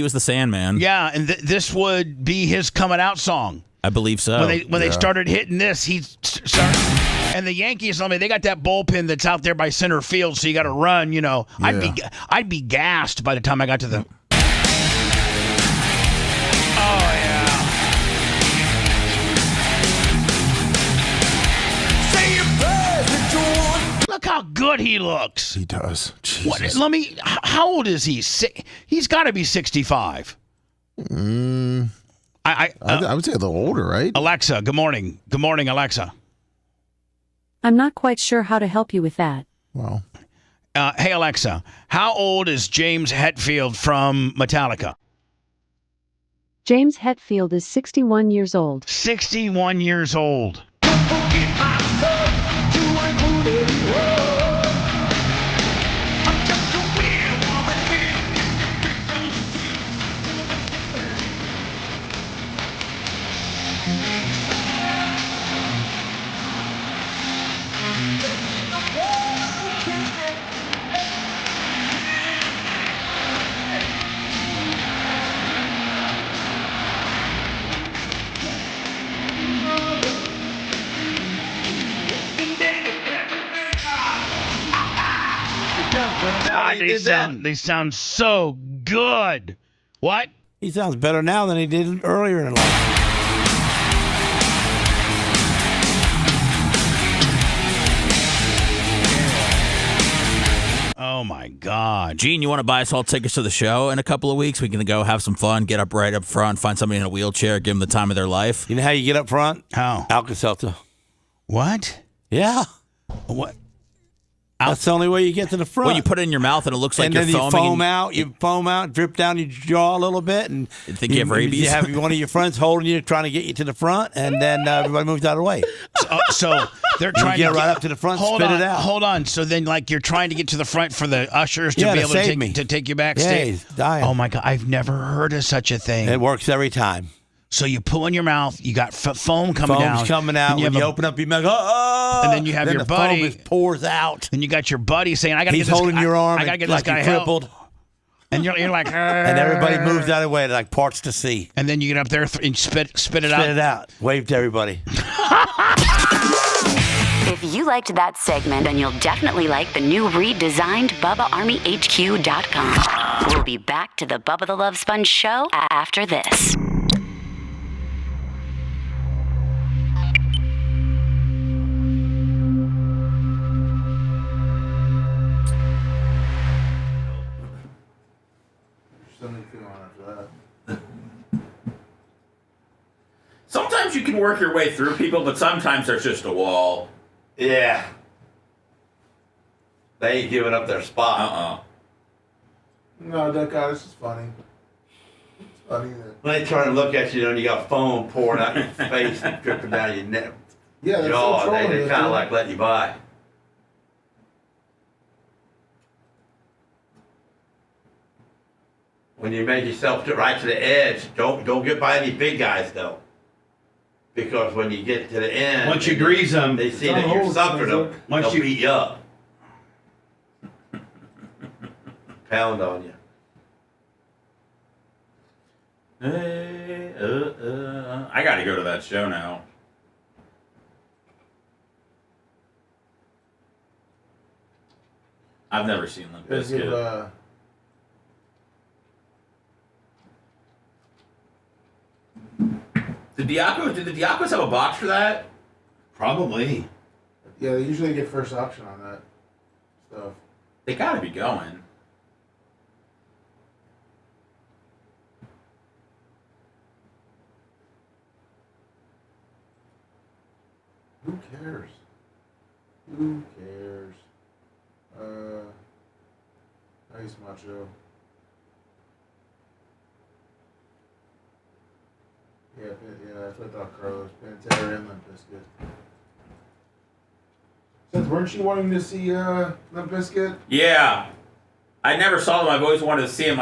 was the Sandman. Yeah, and this would be his coming out song. I believe so. When they started hitting this, he started. And the Yankees, I mean, they got that bullpen that's out there by center field, so you got to run. You know, I'd be gassed by the time I got to the. Oh yeah. Look how good he looks. He does. Jesus. How old is he? He's got to be 65. I would say a little older, right? Alexa, good morning. Good morning, Alexa. I'm not quite sure how to help you with that. Wow. Hey, Alexa, how old is James Hetfield from Metallica? James Hetfield is 61 years old. 61 years old. They sound so good. What? He sounds better now than he did earlier in life. Oh my God. Gene, you want to buy us all tickets to the show in a couple of weeks? We can go have some fun, get up right up front, find somebody in a wheelchair, give them the time of their life. You know how you get up front? How? Alka-Seltzer. What? Yeah. What? That's the only way you get to the front. Well, you put it in your mouth and it looks like and you're then foaming. You foam out, drip down your jaw a little bit, and think you have rabies. You have one of your friends holding you, trying to get you to the front, and then everybody moves out of the way. So they're trying to get right up to the front, hold spit on, it out. Hold on. So then, like, you're trying to get to the front for the ushers to Yeah, be to able save me. to take you Yeah, backstage. he's dying. Oh my God, I've never heard of such a thing. It works every time. So you pull in your mouth, you got foam coming Foam's down. coming out. When you open up your mouth, and then you have your the buddy. foam just pours out. And you got your buddy saying, "I got to He's get this holding guy, your arm. I got to get like this guy you're help." crippled. And you're like, and everybody moves out of the way like parts to sea. And then you get up there and spit it out. Spit it out. Wave to everybody. If you liked that segment, then you'll definitely like the new redesigned BubbaArmyHQ.com. We'll be back to the Bubba the Love Sponge show after this. Sometimes you can work your way through people, but sometimes there's just a wall. Yeah. They ain't giving up their spot. No, that guy, this is funny. It's funny that. When they turn and look at you and you got foam pouring out your face and dripping down your neck. Yeah, they're jaw, so trolling they you, kind of dude. like let you by. When you make yourself right to the edge, don't get by any big guys though. Because when you get to the end, Once you grease them, they see that you're sucking them, they'll beat you up. Pound on you. I got to go to that show now. I've never seen Limp Bizkit. Did the Diacos have a box for that? Probably. Yeah, they usually get first option on that stuff. They got to be going. Who cares? Who cares? Nice macho. Yeah, that's what I thought, Carlos. Pantera and Limp Bizkit. Since weren't you wanting to see Limp Bizkit? Yeah. I never saw them. I've always wanted to see them.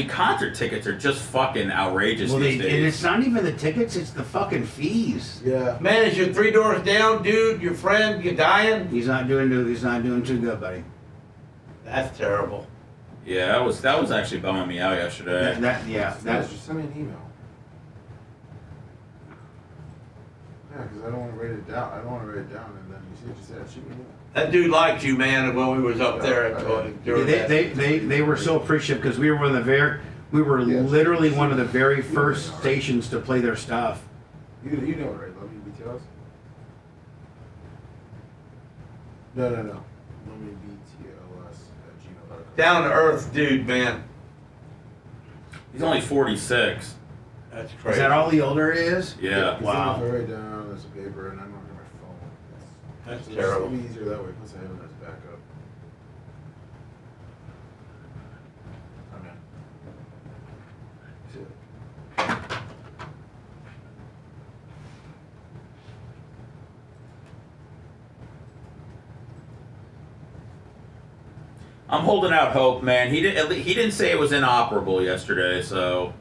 Concert tickets are just fucking outrageous these days. And it's not even the tickets, it's the fucking fees. Yeah. Man, is your 3 doors down, dude? Your friend, you dying? He's not doing too good, buddy. That's terrible. Yeah, that was actually bumming me out yesterday. Just send me an email. Yeah, because I don't want to write it down. And then you see what you said. Shoot me an email. That dude liked you, man, when we was up there. They were so appreciative because we were literally one of the very first stations to play their stuff. You know it, right? Love Me BTLs? No. Love Me BTLS at gmail.com. Down to earth dude, man. He's only 46. That's crazy. Is that all the older is? Yeah. Wow. Right down, there's a paper, and I'm on my phone. That's terrible. It'll be easier that way, plus I have it as backup. I'm holding out hope, man. He didn't say it was inoperable yesterday, so.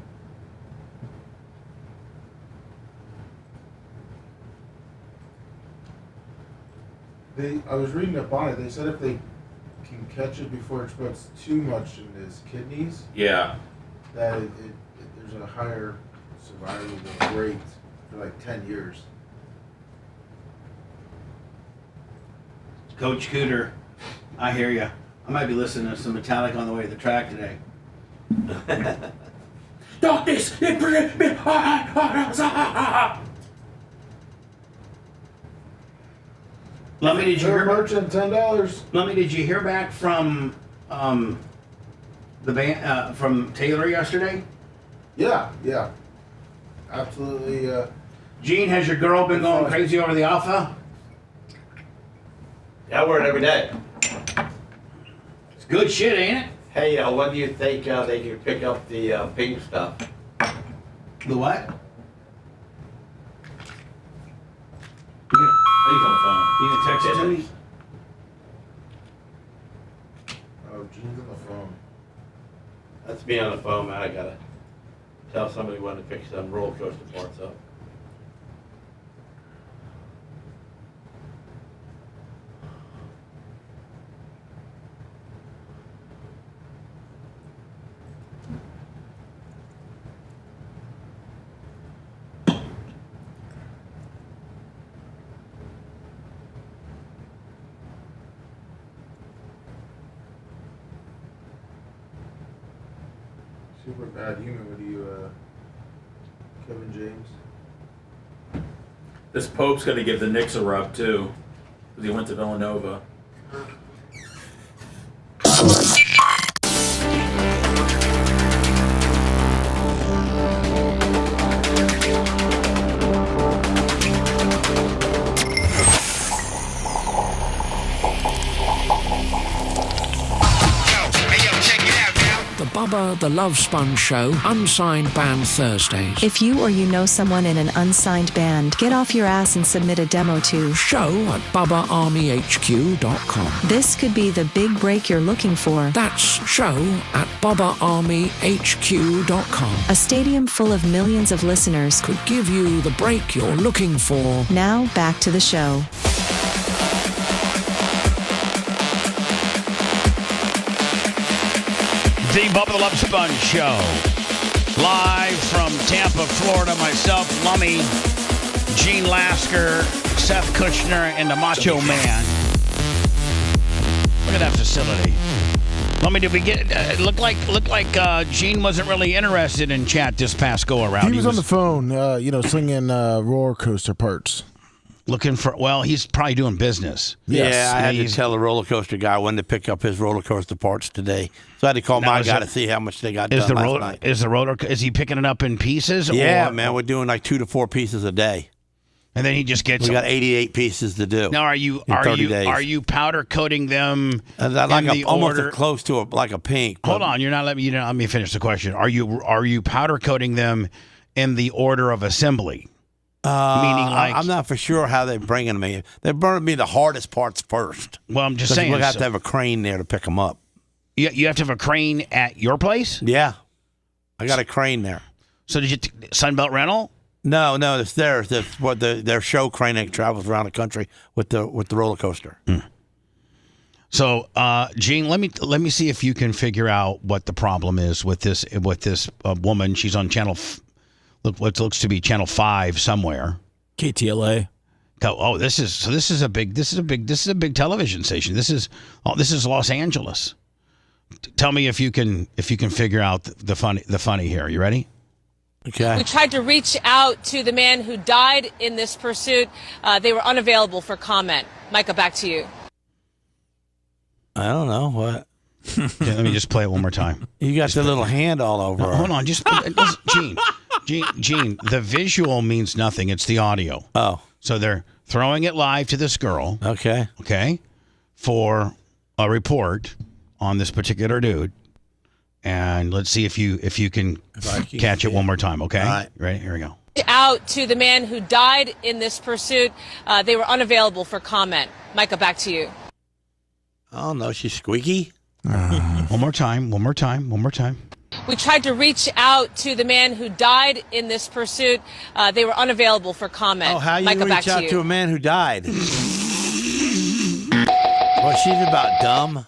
I was reading up on it. They said if they can catch it before it spreads too much in his kidneys, yeah, that there's a higher survival rate for like 10 years. Coach Cooter, I hear you. I might be listening to some Metallica on the way to the track today. Darkness, Lummy, did you hear merchant $10? Lummy, did you hear back from the band from Taylor yesterday? Yeah, absolutely. Gene, has your girl been going crazy over the alpha? Yeah, I wear it every day. It's good shit, ain't it? Hey, when do you think they can pick up the pink stuff? The what? He's on the phone. You can text it to me? Oh, Gene's on the phone. That's me on the phone, man. I gotta tell somebody when to pick some roller coaster parts up. Super bad human with you, Kevin James. This Pope's going to give the Knicks a rub, too, because he went to Villanova. Bubba the Love Sponge Show, Unsigned Band Thursdays. If you or you know someone in an unsigned band, get off your ass and submit a demo to show@BubbaArmyHQ.com. This could be the big break you're looking for. That's show@BubbaArmyHQ.com. A stadium full of millions of listeners could give you the break you're looking for. Now, back to the show. The Bubba the Love Sponge Show. Live from Tampa, Florida. Myself, Lummy, Gene Lasker, Seth Kushner, and the Macho Man. Look at that facility. Lummy, did we get... looked like Gene wasn't really interested in chat this past go-around. He was on the phone, slinging roller coaster parts. Looking for... Well, he's probably doing business. Yes. Yeah, I had to tell the roller coaster guy when to pick up his roller coaster parts today. So I had to call my guy to see how much they got done last night. Is he picking it up in pieces? Yeah, man, we're doing like 2 to 4 pieces a day. And then he just gets. We got 88 pieces to do. Now, are you powder coating them almost close to like a pink? Hold on, you didn't let me finish the question. Are you powder coating them in the order of assembly? Meaning, like, I'm not for sure how they're bringing me. They're bringing me the hardest parts first. Well, I'm just saying. We have to have a crane there to pick them up. You have to have a crane at your place? Yeah, I got a crane there. So did you Sunbelt Rental? No, it's theirs. That's what their show crane that travels around the country with the roller coaster. So, Gene, let me see if you can figure out what the problem is with this woman. She's on what looks to be channel 5 somewhere. KTLA. Oh, this is a big television station. This is Los Angeles. Tell me if you can figure out the funny here. You ready? Okay. We tried to reach out to the man who died in this pursuit. They were unavailable for comment. Micah, back to you. I don't know what. Yeah, let me just play it one more time. You got the little hand all over. No, hold on, Gene. The visual means nothing. It's the audio. Oh, so they're throwing it live to this girl. Okay. For a report on this particular dude. And let's see if you can catch it one more time, okay? All right. Ready? Here we go. Out to the man who died in this pursuit. They were unavailable for comment. Micah, back to you. Oh, no, she's squeaky. One more time. We tried to reach out to the man who died in this pursuit. They were unavailable for comment. Oh, how you Micah, back reach out to you. to a man who died? Well, she's about dumb.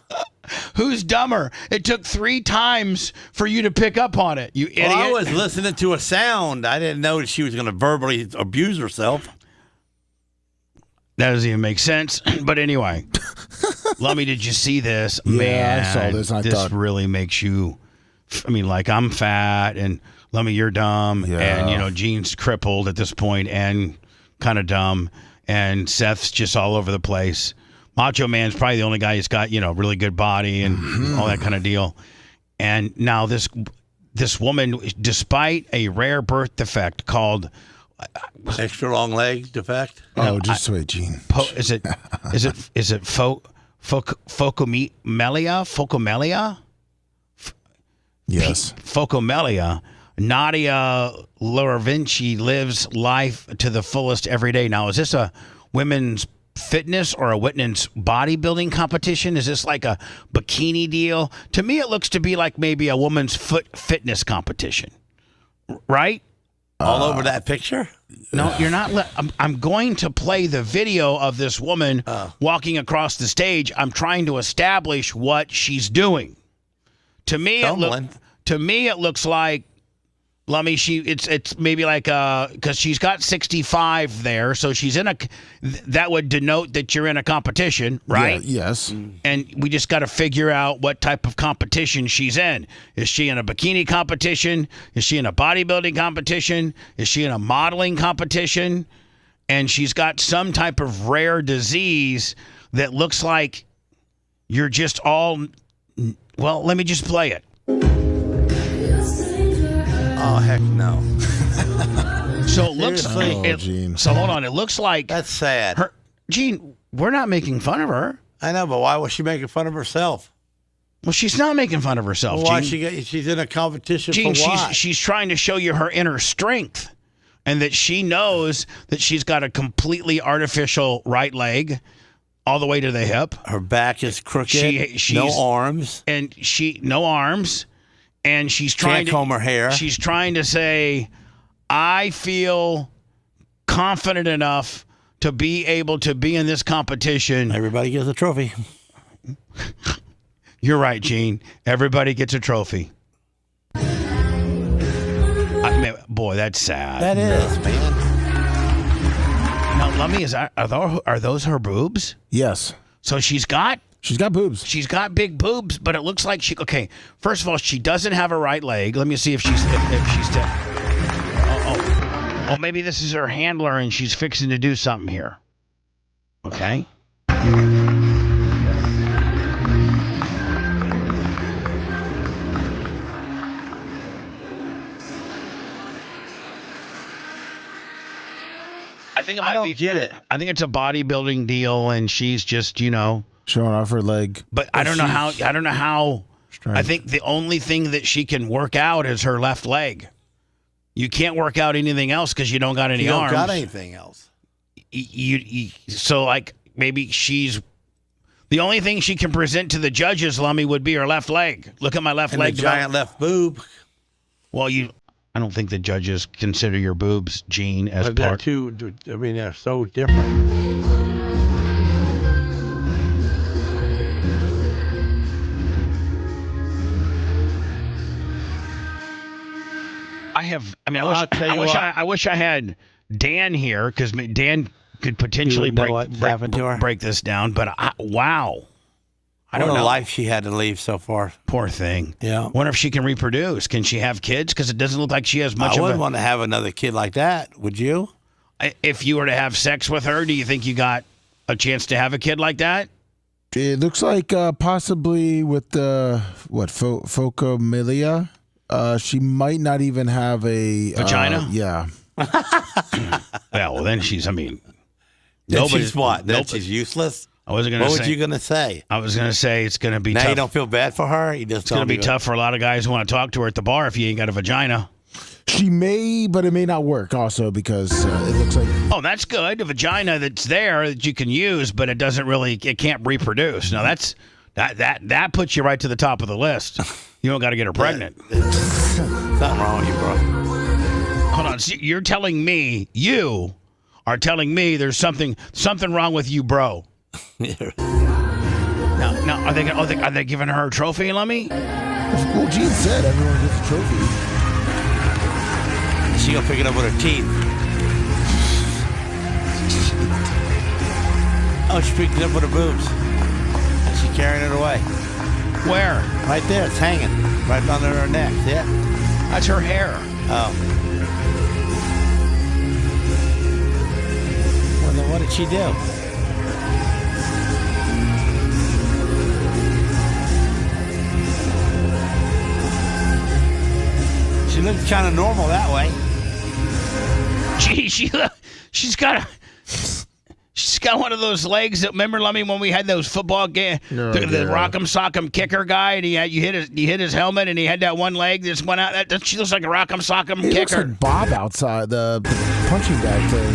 Who's dumber? It took 3 times for you to pick up on it, you idiot. Well, I was listening to a sound. I didn't know that she was going to verbally abuse herself. That doesn't even make sense. But anyway, Lummy, did you see this? Yeah, Man, I saw this. This really makes you. I mean, like, I'm fat, and Lummy, you're dumb, and Gene's crippled at this point, and kind of dumb, and Seth's just all over the place. Macho Man's probably the only guy who's got, really good body and all that kind of deal. And now this woman, despite a rare birth defect called extra long leg defect. Oh, just wait, Gene. Is it Focomelia? Yes. Focomelia. Nadia Loravinci lives life to the fullest every day. Now, is this a women's fitness or a women's bodybuilding competition? Is this like a bikini deal? To me, it looks to be like maybe a woman's fitness competition, right? All over that picture? No, you're not. I'm going to play the video of this woman walking across the stage. I'm trying to establish what she's doing. To me, it looks like. Lummy, it's maybe like because she's got 65 there, so she's in that would denote that you're in a competition, right? Yeah, yes. And we just got to figure out what type of competition she's in. Is she in a bikini competition? Is she in a bodybuilding competition? Is she in a modeling competition? And she's got some type of rare disease that looks like you're just all. Well, let me just play it. Oh, heck no. So it looks Gene. So hold on. It looks like that's sad. Gene, we're not making fun of her. I know, but why was she making fun of herself? Well, she's not making fun of herself. Well, why Gene. she's in a competition Gene, for what? she's trying to show you her inner strength, and that she knows that she's got a completely artificial right leg all the way to the hip. Her back is crooked. No arms. And no arms. And she's trying to comb her hair. She's trying to say, I feel confident enough to be able to be in this competition. Everybody gets a trophy. You're right, Gene. Everybody gets a trophy. Boy, that's sad. That is, man. Now, Lummy, are those her boobs? Yes. So she's got boobs. She's got big boobs, but it looks like okay, first of all, she doesn't have a right leg. Let me see if she's Oh, maybe this is her handler and she's fixing to do something here. Okay. I think I don't get it. I think it's a bodybuilding deal, and she's just showing off her leg. But I don't know how. I think the only thing that she can work out is her left leg. You can't work out anything else because you don't got any arms. You don't got anything else. So like maybe she's the only thing she can present to the judges, Lummy, would be her left leg. Look at my left leg. The giant left boob. Well, I don't think the judges consider your boobs, Gene, as part. They're so different. I wish I had Dan here because Dan could potentially break this down. But wow. I don't know. What a life she had to leave so far. Poor thing. Yeah. Wonder if she can reproduce. Can she have kids? Because it doesn't look like she has much I wouldn't want to have another kid like that. Would you? If you were to have sex with her, do you think you got a chance to have a kid like that? It looks like possibly with the, Phocomelia, she might not even have a... vagina? Yeah. Well, then she's, she's what? Then she's useless? I wasn't going to say. What were you going to say? I was going to say it's going to be tough. Now you don't feel bad for her? It's going to be tough for a lot of guys who want to talk to her at the bar if you ain't got a vagina. She may, but it may not work also because it looks like... Oh, that's good. A vagina that's there that you can use, but it can't reproduce. Now, that puts you right to the top of the list. You don't got to get her pregnant. Something wrong with you, bro. Hold on. So you are telling me there's something wrong with you, bro. Now, are they giving her a trophy, Lummy? Well, Gene said everyone gets a trophy. She gonna pick it up with her teeth. Oh, she picked it up with her boobs. And she's carrying it away. Where? Right there. It's hanging. Right under her neck. Yeah. That's her hair. Oh. Well, then what did she do? She looks kind of normal that way. Gee, she's got one of those legs that, remember, Lummy, when we had those football games, the rock'em sock'em kicker guy, and you hit his helmet, and he had that one leg that just went out. She looks like a rock'em sock'em kicker. Looks like Bob outside the punching bag thing.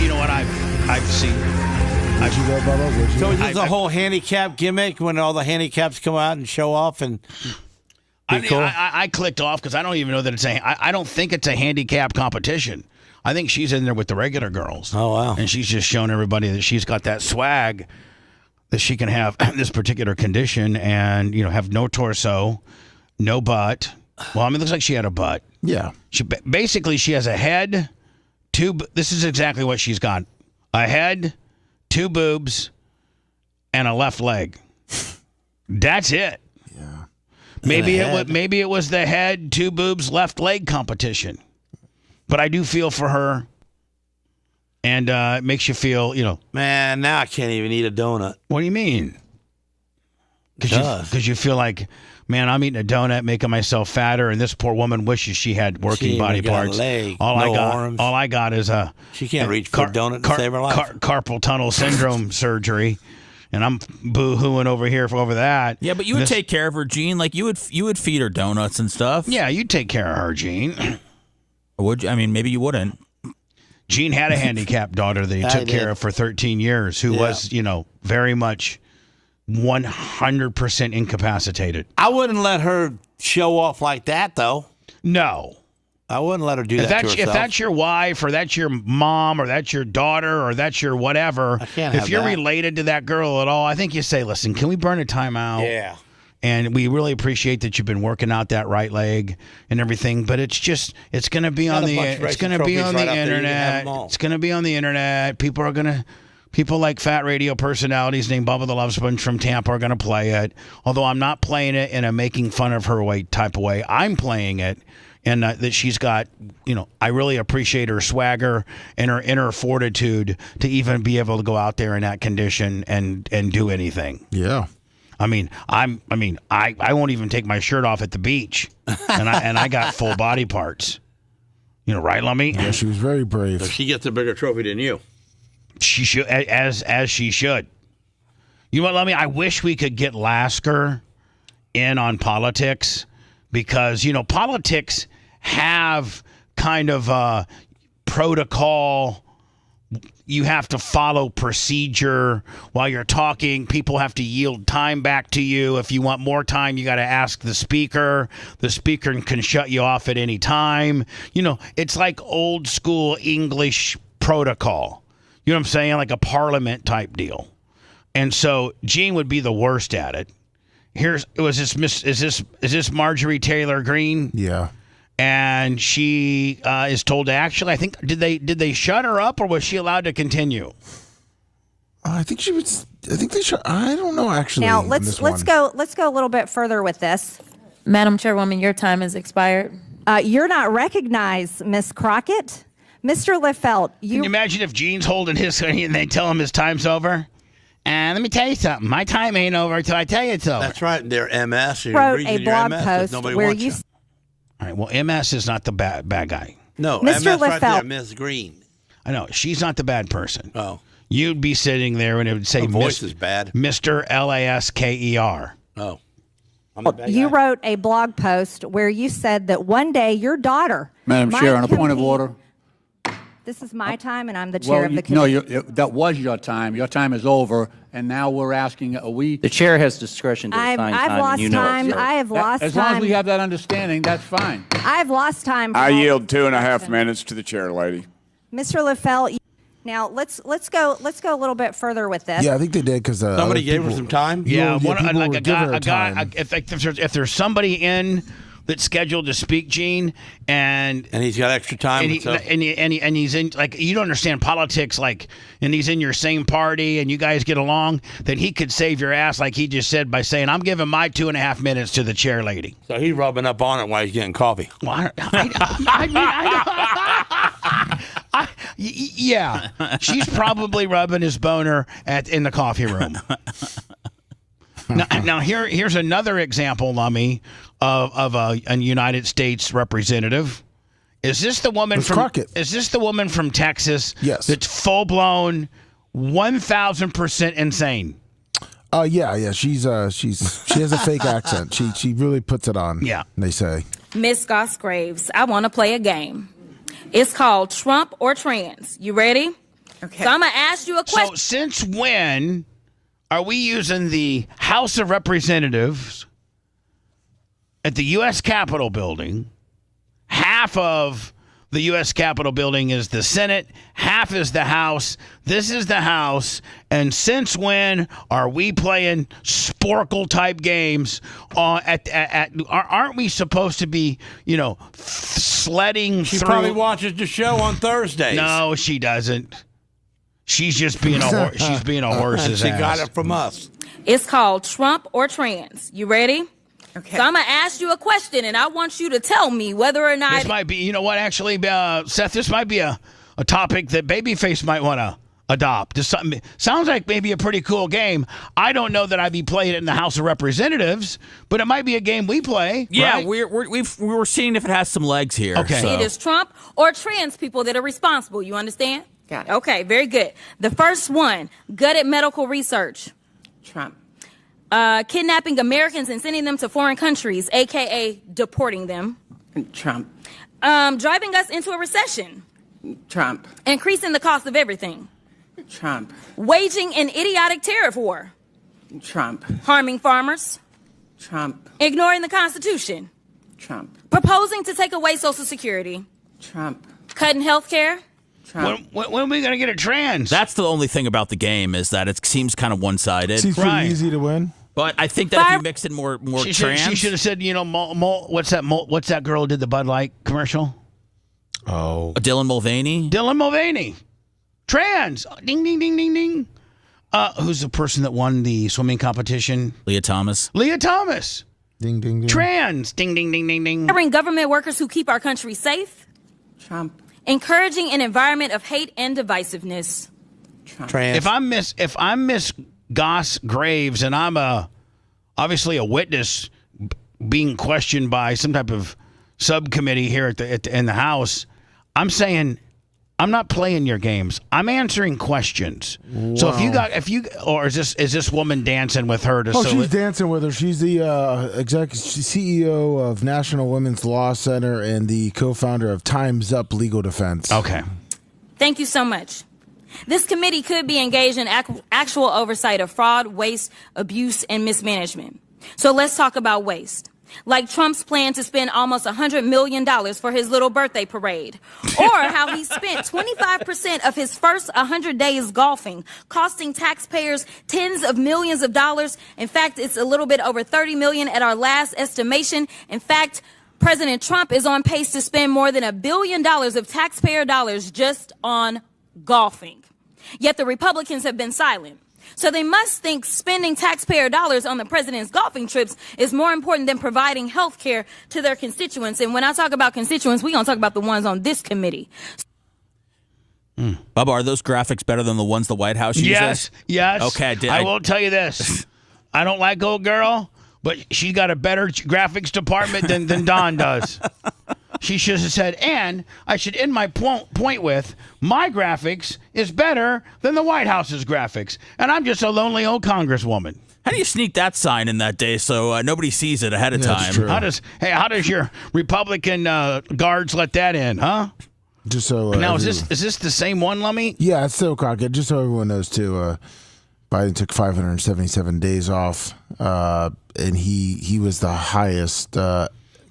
You know what I've seen. Would you go, Bubba? So is this a whole handicap gimmick when all the handicaps come out and show off and? I clicked off because I don't even know that I don't think it's a handicap competition. I think she's in there with the regular girls. Oh, wow. And she's just showing everybody that she's got that swag that she can have this particular condition and, have no torso, no butt. Well, it looks like she had a butt. Yeah. She has a head, this is exactly what she's got. A head, 2 boobs, and a left leg. That's it. Maybe it was the head, 2 boobs, left leg competition. But I do feel for her, and it makes you feel, Man, now I can't even eat a donut. What do you mean? Because you feel like, man, I'm eating a donut, making myself fatter, and this poor woman wishes she had working body parts. Arms. All I got is she can't reach for a donut to save her life. Carpal tunnel syndrome surgery. And I'm boo-hooing over here over that. Yeah, but you would take care of her, Gene. Like you would feed her donuts and stuff. Yeah, you'd take care of her, Gene. Would you? Maybe you wouldn't. Gene had a handicapped daughter that he took care of for 13 years, who was, very much 100% incapacitated. I wouldn't let her show off like that, though. No. I wouldn't let her do that to herself. If that's your wife, or that's your mom, or that's your daughter, or that's your whatever, if you're related to that girl at all, I think you say, listen, can we burn a timeout? Yeah. And we really appreciate that you've been working out that right leg and everything, but it's going to be on the internet. It's going to be on the internet. People like fat radio personalities named Bubba the Love Sponge from Tampa are going to play it. Although I'm not playing it in a making fun of her weight type of way. I'm playing it. And that she's got, I really appreciate her swagger and her inner fortitude to even be able to go out there in that condition and do anything. Yeah. I won't even take my shirt off at the beach, and I got full body parts. You know, right, Lummy? Yeah, she was very brave. So she gets a bigger trophy than you. She should, as she should. You know what, Lummy? I wish we could get Lasker in on politics because, you know, politics have kind of a protocol. You have to follow procedure while you're talking. People have to yield time back to you. If you want more time, you got to ask the speaker. The speaker can shut you off at any time. You know, it's like old school English protocol. You know what I'm saying? Like a parliament type deal. And so Jean would be the worst at it. Is this Marjorie Taylor Greene? Yeah. And she is told to actually, I think, did they shut her up or was she allowed to continue? I think she was. I think they shut. I don't know actually. Now let's go a little bit further with this. Madam Chairwoman, your time has expired. You're not recognized, Miss Crockett. Mr. Liffelt, Can you imagine if Gene's holding his and they tell him his time's over? And let me tell you something. My time ain't over until I tell you it's over. That's right. They're MS. wrote a blog post where you. All right. Well, MS is not the bad guy. No, Mr. MS right there, Liffelt. Ms. Green. I know she's not the bad person. Oh, you'd be sitting there and it would say, her voice is bad. Mr. Lasker. Oh. You wrote a blog post where you said that one day your daughter. Madam Chair, on a point of order. This is my time, and I'm the chair of the No, committee. that was your time. Your time is over, and now we're asking, are we? The chair has discretion to assign time. I've lost and you know time. it, sir. I have lost As long as time. we have that understanding, that's fine. I've lost time. I yield 2.5 minutes to the chair lady. Mr. Liffelt. Now let's go a little bit further with this. Yeah, I think they did because somebody gave her some time. Yeah, people like were a giving her guy. time. If there's somebody in that's scheduled to speak, Gene, and he's got extra time, and he's in, like, you don't understand politics, like, and he's in your same party and you guys get along, then he could save your ass, like he just said, by saying, I'm giving my 2.5 minutes to the chair lady. So he's rubbing up on it while he's getting coffee. Well, yeah, she's probably rubbing his boner in the coffee room. Now here's another example, Lummy, of a United States representative. Is this the woman from Crockett? Is this the woman from Texas? Yes. That's full blown, 1,000% insane. Yeah. She has a fake accent. She really puts it on. Yeah. They say. Miss Gosgraves, I want to play a game. It's called Trump or Trans. You ready? Okay. So I'm going to ask you a question. So since when are we using the House of Representatives at the U.S. Capitol building? Half of the U.S. Capitol building is the Senate. Half is the House. This is the House. And since when are we playing Sporkle-type games? Aren't we supposed to be, sledding She through? probably watches the show on Thursdays. No, she doesn't. She's just being she's being a horse's she ass. got it from us. It's called Trump or Trans. You ready? Okay. So I'm going to ask you a question, and I want you to tell me whether or not... This might be, you know what, actually, Seth, this might be a topic that Babyface might want to adopt. Just something, sounds like maybe a pretty cool game. I don't know that I'd be playing it in the House of Representatives, but it might be a game we play. Yeah, right? we're seeing if it has some legs here. Okay. So. It is Trump or trans people that are responsible. You understand? Got it. Okay, very good. The first one, gutted medical research. Trump. Kidnapping Americans and sending them to foreign countries, a.k.a. deporting them. Trump. Driving us into a recession. Trump. Increasing the cost of everything. Trump. Waging an idiotic tariff war. Trump. Harming farmers. Trump. Ignoring the Constitution. Trump. Proposing to take away Social Security. Trump. Cutting health care. When are we going to get a trans? That's the only thing about the game is that it seems kind of one-sided. Seems pretty easy to win. But I think that if you mix in more She trans... should have said, what's that girl who did the Bud Light commercial? Oh. Dylan Mulvaney? Dylan Mulvaney. Trans. Ding, ding, ding, ding, ding. Who's the person that won the swimming competition? Leah Thomas. Leah Thomas. Ding, ding, ding. Trans. Ding, ding, ding, ding, ding. Hiring government workers who keep our country safe. Trump. Encouraging an environment of hate and divisiveness. Trump. Trans. If I'm Miss Goss Graves and I'm obviously a witness being questioned by some type of subcommittee here in the House, I'm saying I'm not playing your games. I'm answering questions. Wow. So or is this woman dancing with her to? She's dancing with her. She's the CEO of National Women's Law Center and the co-founder of Time's Up Legal Defense. Okay. Thank you so much. This committee could be engaged in actual oversight of fraud, waste, abuse, and mismanagement. So let's talk about waste. Like Trump's plan to spend almost $100 million for his little birthday parade. Or how he spent 25% of his first 100 days golfing, costing taxpayers tens of millions of dollars. In fact, it's a little bit over $30 million at our last estimation. In fact, President Trump is on pace to spend more than $1 billion of taxpayer dollars just on golfing. Yet the Republicans have been silent. So they must think spending taxpayer dollars on the president's golfing trips is more important than providing health care to their constituents. And when I talk about constituents, we're going to talk about the ones on this committee. Bubba, are those graphics better than the ones the White House uses? Yes. Okay. I will tell you this. I don't like old girl, but she got a better graphics department than Don does. She should have said, and I should end my point with, my graphics is better than the White House's graphics. And I'm just a lonely old congresswoman. How do you sneak that sign in that day so nobody sees it ahead of time? True. How does your Republican guards let that in, huh? Just so now, is this the same one, Lummy? Yeah, it's still Crockett. Just so everyone knows, too, Biden took 577 days off, and he was the highest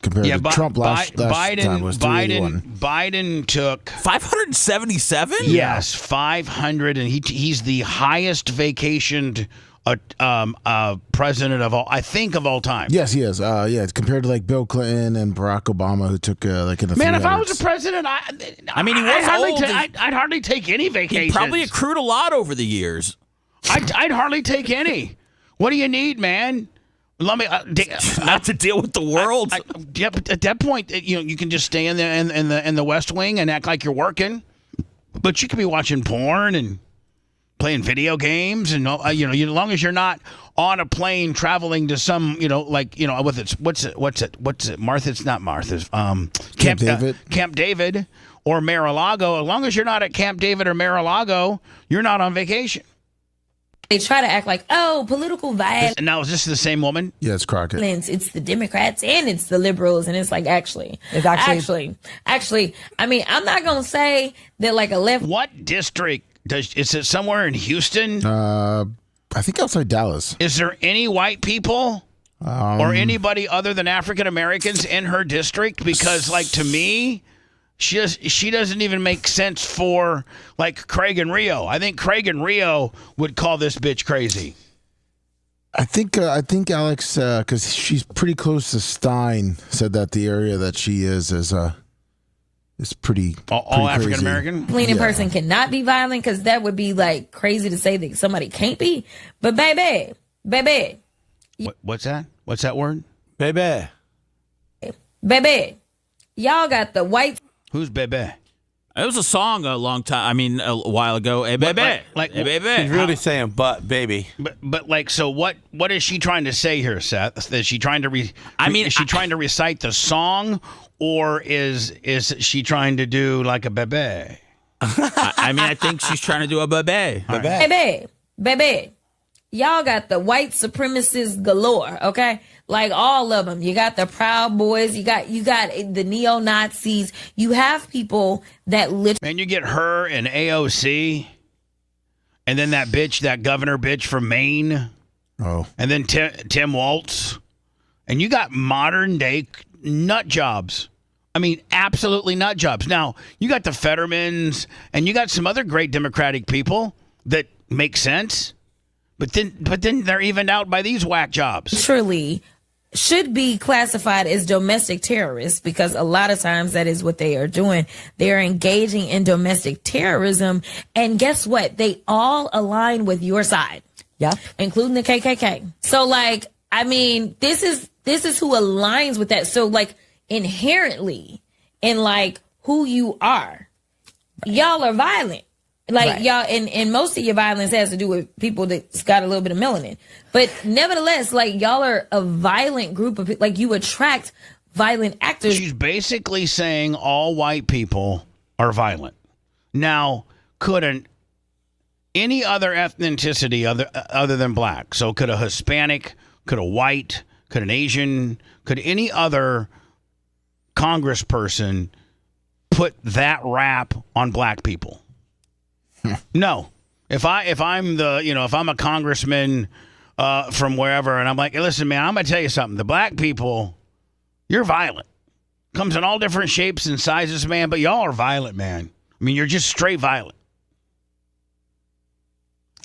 compared to Trump last time was 381. Biden took 577. Yes, 500, and he's the highest vacationed president of all time. Yes, he is. It's compared to like Bill Clinton and Barack Obama, who took like in the Man, if I was a president, I mean, he was old. I'd hardly take any vacations. He probably accrued a lot over the years. I'd hardly take any. What do you need, man? Let me not to deal with the world. Yeah, but at that point, you can just stay in the West Wing and act like you're working, but you could be watching porn and playing video games, and as long as you're not on a plane traveling to some what's it Martha's, not Martha's, Camp David, Camp David or Mar-a-Lago. As long as you're not at Camp David or Mar-a-Lago, you're not on vacation. They try to act like, political violence. Now, is this the same woman? Yeah, it's Crockett. It's the Democrats and it's the liberals. And it's like, actually, I mean, I'm not going to say that like a left. What district? Is it somewhere in Houston? I think outside Dallas. Is there any white people or anybody other than African Americans in her district? Because, like, to me, she doesn't even make sense for like Craig and Rio. I think Craig and Rio would call this bitch crazy. I think Alex, because she's pretty close to Stein, said that the area that she is pretty all African American. Leaning person cannot be violent because that would be like crazy to say that somebody can't be. But baby, what's that? What's that word? Baby, y'all got the white. Who's baby? It was a song a while ago. Hey, baby. Hey, baby. He's really saying, but, baby. But like, so what is she trying to say here, Seth? Is she trying to is she trying to recite the song, or is she trying to do like a baby? I think she's trying to do a baby. Baby. Y'all got the white supremacists galore, okay? Like all of them. You got the Proud Boys. You got the neo-Nazis. You have people that Man, you get her and AOC, and then that governor bitch from Maine. Oh. And then Tim Walz. And you got modern day nut jobs. I mean, absolutely nut jobs. Now, you got the Fettermans, and you got some other great Democratic people that make sense. But then they're evened out by these whack jobs. Truly should be classified as domestic terrorists, because a lot of times that is what they are doing. They are engaging in domestic terrorism. And guess what? They all align with your side. Yeah. Including the KKK. So like, I mean, this is who aligns with that. So like inherently in like who you are, y'all are violent. Like right. Y'all, and most of your violence has to do with people that's got a little bit of melanin. But nevertheless, like y'all are a violent group of people. Like you attract violent actors. She's basically saying all white people are violent. Now, couldn't any other ethnicity other than black, so could a Hispanic, could a white, could an Asian, could any other congressperson put that rap on black people? No. If I'm a congressman from wherever, and I'm like, hey, listen, man, I'm gonna tell you something. The black people, you're violent. Comes in all different shapes and sizes, man, but y'all are violent, man. I mean, you're just straight violent.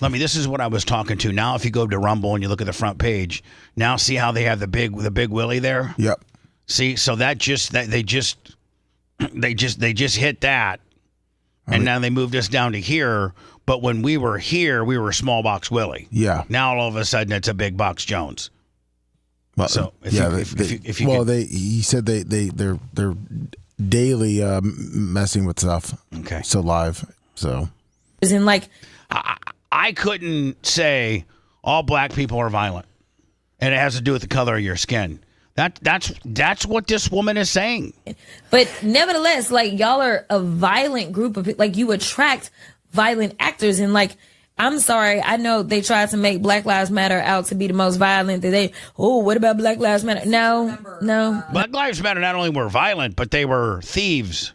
This is what I was talking to. Now, if you go to Rumble and you look at the front page, now see how they have the big Willie there? Yep. See, so they just hit that, and now they moved us down to here. But when we were here, we were small box Willie. Yeah. Now all of a sudden it's a big box Jones. Well, so he said they're daily messing with stuff. Okay. So live. So. As in, like, I couldn't say all black people are violent, and it has to do with the color of your skin. That's what this woman is saying. But nevertheless, like, y'all are a violent group of, like, you attract violent actors, and, like, I'm sorry, I know they tried to make Black Lives Matter out to be the most violent. What about Black Lives Matter? No. Black Lives Matter not only were violent, but they were thieves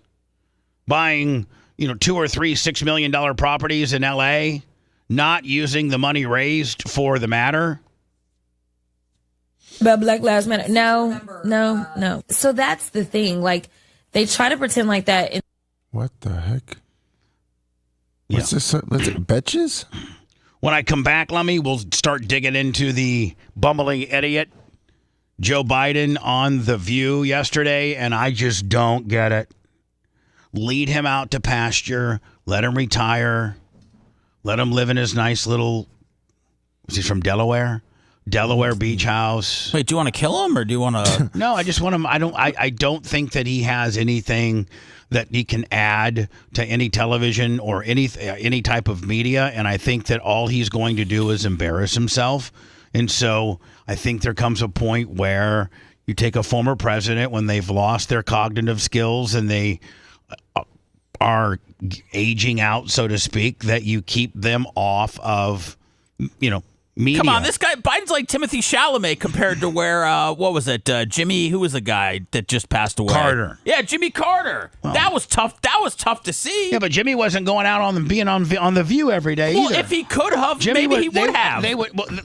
buying, 2 or 3 $6 million properties in L.A., not using the money raised for the matter. About Black Lives Matter? No. So that's the thing. Like, they try to pretend like that. What the heck? What's this? Betches? When I come back, Lummy, we'll start digging into the bumbling idiot Joe Biden on The View yesterday, and I just don't get it. Lead him out to pasture. Let him retire. Let him live in his nice little, is he from Delaware? Delaware beach house. Wait, do you want to kill him or do you want to? No, I just want him. I don't think that he has anything that he can add to any television or any type of media. And I think that all he's going to do is embarrass himself. And so I think there comes a point where you take a former president when they've lost their cognitive skills and they are aging out, so to speak, that you keep them off of, media. Come on, this guy, Biden's like Timothy Chalamet compared to where, what was it, Jimmy, who was the guy that just passed away? Carter. Yeah, Jimmy Carter. Oh. That was tough. That was tough to see. Yeah, but Jimmy wasn't going out on The View every day either. Well, if he could have, maybe he would have.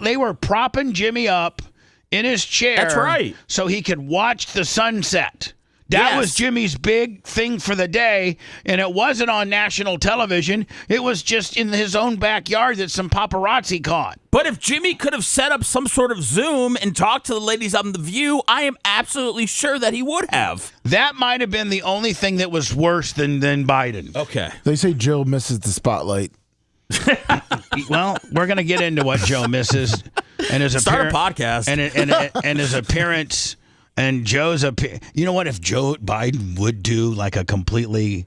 They were propping Jimmy up in his chair. That's right. So he could watch the sunset. That was Jimmy's big thing for the day, and it wasn't on national television. It was just in his own backyard that some paparazzi caught. But if Jimmy could have set up some sort of Zoom and talked to the ladies on The View, I am absolutely sure that he would have. That might have been the only thing that was worse than Biden. Okay. They say Joe misses the spotlight. Well, we're going to get into what Joe misses. And his Start a podcast. And his appearance... And Joe's you know what? If Joe Biden would do like a completely,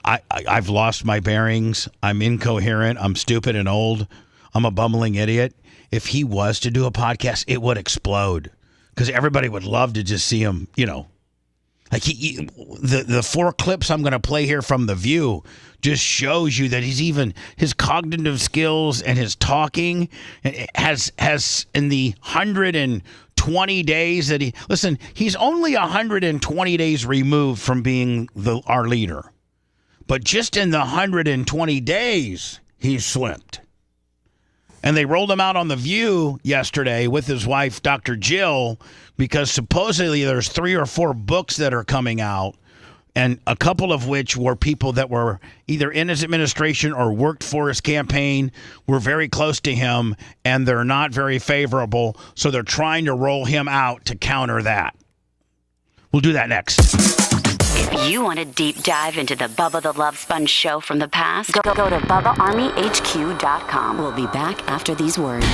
I've lost my bearings. I'm incoherent. I'm stupid and old. I'm a bumbling idiot. If he was to do a podcast, it would explode because everybody would love to just see him. Like the 4 clips I'm going to play here from The View just shows you that his cognitive skills and his talking has in the 120 days that he's only 120 days removed from being our leader. But just in the 120 days, he's slipped. And they rolled him out on The View yesterday with his wife, Dr. Jill, because supposedly there's 3 or 4 books that are coming out, and a couple of which were people that were either in his administration or worked for his campaign, were very close to him, and they're not very favorable, so they're trying to roll him out to counter that. We'll do that next. If you want a deep dive into the Bubba the Love Sponge show from the past, go to BubbaArmyHQ.com. We'll be back after these words.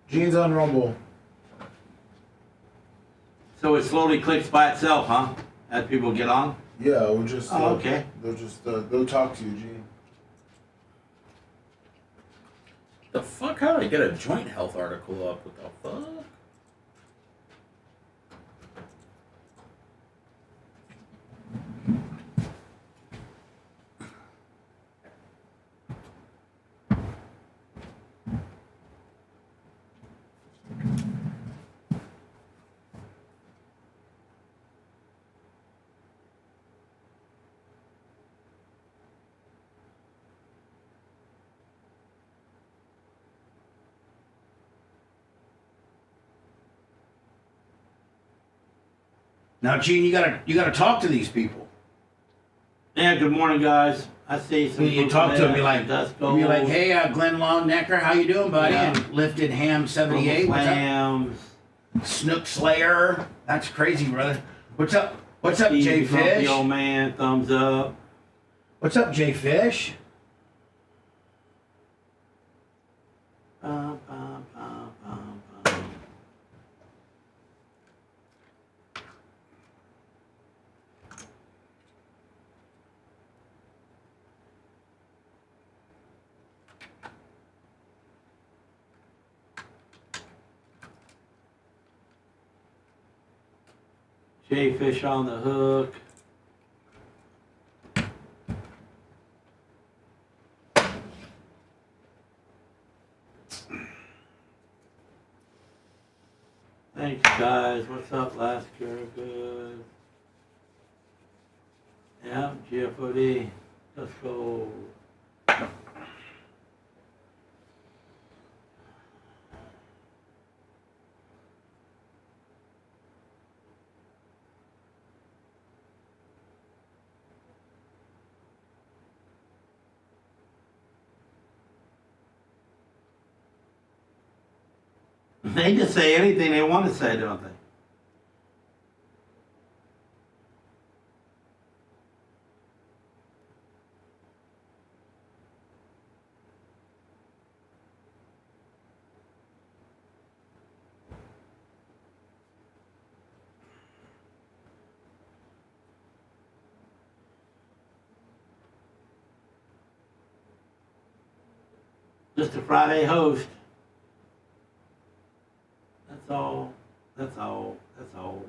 Gene's on Rumble. So it slowly clicks by itself, huh? As people get on? Yeah, we'll just. Okay. They'll talk to you, Gene. The fuck? How did I get a joint health article up? What the fuck? Now, Gene, you gotta talk to these people. Yeah, good morning, guys. I see some. You talk to them, be like, hey, Glenn Longnecker, how you doing, buddy? Yeah. And Lifted Ham 78. What's up? Snook Slayer. That's crazy, brother. What's up? What's up, Jay Fish? The old man, thumbs up. What's up, Jay Fish? Jay Fish on the hook. Thanks, guys. What's up, Lasker? Good. Yeah, GFOD. Let's go. They just say anything they want to say, don't they? Just a Friday host. That's all. That's all. That's all.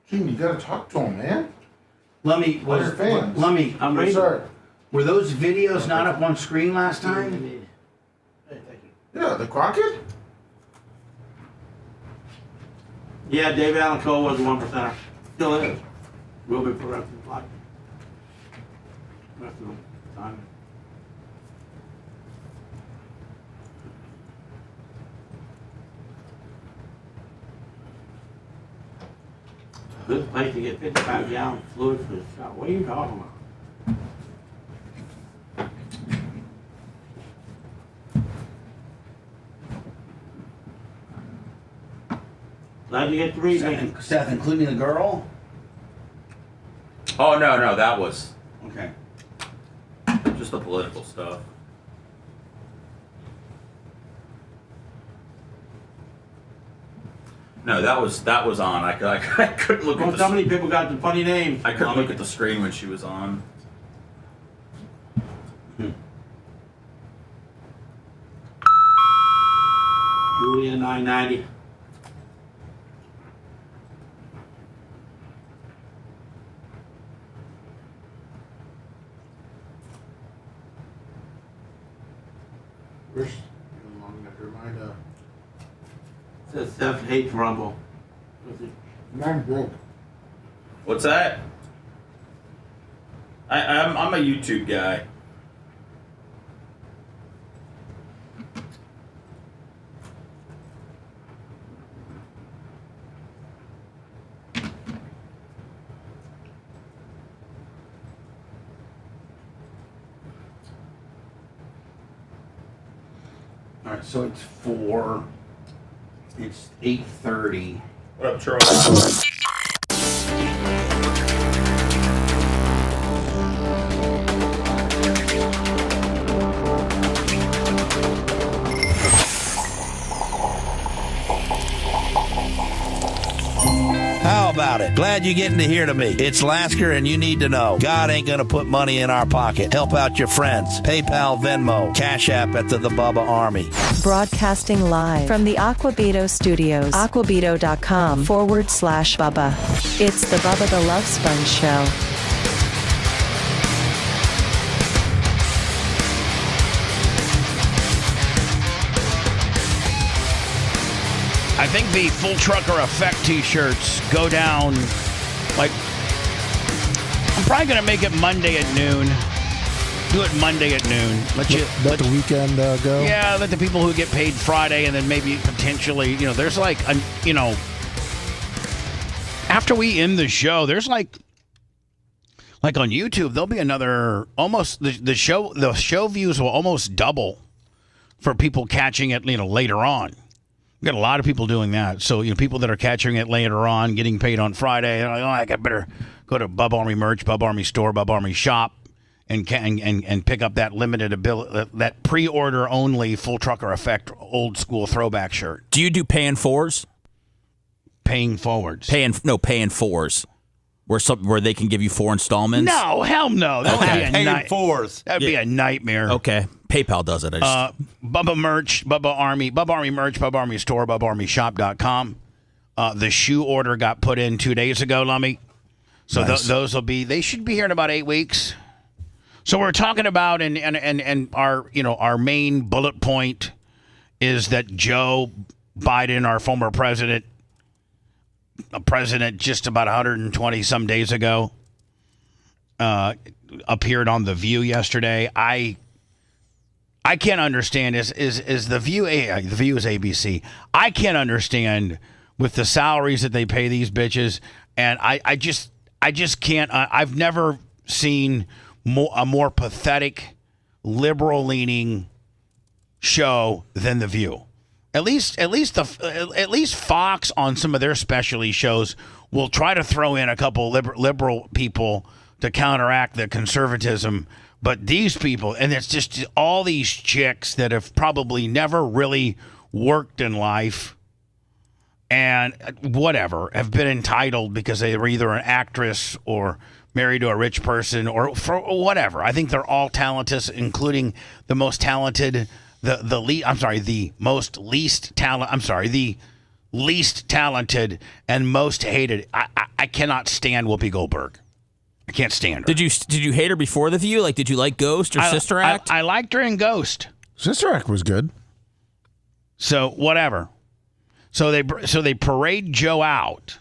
Gene, you gotta talk to him, man. Let me. I'm ready. Were those videos not up on screen last time? Yeah, the Crockett? Yeah, David Allen Cole was 1%. Still is. Will be for the rest of his life. Rest of the time. Good place to get 55-gallon fluid for the shot. What are you talking about? Glad you get 3. Seth, including the girl? Oh, no, that was Okay. just the political stuff. No, that was on. I couldn't look Well, at so many people got the funny names. I couldn't look at the screen when she was on. Julia 990. Where's mine? Says Seth hates Rumble. Mine broke. What's that? I'm a YouTube guy. All right, so it's 4. It's 8:30. What up, Charles? about it. Glad you're getting to hear to me. It's Lasker, and you need to know. God ain't going to put money in our pocket. Help out your friends. PayPal, Venmo, Cash App at the Bubba Army. Broadcasting live from the Aquabito Studios. Aquabito.com/Bubba. It's the Bubba the Love Sponge Show. I think the Full Trucker Effect t-shirts go down, like, I'm probably going to make it Monday at noon. Do it Monday at noon. Let the weekend go? Yeah, let the people who get paid Friday and then maybe potentially, there's like, after we end the show, there's like on YouTube, there'll be another, almost, the show views will almost double for people catching it, later on. We've got a lot of people doing that. So, people that are catching it later on, getting paid on Friday, they're like, I better go to Bubba Army merch, Bubba Army store, Bubba Army shop, and pick up that limited ability, that pre-order only Full Trucker Effect old school throwback shirt. Do you do paying fours? Paying forwards. Paying fours. Where they can give you 4 installments? No, hell no. That would be paying fours. That would be a nightmare. Okay. PayPal does it. Bubba merch, Bubba Army merch, Bubba Army store, BubbaArmyShop.com. The shoe order got put in 2 days ago, Lummy. So Nice. Those will be, they should be here in about 8 weeks. So we're talking about, and our main bullet point is that Joe Biden, our former president, just about 120 some days ago, appeared on The View yesterday. I can't understand, is The View, The View is ABC. I can't understand with the salaries that they pay these bitches, and I just can't. I've never seen a more pathetic, liberal-leaning show than The View. At least Fox on some of their specialty shows will try to throw in a couple liberal people to counteract the conservatism. But these people, and it's just all these chicks that have probably never really worked in life and whatever, have been entitled because they were either an actress or married to a rich person or for whatever. I think they're all talented, including the most talented, the least talented and most hated. I cannot stand Whoopi Goldberg. I can't stand her. Did you hate her before The View? Like, did you like Ghost or Sister Act? I liked her in Ghost. Sister Act was good. So whatever. So they parade Joe out.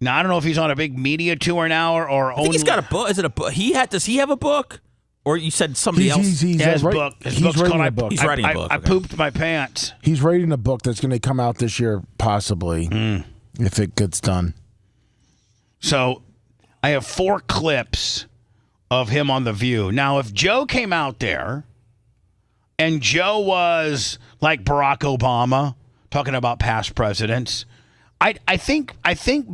Now I don't know if he's on a big media tour now or I think he's got a book. Is it a book? Does he have a book? Or you said somebody else? His book. His book's writing called a book. He's writing a book. I pooped my pants. He's writing a book that's going to come out this year, possibly, if it gets done. So I have 4 clips of him on The View. Now, if Joe came out there and Joe was like Barack Obama, talking about past presidents, I think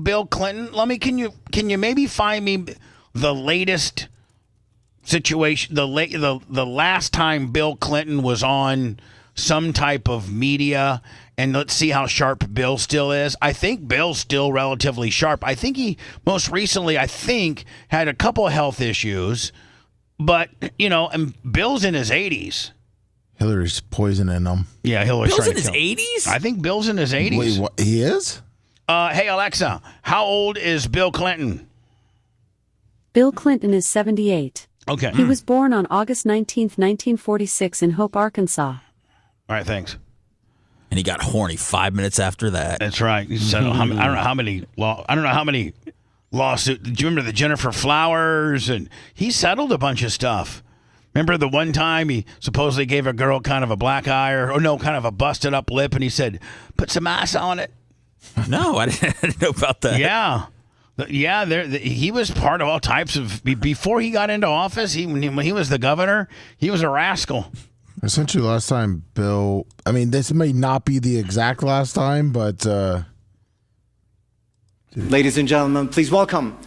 Bill Clinton. Can you maybe find me the latest situation? The last time Bill Clinton was on some type of media, and let's see how sharp Bill still is. I think Bill's still relatively sharp. I think he most recently, had a couple of health issues, but and Bill's in his 80s. Hillary's poisoning him. Yeah, Hillary's Bill's in trying to his kill him. 80s? I think Bill's in his 80s. Wait, what? He is? Hey, Alexa, how old is Bill Clinton? Bill Clinton is 78. Okay. He was born on August 19th, 1946 in Hope, Arkansas. All right, thanks. And he got horny 5 minutes after that. That's right. He said, I don't know how many lawsuits. Do you remember the Jennifer Flowers? And he settled a bunch of stuff. Remember the one time he supposedly gave a girl kind of a black eye kind of a busted up lip, and he said, "Put some ice on it." No, I didn't know about that. Yeah. He was part of all types of. Before he got into office, when he was the governor, he was a rascal. Essentially, last time, Bill. I mean, this may not be the exact last time, but. Ladies and gentlemen, please welcome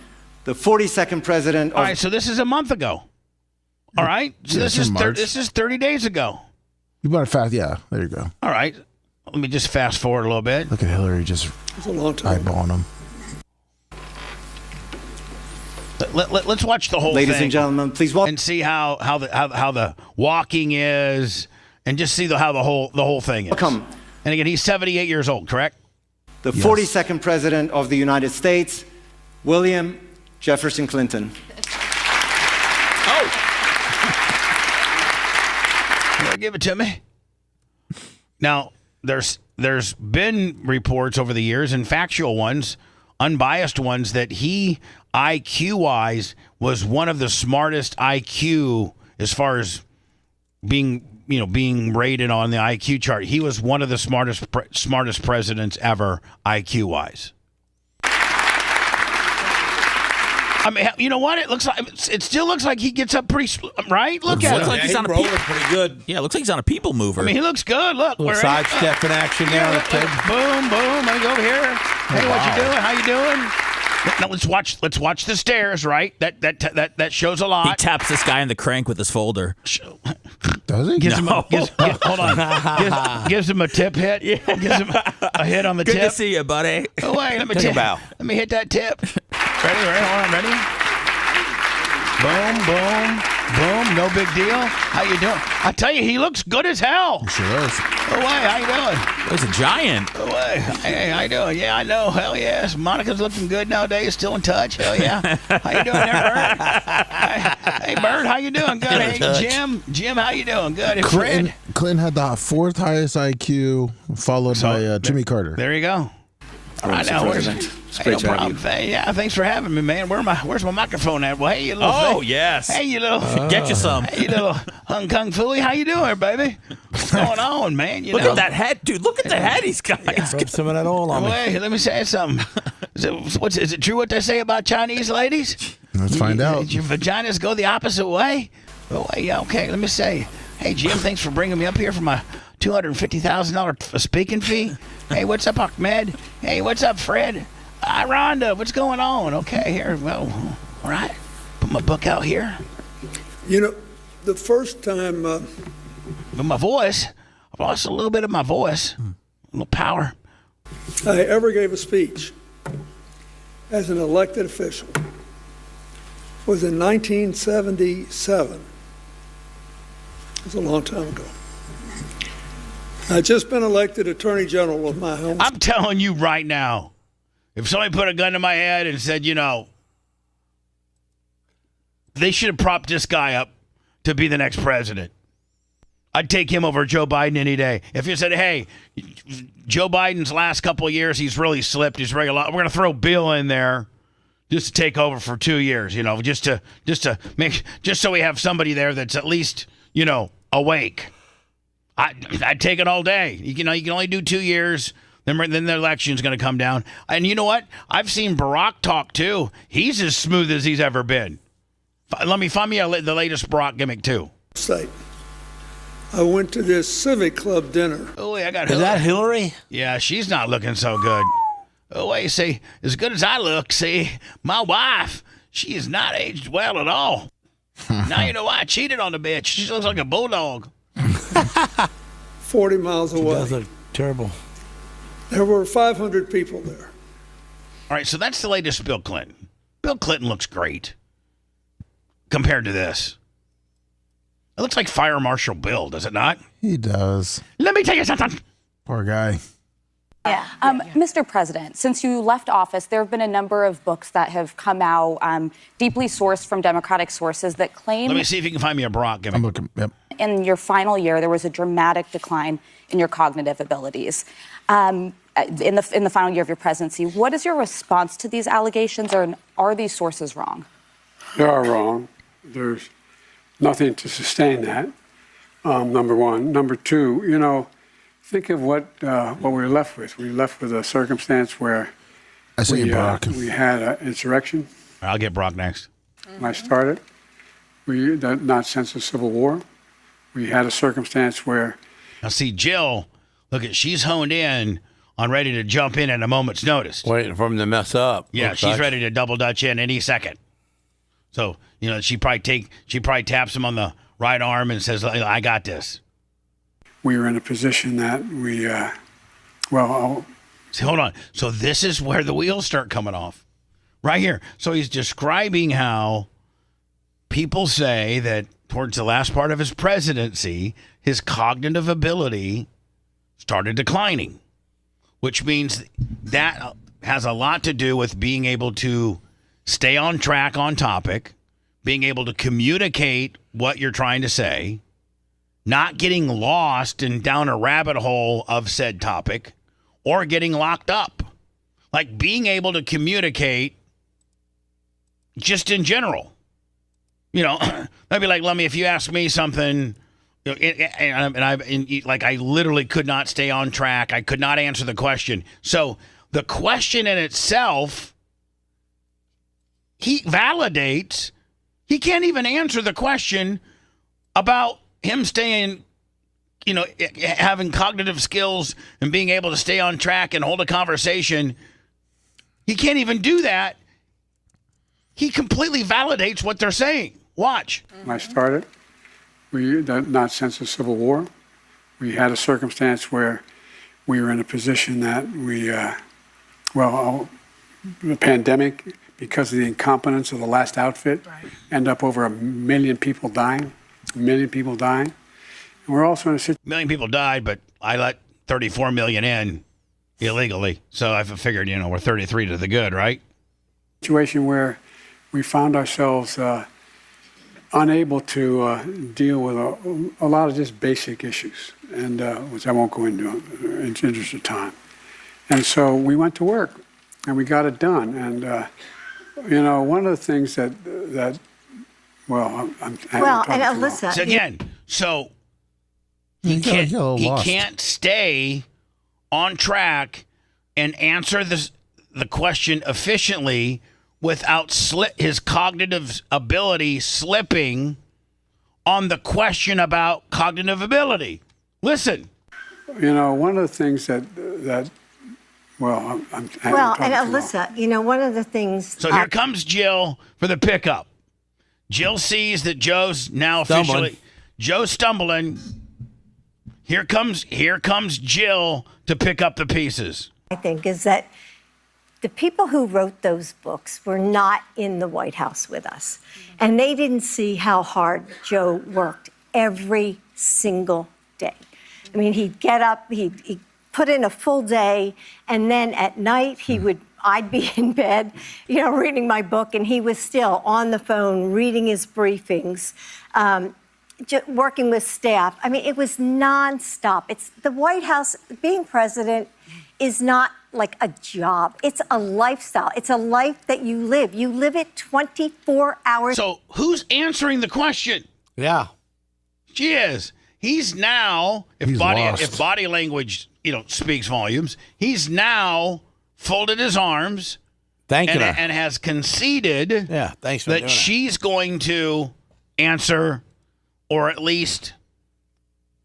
the 42nd president. All right, so this is a month ago. All right, so this is 30 days ago. You want to fast? Yeah, there you go. All right, let me just fast forward a little bit. Look at Hillary just eyeballing him. Let's watch the whole thing. Ladies and gentlemen, please welcome. And see how the walking is, and just see how the whole thing is. Welcome. And again, he's 78 years old, correct? The 42nd President of the United States, William Jefferson Clinton. Give it to me. Now, there's been reports over the years, and factual ones, unbiased ones, that he, IQ-wise, was one of the smartest IQ as far as being rated on the IQ chart. He was one of the smartest presidents ever, IQ-wise. I mean, you know what? It still looks like he gets up pretty right. Look at him. Looks like he's on rolling pretty good. Yeah, looks like he's on a people mover. I mean, he looks good. Look, Little sidestep in action there. Boom, boom. I go over here. Hey, what you doing? How you doing? Now let's watch the stairs. Right, that shows a lot. He taps this guy in the crank with his folder. Does he? Hold on. Gives him a tip hit. Yeah. Gives him a hit on the tip. Good to see you, buddy. Oh wait, let me hit that tip. Ready? Hold on, ready? Boom, boom, boom. No big deal. How you doing? I tell you, he looks good as hell. He sure is. Oh wait, how you doing? He's a giant. Oh wait, hey, how you doing? Yeah, I know. Hell yes. Monica's looking good nowadays. Still in touch. Hell yeah. How you doing there, Bert? Hey, Bert, how you doing? Good. Hey, Jim, how you doing? Good. And Fred. Clinton had the fourth highest IQ, followed by Jimmy Carter. There you go. All right, now where's no problem. Yeah, thanks for having me, man. Where's my microphone at? Well, hey, you little. Oh, yes. Hey, you little. Get you some. Hey, you little hung kung fooey. How you doing, baby? What's going on, man? Look at that head, dude. Look at the head he's got. Rub some of that oil on me. Wait, let me say something. Is it true what they say about Chinese ladies? Let's find out. Your vaginas go the opposite way? Oh, yeah, okay. Let me say. Hey, Jim, thanks for bringing me up here for my $250,000 speaking fee. Hey, what's up, Ahmed? Hey, what's up, Fred? Hi, Rhonda. What's going on? Okay, here. Well, all right. Put my book out here. You know, the first time... With my voice, I've lost a little bit of my voice. A little power. I ever gave a speech as an elected official was in 1977. It was a long time ago. I'd just been elected Attorney General of my home. I'm telling you right now, if somebody put a gun to my head and said, they should have propped this guy up to be the next president, I'd take him over Joe Biden any day. If you said, hey, Joe Biden's last couple of years, he's really slipped. He's really we're going to throw Bill in there just to take over for 2 years, just so we have somebody there that's at least, awake. I'd take it all day. You can only do 2 years. Then the election's going to come down. And you know what? I've seen Barack talk too. He's as smooth as he's ever been. Let me find me the latest Barack gimmick too. Site. I went to this civic club dinner. Oh, I got Hillary. Is that Hillary? Yeah, she's not looking so good. Oh, wait, see, as good as I look, see, my wife, she is not aged well at all. Now you know why I cheated on the bitch. She looks like a bulldog. 40 miles away. She does look terrible. There were 500 people there. All right, so that's the latest Bill Clinton. Bill Clinton looks great compared to this. It looks like Fire Marshal Bill, does it not? He does. Let me tell you something. Poor guy. Yeah. Mr. President, since you left office, there have been a number of books that have come out, deeply sourced from Democratic sources that claim... Let me see if you can find me a Barack gimmick. I'm looking, yep. In your final year, there was a dramatic decline in your cognitive abilities. In the final year of your presidency, what is your response to these allegations, or are these sources wrong? They are wrong. There's nothing to sustain that, number one. Number two, think of what we were left with. We were left with a circumstance where we had an insurrection. I'll get Brock next. When I started, not since the Civil War. We had a circumstance where... Now see, Jill, she's honed in on ready to jump in at a moment's notice. Waiting for him to mess up. Yeah, she's ready to double dutch in any second. So, she probably taps him on the right arm and says, I got this. We were in a position that we, See, hold on. So this is where the wheels start coming off. Right here. So he's describing how people say that towards the last part of his presidency, his cognitive ability started declining, which means that has a lot to do with being able to stay on track on topic, being able to communicate what you're trying to say, not getting lost and down a rabbit hole of said topic, or getting locked up. Like being able to communicate just in general. You know, I'd be like, Lummy, if you ask me something, you know, I literally could not stay on track. I could not answer the question. So the question in itself, he validates. He can't even answer the question about him staying, you know, having cognitive skills and being able to stay on track and hold a conversation. He can't even do that. He completely validates what they're saying. Watch. When I started, not since the Civil War, we had a circumstance where we were in a position that the pandemic, because of the incompetence of the last outfit, end up over 1 million people dying. 1 million people dying. And we're also in a situation. 1 million people died, but I let 34 million in illegally. So I figured, you know, we're 33 to the good, right? Situation where we found ourselves unable to deal with a lot of just basic issues, and which I won't go into in the interest of time. And so we went to work, and we got it done. And you know, one of the things that and Alyssa, so again, so he can't stay on track and answer the question efficiently without his cognitive ability slipping on the question about cognitive ability. Listen. You know, one of the things that Alyssa, you know, one of the things. So here comes Jill for the pickup. Jill sees that Joe's now officially Joe's stumbling. Here comes Jill to pick up the pieces. I think is that the people who wrote those books were not in the White House with us. And they didn't see how hard Joe worked every single day. I mean, he'd get up, he'd put in a full day, and then at night I'd be in bed, you know, reading my book, and he was still on the phone reading his briefings, working with staff. I mean, it was nonstop. It's the White House, being president is not like a job. It's a lifestyle. It's a life that you live. You live it 24 hours. So who's answering the question? Yeah. She is. He's now, if body language, you know, speaks volumes, he's now folded his arms and has conceded that she's going to answer or at least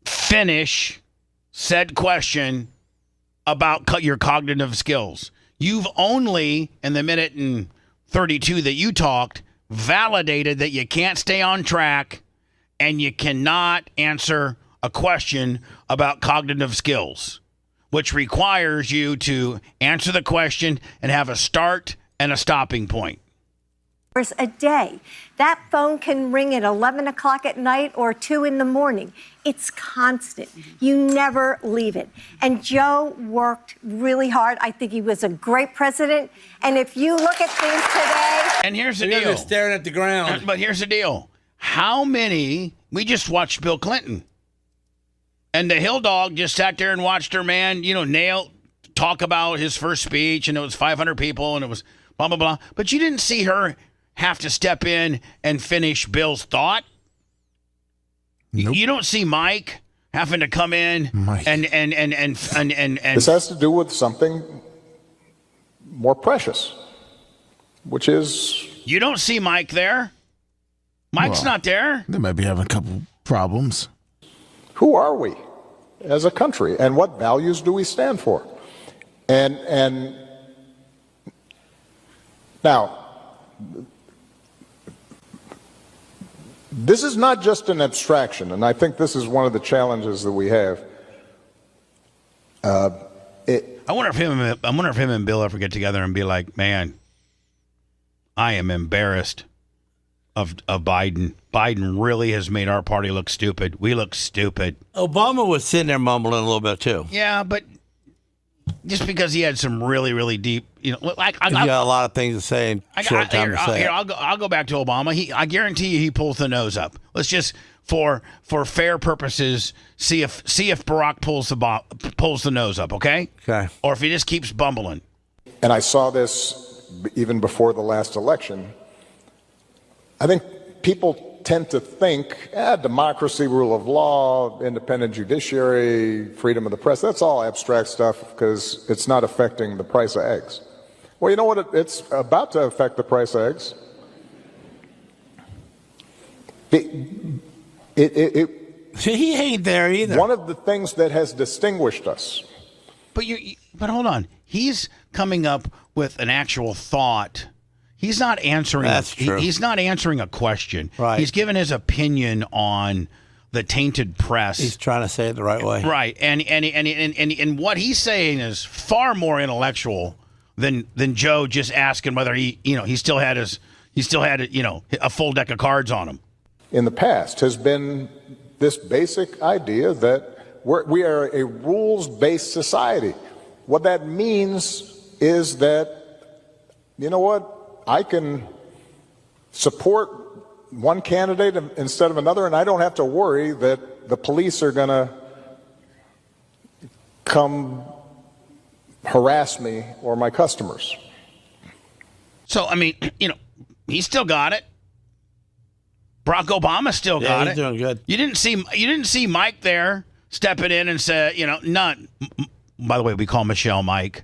finish said question about your cognitive skills. You've only, in the minute and 32 that you talked, validated that you can't stay on track and you cannot answer a question about cognitive skills, which requires you to answer the question and have a start and a stopping point. A day. That phone can ring at 11 o'clock at night or 2 in the morning. It's constant. You never leave it. And Joe worked really hard. I think he was a great president. And if you look at things today... And here's the deal. Just staring at the ground. But here's the deal. How many... We just watched Bill Clinton. And the Hill Dog just sat there and watched her man, you know, talk about his first speech, and it was 500 people, and it was blah, blah, blah. But you didn't see her have to step in and finish Bill's thought. Nope. You don't see Mike having to come in and This has to do with something more precious, which is... You don't see Mike there. Mike's not there. They might be having a couple problems. Who are we as a country, and what values do we stand for? And now, this is not just an abstraction, and I think this is one of the challenges that we have. I wonder if him and Bill ever get together and be like, man, I am embarrassed of Biden. Biden really has made our party look stupid. We look stupid. Obama was sitting there mumbling a little bit too. Yeah, but just because he had some really, really deep, you know, like He got a lot of things to say in short time to say. I'll go back to Obama. I guarantee you he pulls the nose up. Let's just for fair purposes see if Barack pulls the nose up, okay? Okay. Or if he just keeps bumbling. And I saw this even before the last election. I think people tend to think, democracy, rule of law, independent judiciary, freedom of the press, that's all abstract stuff because it's not affecting the price of eggs. Well, you know what? It's about to affect the price of eggs. He ain't there either. One of the things that has distinguished us. But hold on. He's coming up with an actual thought. He's not answering. That's true. He's not answering a question. Right. He's giving his opinion on the tainted press. He's trying to say it the right way. Right. And what he's saying is far more intellectual than Joe just asking whether he still had a full deck of cards on him. In the past has been this basic idea that we are a rules-based society. What that means is that, you know what, I can support one candidate instead of another, and I don't have to worry that the police are going to come harass me or my customers. So, I mean, he still got it. Barack Obama still got it. He's doing good. You didn't see Mike there stepping in and say, none. By the way, we call Michelle Mike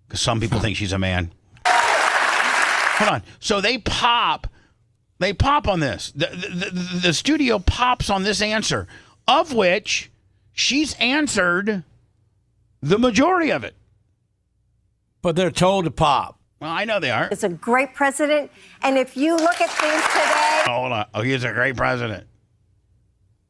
because some people think she's a man. Hold on. So they pop on this. The studio pops on this answer, of which she's answered the majority of it. But they're told to pop. Well, I know they are. It's a great president. And if you look at things today. Hold on. Oh, he's a great president.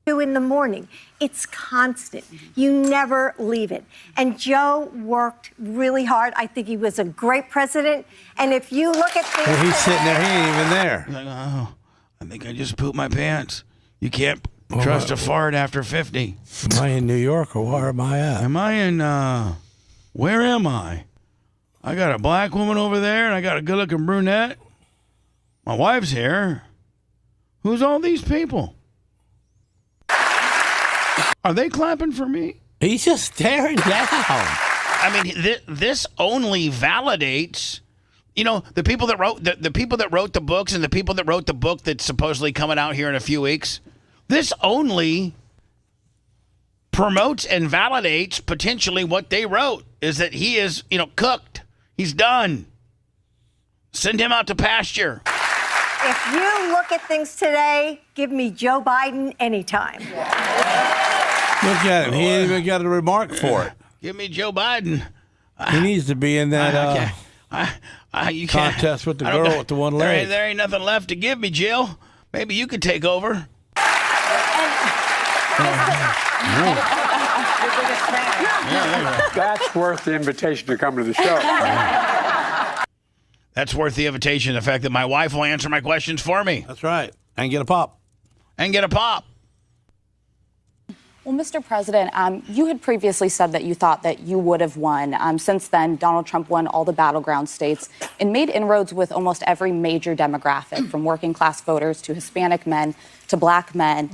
2 in the morning. It's constant. You never leave it. And Joe worked really hard. I think he was a great president. And if you look at things he's sitting there. He ain't even there. He's like, oh, I think I just pooped my pants. You can't trust a fart after 50. Am I in New York or where am I at? Am I in, where am I? I got a black woman over there and I got a good-looking brunette. My wife's here. Who's all these people? Are they clapping for me? He's just staring down. I mean, this only validates, the people that wrote the people that wrote the books and the people that wrote the book that's supposedly coming out here in a few weeks. This only promotes and validates potentially what they wrote is that he is, cooked. He's done. Send him out to pasture. If you look at things today, give me Joe Biden anytime. Look at him. He ain't even got a remark for it. Give me Joe Biden. He needs to be in that you contest with the girl with the one leg. There ain't nothing left to give me, Jill. Maybe you could take over. That's worth the invitation to come to the show. That's worth the invitation. The fact that my wife will answer my questions for me. That's right. And get a pop. Well, Mr. President, you had previously said that you thought that you would have won. Since then, Donald Trump won all the battleground states and made inroads with almost every major demographic, from working class voters to Hispanic men to black men.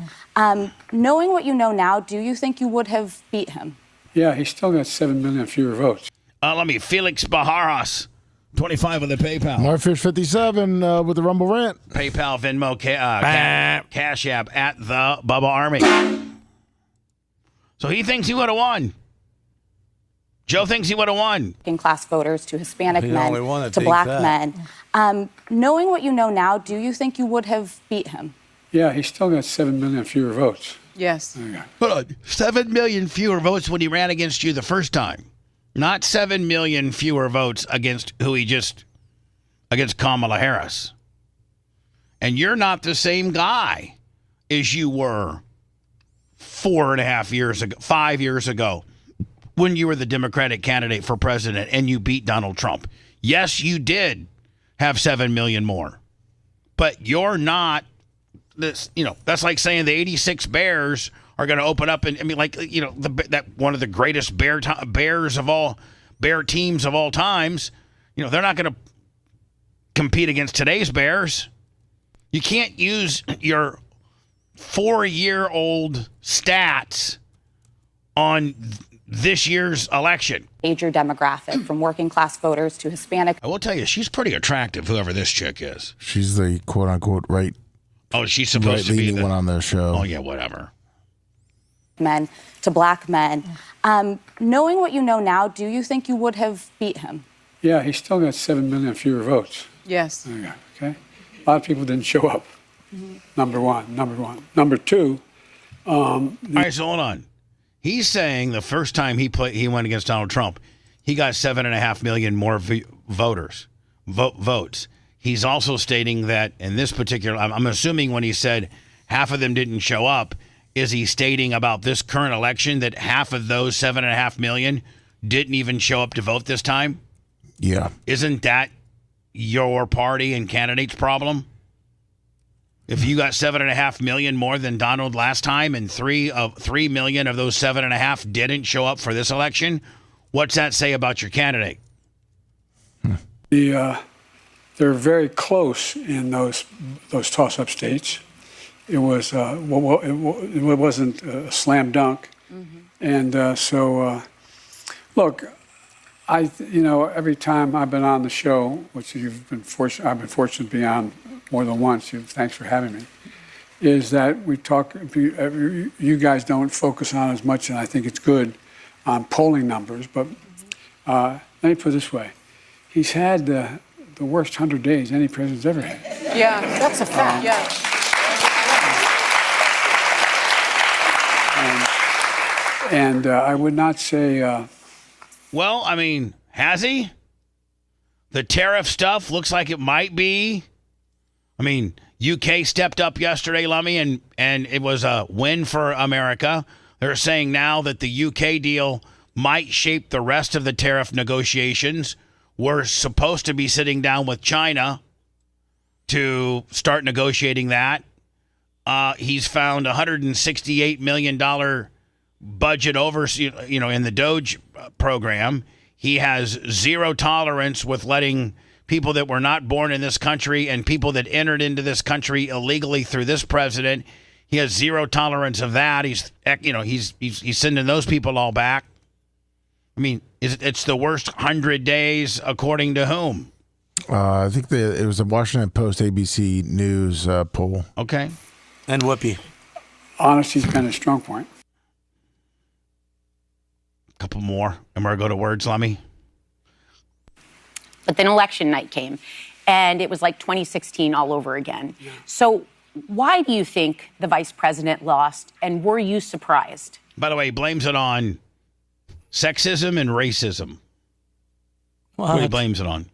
Knowing what you know now, do you think you would have beat him? Yeah, he's still got 7 million fewer votes. Felix Behar, 25 with the PayPal. Marfish 57 with the Rumble Rant. PayPal, Venmo, Cash App at the Bubba Army. So he thinks he would have won. Joe thinks he would have won. Working class voters to Hispanic men to black men. Knowing what you know now, do you think you would have beat him? Yeah, he's still got 7 million fewer votes. Yes. Hold on. 7 million fewer votes when he ran against you the first time. Not 7 million fewer votes against against Kamala Harris. And you're not the same guy as you were 4.5 years ago, 5 years ago, when you were the Democratic candidate for president and you beat Donald Trump. Yes, you did have 7 million more. But you're not this, that's like saying the 86 Bears are going to open up and that one of the greatest bear teams of all times, they're not going to compete against today's Bears. You can't use your 4-year-old stats on this year's election. Major demographic, from working class voters to Hispanic. I will tell you, she's pretty attractive, whoever this chick is. She's the quote-unquote right. Oh, she's supposed to be the one on their show. Oh, yeah, whatever. Men to black men. Knowing what you know now, do you think you would have beat him? Yeah, he still got 7 million fewer votes. Yes. Okay. A lot of people didn't show up. Number one. Number two. All right, so hold on. He's saying the first time he went against Donald Trump, he got 7.5 million more votes. He's also stating that in this particular, I'm assuming when he said half of them didn't show up, is he stating about this current election that half of those 7.5 million didn't even show up to vote this time? Yeah. Isn't that your party and candidate's problem? If you got 7.5 million more than Donald last time, and 3 million of those 7.5 didn't show up for this election, what's that say about your candidate? They're very close in those toss-up states. It was it wasn't a slam dunk, and look, every time I've been on the show, which I've been fortunate to be on more than once. Thanks for having me. Is that we talk? You guys don't focus on as much, and I think it's good on polling numbers. But let me put it this way: he's had the worst 100 days any president's ever had. Yeah, that's a fact. And I would not say. Well, I mean, has he? The tariff stuff looks like it might be. I mean, UK stepped up yesterday, Lummy, and it was a win for America. They're saying now that the UK deal might shape the rest of the tariff negotiations. We're supposed to be sitting down with China to start negotiating that. He's found $168 million budget over, in the Doge program. He has zero tolerance with letting people that were not born in this country and people that entered into this country illegally through this president. He has zero tolerance of that. He's sending those people all back. I mean, it's the worst 100 days according to whom? I think it was a Washington Post ABC News poll. Okay. And Whoopi. Honesty's been a strong point. A couple more, and we're going to go to words, Lummy. But then election night came, and it was like 2016 all over again. Yeah. So why do you think the vice president lost, and were you surprised? By the way, he blames it on sexism and racism. What he blames it on?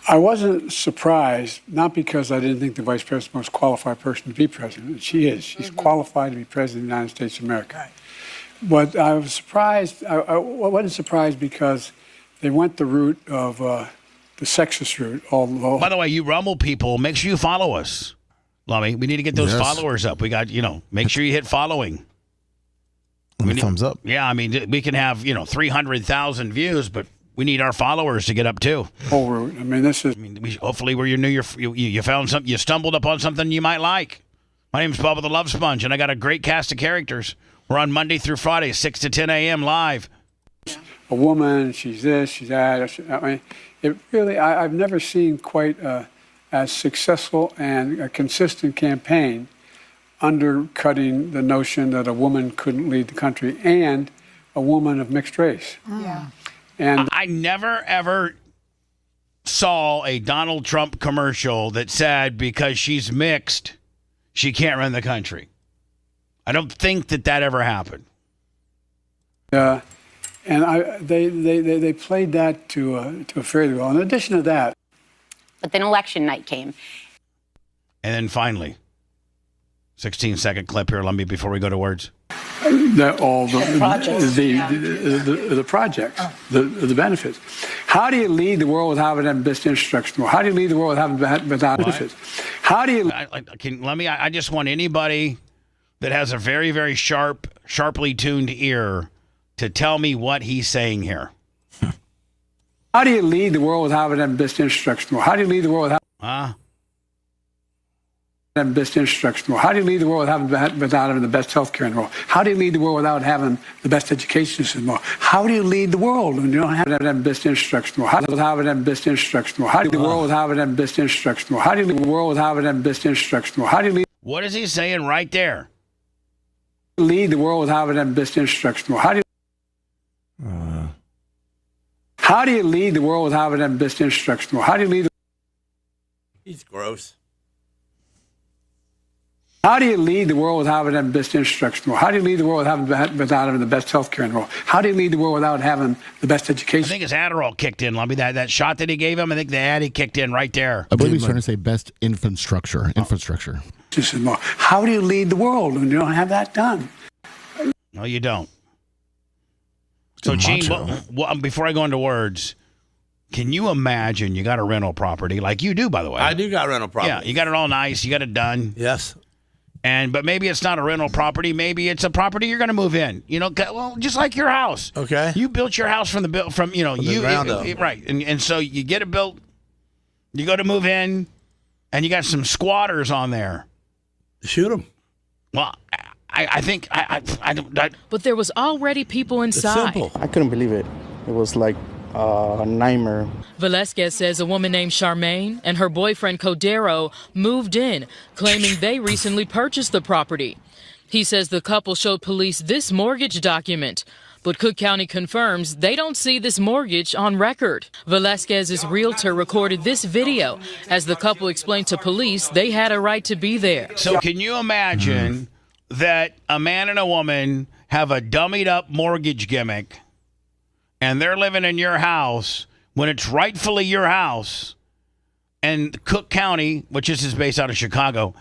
I wasn't surprised, not because I didn't think the vice president was the most qualified person to be president. She is. She's qualified to be president of the United States of America. Right. But I was surprised. I wasn't surprised because they went the route of the sexist route. Although, by the way, you Rumble people, make sure you follow us, Lummy. We need to get those followers up. We got, make sure you hit following. Thumbs up. Yeah, I mean, we can have 300,000 views, but we need our followers to get up too. Whole route. I mean, this is. Hopefully, where you found something, you stumbled upon something you might like. My name's Bubba the Love Sponge, and I got a great cast of characters. We're on Monday through Friday, 6 to 10 a.m. live. A woman, she's this, she's that. I mean, it really, I've never seen quite as successful and a consistent campaign undercutting the notion that a woman couldn't lead the country and a woman of mixed race. Yeah. And I never, ever saw a Donald Trump commercial that said because she's mixed, she can't run the country. I don't think that ever happened. And they played that to a fairly well. In addition to that. But then election night came. And then finally, 16-second clip here, Lumby, before we go to words. The projects. the benefits. How do you lead the world without having best interest? How do you lead the world without benefits? How do you? I just want anybody that has a very, very sharply tuned ear to tell me what he's saying here. How do you lead the world without having best interest? How do you lead the world without? Best instruction. How do you lead the world without having the best healthcare in the world? How do you lead the world without having the best education system in the world? How do you lead the world when you don't have that best instruction? How do you have that best instruction? How do you lead the world without having best instruction? How do you lead the world without having best instruction? How do you lead? What is he saying right there? Lead the world without having best instruction. How do you? How do you lead the world without having best instruction? How do you lead? He's gross. How do you lead the world without having the best instruction? How do you lead the world without having the best health care in the world? How do you lead the world without having the best education? I think his Adderall kicked in, Lumby. That shot that he gave him, I think the Addy kicked in right there. I believe he's trying to say best infrastructure. Infrastructure. How do you lead the world when you don't have that done? No, you don't. So, Gene, before I go into words, can you imagine you got a rental property like you do, by the way? I do got rental property. Yeah, you got it all nice. You got it done. Yes. But maybe it's not a rental property. Maybe it's a property you're going to move in. Well, just like your house. Okay. You built your house from the ground up. Right. And so you get it built. You go to move in, and you got some squatters on there. Shoot them. Well, I think I don't. But there was already people inside. It's simple. I couldn't believe it. It was like a nightmare. Velasquez says a woman named Charmaine and her boyfriend Codero moved in, claiming they recently purchased the property. He says the couple showed police this mortgage document, but Cook County confirms they don't see this mortgage on record. Velasquez's realtor recorded this video as the couple explained to police they had a right to be there. So can you imagine that a man and a woman have a dummied up mortgage gimmick and they're living in your house when it's rightfully your house, and Cook County, which is based out of Chicago,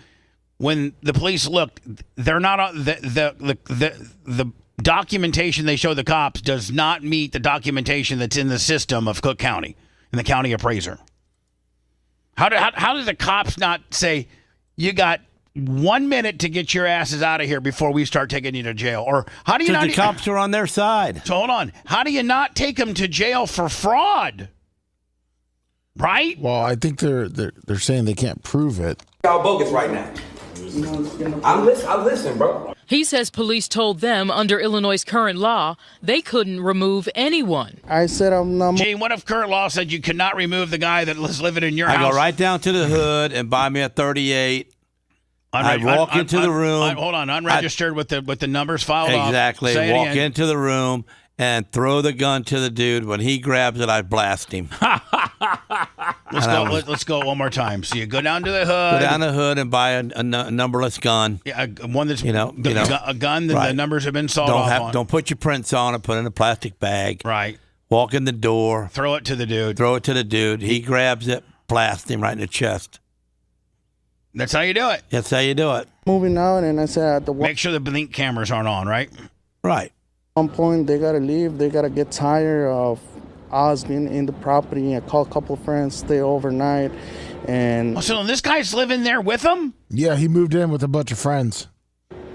when the police looked, they're not the documentation they show the cops does not meet the documentation that's in the system of Cook County and the county appraiser. How do the cops not say, you got 1 minute to get your asses out of here before we start taking you to jail? Or how do you not? The cops are on their side. So hold on. How do you not take them to jail for fraud? Right? Well, I think they're saying they can't prove it. Y'all bogus right now. I listen, bro. He says police told them under Illinois' current law they couldn't remove anyone. I said I'm not. Gene, what if current law said you could not remove the guy that was living in your house? I go right down to the hood and buy me a 38. I walk into the room. Hold on, unregistered with the numbers filed off. Exactly. Walk into the room and throw the gun to the dude. When he grabs it, I blast him. Let's go one more time. So you go down to the hood. Go down the hood and buy a numberless gun. Yeah, one that's a gun that right. The numbers have been sawed off on. Don't put your prints on it. Put it in a plastic bag. Right. Walk in the door. Throw it to the dude. He grabs it. Blast him right in the chest. That's how you do it. That's how you do it. Moving out, and I said, make sure the blink cameras aren't on, right? Right. At one point, they got to leave. They got to get tired of us being in the property. I call a couple of friends, stay overnight. And so this guy's living there with them? Yeah, he moved in with a bunch of friends.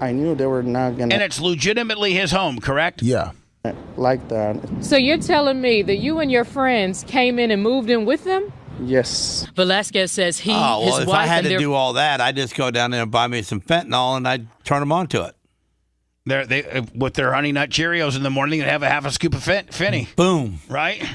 I knew they were not going to. And it's legitimately his home, correct? Yeah. Like that. So you're telling me that you and your friends came in and moved in with them? Yes. Velasquez says his if wife, I had and to do all that, I'd just go down there and buy me some fentanyl, and I'd turn them onto it. They with their Honey Nut Cheerios in the morning, they have a half a scoop of Finny. Boom. Right?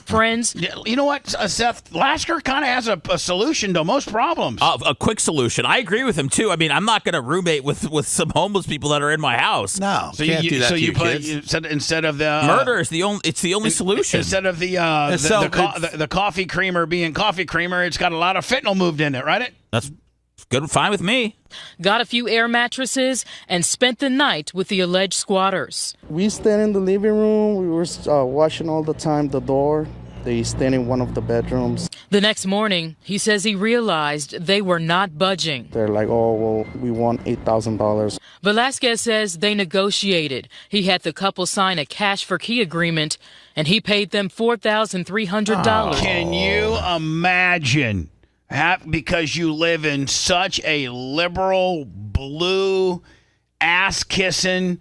Friends. You know what, Seth? Lasker kind of has a solution to most problems. A quick solution. I agree with him, too. I mean, I'm not going to roommate with some homeless people that are in my house. No, so can't do that to your kids. Instead of the murder is the only solution. Instead of the coffee creamer being coffee creamer, it's got a lot of fentanyl moved in it, right? That's good, fine with me. Got a few air mattresses and spent the night with the alleged squatters. We stayed in the living room. We were watching all the time the door. They stayed in one of the bedrooms. The next morning, he says he realized they were not budging. They're like, oh, well, we want $8,000. Velasquez says they negotiated. He had the couple sign a cash for key agreement, and he paid them $4,300. Can you imagine? Because you live in such a liberal, blue, ass-kissing,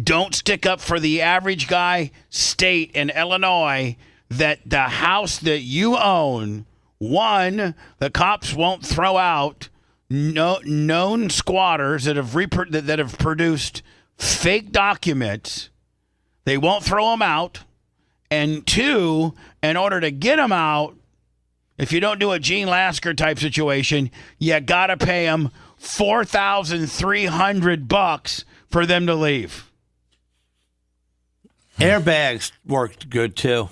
don't stick up for the average guy state in Illinois, that the house that you own, one, the cops won't throw out known squatters that have produced fake documents. They won't throw them out. And two, in order to get them out, if you don't do a Gene Lasker type situation, you got to pay them $4,300 for them to leave. Airbags worked good too.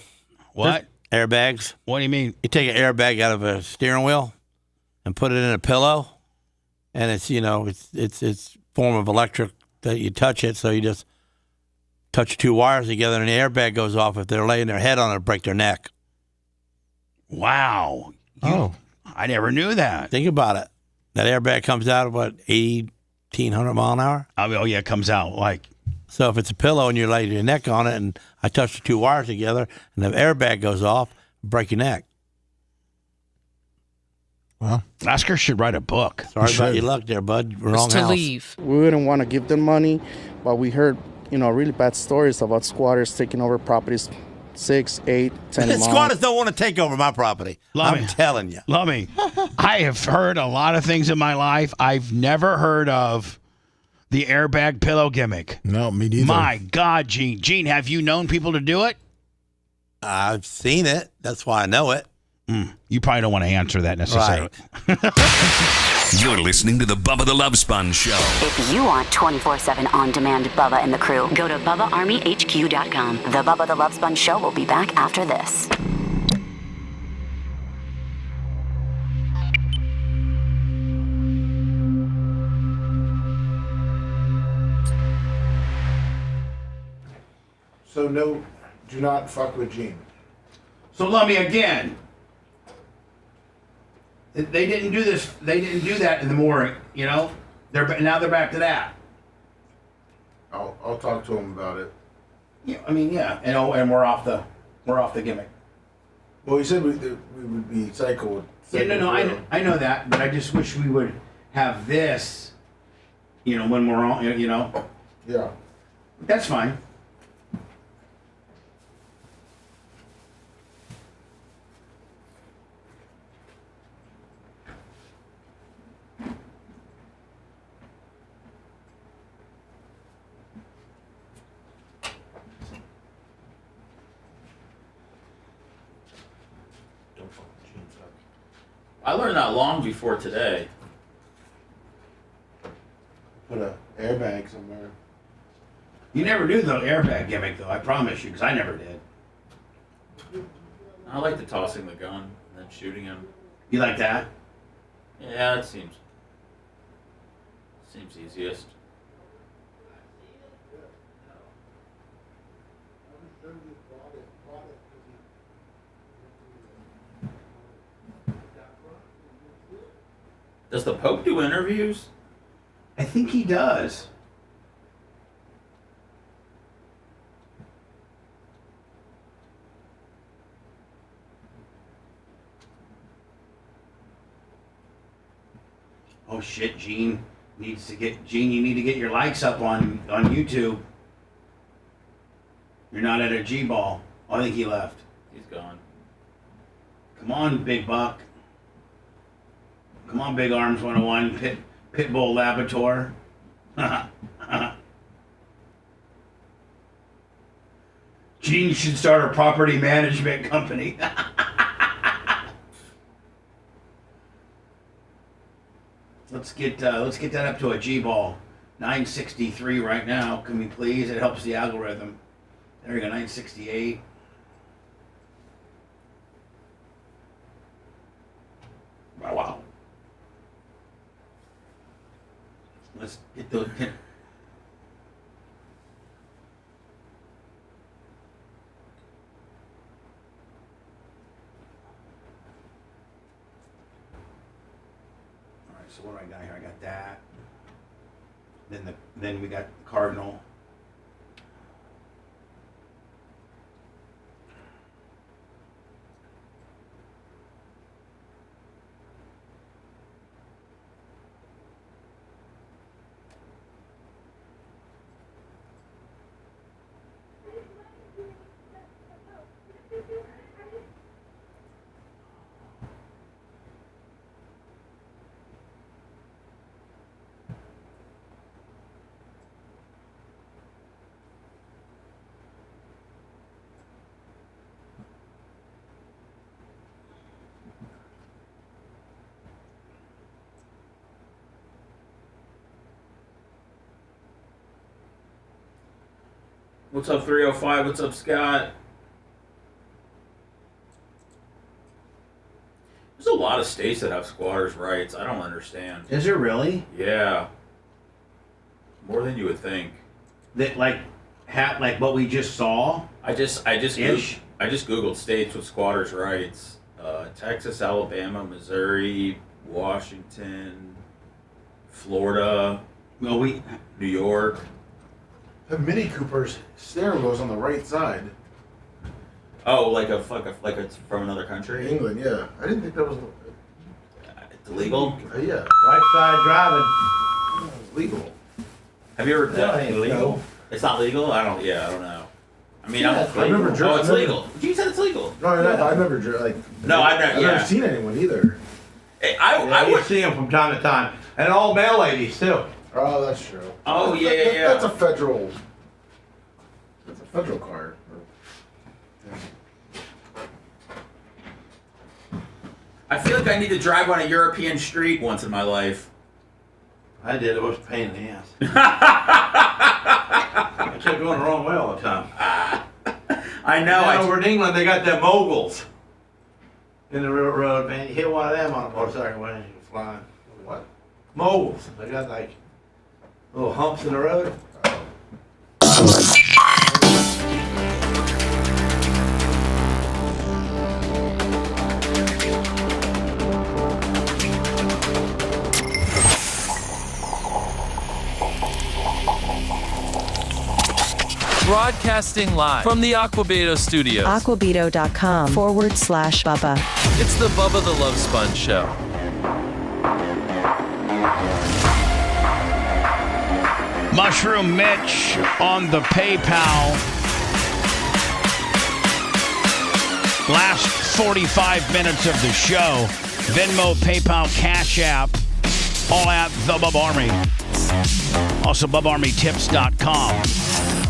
What? Airbags. What do you mean? You take an airbag out of a steering wheel and put it in a pillow, and it's it's form of electric that you touch it, so you just touch two wires together and the airbag goes off. If they're laying their head on it, break their neck. Wow. I never knew that. Think about it. That airbag comes out at what, 1,800 mile an hour? Oh yeah, it comes out like. So if it's a pillow and you lay your neck on it, and I touch the two wires together, and the airbag goes off, break your neck. Well, Lasker should write a book. Sorry about your luck there, bud. Wrong house. Leave. We wouldn't want to give them money, but we heard, really bad stories about squatters taking over properties 6, 8, 10 months. Squatters don't want to take over my property. I'm telling you. Lummy, I have heard a lot of things in my life. I've never heard of the airbag pillow gimmick. No, me neither. My God, Gene. Gene, have you known people to do it? I've seen it. That's why I know it. You probably don't want to answer that necessarily. Right. You're listening to the Bubba the Love Sponge Show. If you want 24/7 on-demand Bubba and the crew, go to BubbaArmyHQ.com. The Bubba the Love Sponge Show will be back after this. So no, do not fuck with Gene. So Lummy, again, they didn't do this. They didn't do that in the mooring. Now they're back to that. I'll talk to him about it. Yeah, and we're off the gimmick. Well, he said we would be psycho. Yeah, no, I know that, but I just wish we would have this. When we're on, Yeah. That's fine. I learned that long before today. Put a airbag somewhere. You never do the airbag gimmick, though. I promise you, because I never did. I like the tossing the gun and then shooting him. You like that? Yeah, it seems easiest. Does the Pope do interviews? I think he does. Oh shit, Gene needs to get Gene. You need to get your likes up on YouTube. You're not at a G ball. Oh, I think he left. He's gone. Come on, big buck. Come on, Big Arms 101, Pitbull Laboratory. Gene should start a property management company. Let's get that up to a G ball. 963 right now. Can we please? It helps the algorithm. There we go. 968. Wow. Let's get those. So what do I got here? I got that. Then we got Cardinal. What's up, 305? What's up, Scott? There's a lot of states that have squatters' rights. I don't understand. Is there really? Yeah. More than you would think. That like what we just saw? I just Googled states with squatters' rights. Texas, Alabama, Missouri, Washington, Florida, New York. The Mini Cooper's steering wheel's on the right side. Oh, like it's from another country? England, yeah. I didn't think that was illegal. Yeah. Right side driving. It's legal. Have you ever? No, it ain't legal. It's not legal. I don't know. I mean, Yeah, I never drove. it's legal. You said it's legal. No, I've never driven. I've never seen anyone either. I would see them from time to time, and all male ladies too. Oh, that's true. Oh, yeah. That's a federal. That's a federal car. I feel like I need to drive on a European street once in my life. I did. It was a pain in the ass. I kept going the wrong way all the time. I know. Over in England, they got them moguls in the road, man. You hit one of them on a motorcycle, man, you flying. What? Moguls. They got like little humps in the road. Broadcasting live from the Aquabedo studios. Aquabedo.com/Bubba. It's the Bubba the Love Sponge Show. Mushroom Mitch on the PayPal. Last 45 minutes of the show. Venmo, PayPal, Cash App. All at the Bubba Army. Also, BubbaArmyTips.com.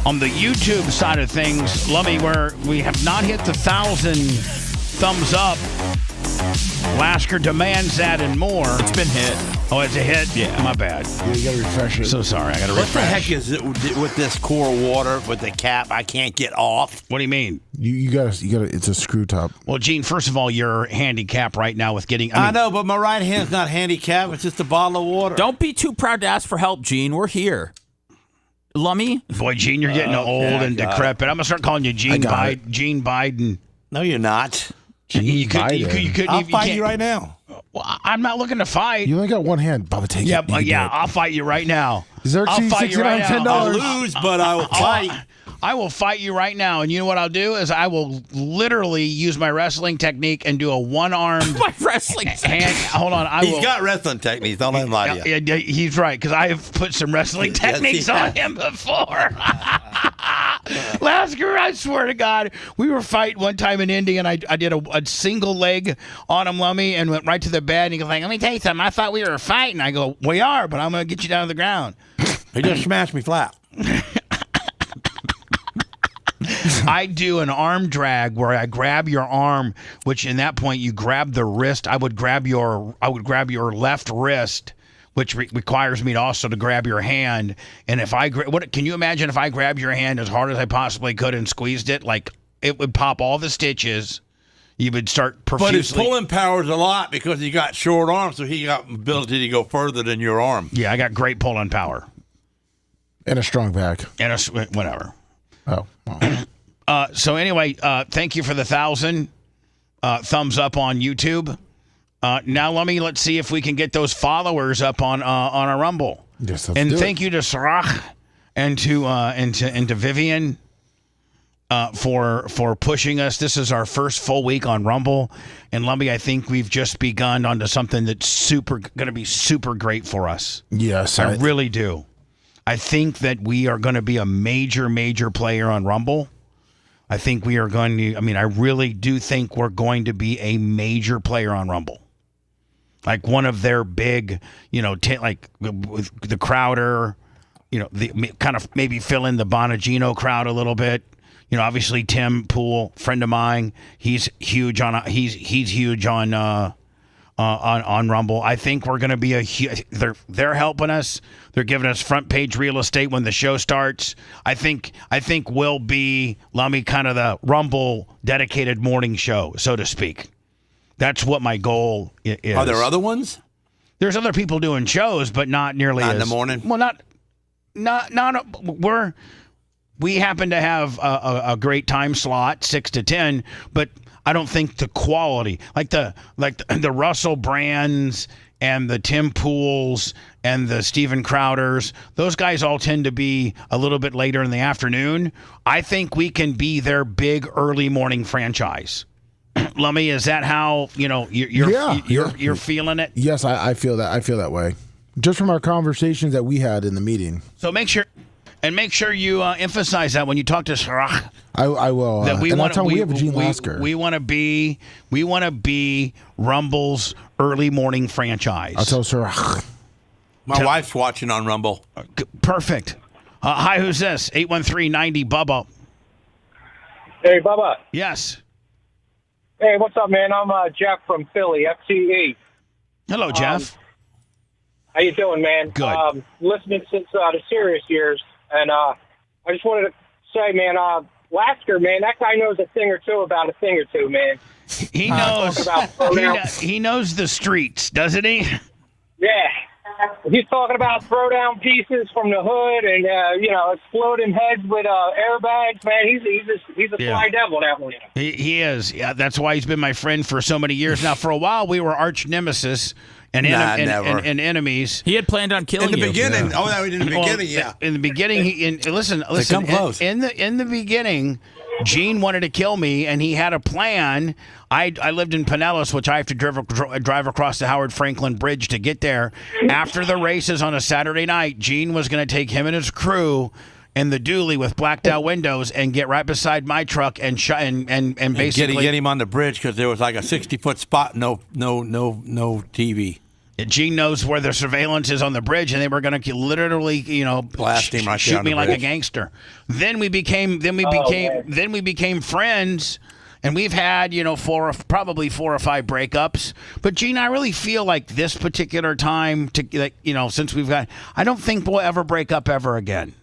On the YouTube side of things, Lummy, where we have not hit the 1,000 thumbs up. Lasker demands that and more. It's been hit. Oh, it's a hit? Yeah, my bad. Yeah, you gotta refresh it. So sorry, I gotta refresh. What the heck is it with this core water with the cap? I can't get off. What do you mean? You gotta. It's a screw top. Well, Gene, first of all, you're handicapped right now with getting. I know, but my right hand's not handicapped. It's just a bottle of water. Don't be too proud to ask for help, Gene. We're here. Lummy? Boy, Gene, you're getting old and decrepit. I'm gonna start calling you Gene Biden. Gene Biden. No, you're not. You could. I'll fight you right now. Well, I'm not looking to fight. You only got one hand, Bubba. Take it. Yeah. I'll fight you right now. Xerxes, I'll fight you right now. $69. I'll lose, but I will fight. I will fight you right now, and you know what I'll do is I will literally use my wrestling technique and do a one-armed my wrestling hand. Hold on, He's got wrestling techniques. Don't let him lie to you. Yeah, he's right because I have put some wrestling techniques on him before. Lasker, I swear to God, we were fighting one time in Indy, and I did a single leg on him, Lummy, and went right to the bed. And he goes like, "Let me tell you something. I thought we were fighting." I go, "We are, but I'm going to get you down to the ground." He just smashed me flat. I do an arm drag where I grab your arm, which in that point you grab the wrist. I would grab your left wrist, which requires me to also to grab your hand. And if what can you imagine if I grabbed your hand as hard as I possibly could and squeezed it? Like it would pop all the stitches. You would start profusely. But his pulling power is a lot because he got short arms, so he got ability to go further than your arm. Yeah, I got great pulling power. And a strong back. And whatever. Oh. So anyway, thank you for the 1,000 thumbs up on YouTube. Now let's see if we can get those followers up on a Rumble. Yes, and thank you to Sarah and to Vivian for pushing us. This is our first full week on Rumble, and Lumby, I think we've just begun onto something that's going to be super great for us. Yes, I really do. I think that we are going to be a major player on Rumble. I think we are going to. I mean, I really do think we're going to be a major player on Rumble. Like one of their big, like with the Crowder, the kind of maybe fill in the Bonagino crowd a little bit. Obviously Tim Pool, friend of mine, he's huge on Rumble. I think we're going to be they're helping us. They're giving us front page real estate when the show starts. I think we'll be Lummy kind of the Rumble dedicated morning show, so to speak. That's what my goal is. Are there other ones? There's other people doing shows, but not nearly not as in the morning. Well, we happen to have a great time slot, 6 to 10, but I don't think the quality, like the Russell Brands and the Tim Pools and the Steven Crowders, those guys all tend to be a little bit later in the afternoon. I think we can be their big early morning franchise. Lummy, is that how you're feeling it? Yes, I feel that. I feel that way, just from our conversations that we had in the meeting. So make sure you emphasize that when you talk to Sarah. I will. That we have a Gene Lasker. We want to be Rumble's early morning franchise. I'll tell Sarah. My wife's watching on Rumble. Perfect. Hi, who's this? 813-90 Bubba. Hey, Bubba. Yes. Hey, what's up, man? I'm Jeff from Philly, FTE. Hello, Jeff. How you doing, man? Good. Listening since the Sirius years, and I just wanted to say, man, Lasker, man, that guy knows a thing or two about a thing or two, man. He knows. He knows the streets, doesn't he? Yeah. He's talking about throwdown pieces from the hood and exploding heads with airbags. Man, he's a fly devil, that one. He is. Yeah, that's why he's been my friend for so many years now. For a while, we were arch nemesis and enemies. He had planned on killing you. In the beginning. Yeah. Oh, that was in the beginning. Yeah. In the beginning, listen. Come close. In the beginning, Gene wanted to kill me, and he had a plan. I lived in Pinellas, which I have to drive across the Howard Franklin Bridge to get there. After the races on a Saturday night, Gene was going to take him and his crew in the dually with blacked out windows and get right beside my truck and basically get him on the bridge because there was like a 60-foot spot, no TV. Gene knows where the surveillance is on the bridge, and they were going to literally, blast him right shoot me like bridge. a gangster. Then we became friends. And we've had, probably 4 or 5 breakups. But, Gene, I really feel like this particular time, since I don't think we'll ever break up ever again.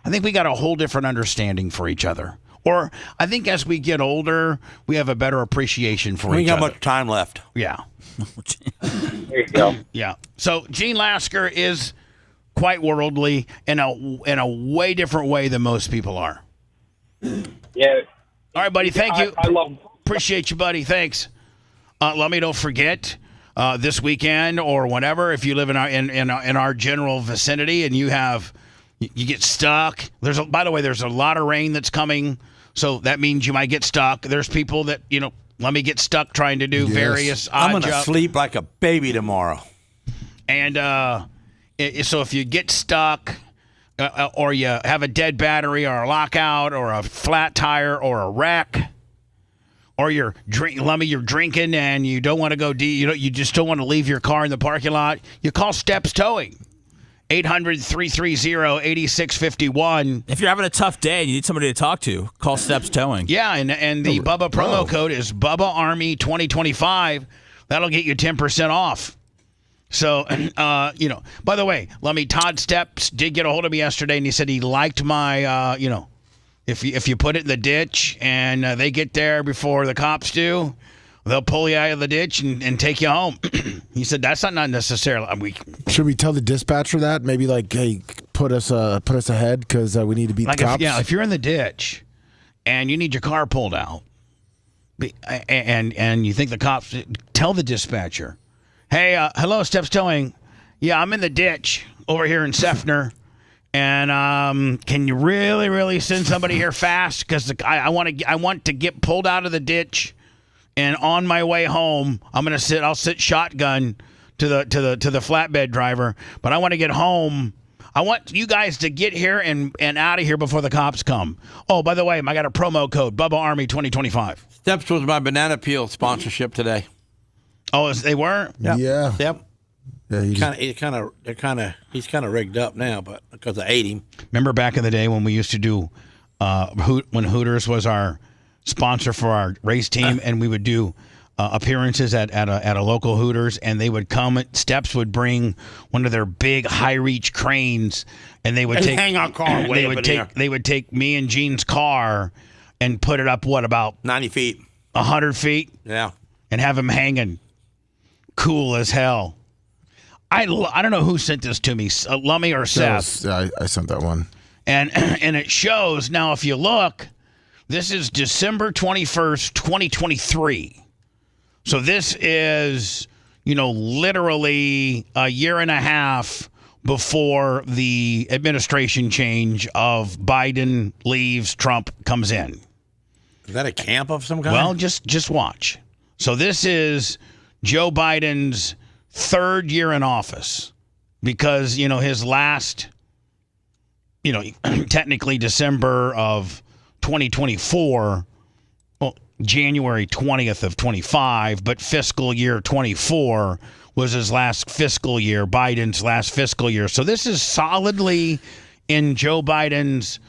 I think we got a whole different understanding for each other. Or I think as we get older, we have a better appreciation for each other. We got much time left. Yeah. There you go. Yeah. So, Gene Lasker is quite worldly in a way different way than most people are. Yeah. All right, buddy. Thank you. I love. Appreciate you, buddy. Thanks. Let me don't forget this weekend or whenever, if you live in our general vicinity and you get stuck. By the way, there's a lot of rain that's coming, so that means you might get stuck. There's people that let me get stuck trying to do various odd I'm gonna jobs. sleep like a baby tomorrow. And so if you get stuck. Or you have a dead battery or a lockout or a flat tire or a wreck, or you're drinking and you don't want to go you just don't want to leave your car in the parking lot, you call Steps Towing. 800-330-8651. If you're having a tough day and you need somebody to talk to, call Steps Towing. Yeah, and the Bubba promo code is Bubba Army 2025. That'll get you 10% off. So, by the way, Todd Steps did get a hold of me yesterday, and he said he liked my, if you put it in the ditch and they get there before the cops do, they'll pull you out of the ditch and take you home. He said that's not necessarily. Should we tell the dispatcher that? Maybe hey, put us ahead because we need to beat the cops. If you're in the ditch and you need your car pulled out, and you think the cops tell the dispatcher, hey, hello, Steps Towing. Yeah, I'm in the ditch over here in Sefner. And can you really send somebody here fast? Because I want to get pulled out of the ditch, and on my way home, I'll sit shotgun to the flatbed driver. But I want to get home. I want you guys to get here and out of here before the cops come. Oh, by the way, I got a promo code, Bubba Army 2025. Steps was my banana peel sponsorship today. Oh, they were? Yep. Yeah. Yep. Yeah, he's kind of rigged up now, but because I ate him. Remember back in the day when we used to do when Hooters was our sponsor for our race team, and we would do appearances at a local Hooters, and they would come. Steps would bring one of their big high reach cranes, and they would hang our car way up in the air. They would take me and Gene's car and put it up about 90 feet, 100 feet, yeah, and have him hanging, cool as hell. I don't know who sent this to me, Lummy or Seth. I sent that one. And it shows, now if you look, this is December 21st, 2023. So this is, literally a year and a half before the administration change of Biden leaves, Trump comes in. Is that a camp of some kind? Well, just watch. So this is Joe Biden's third year in office, because his last technically December of 2024, well, January 20th of 25, but fiscal year 24 was his last fiscal year, Biden's last fiscal year. So this is solidly in Joe Biden's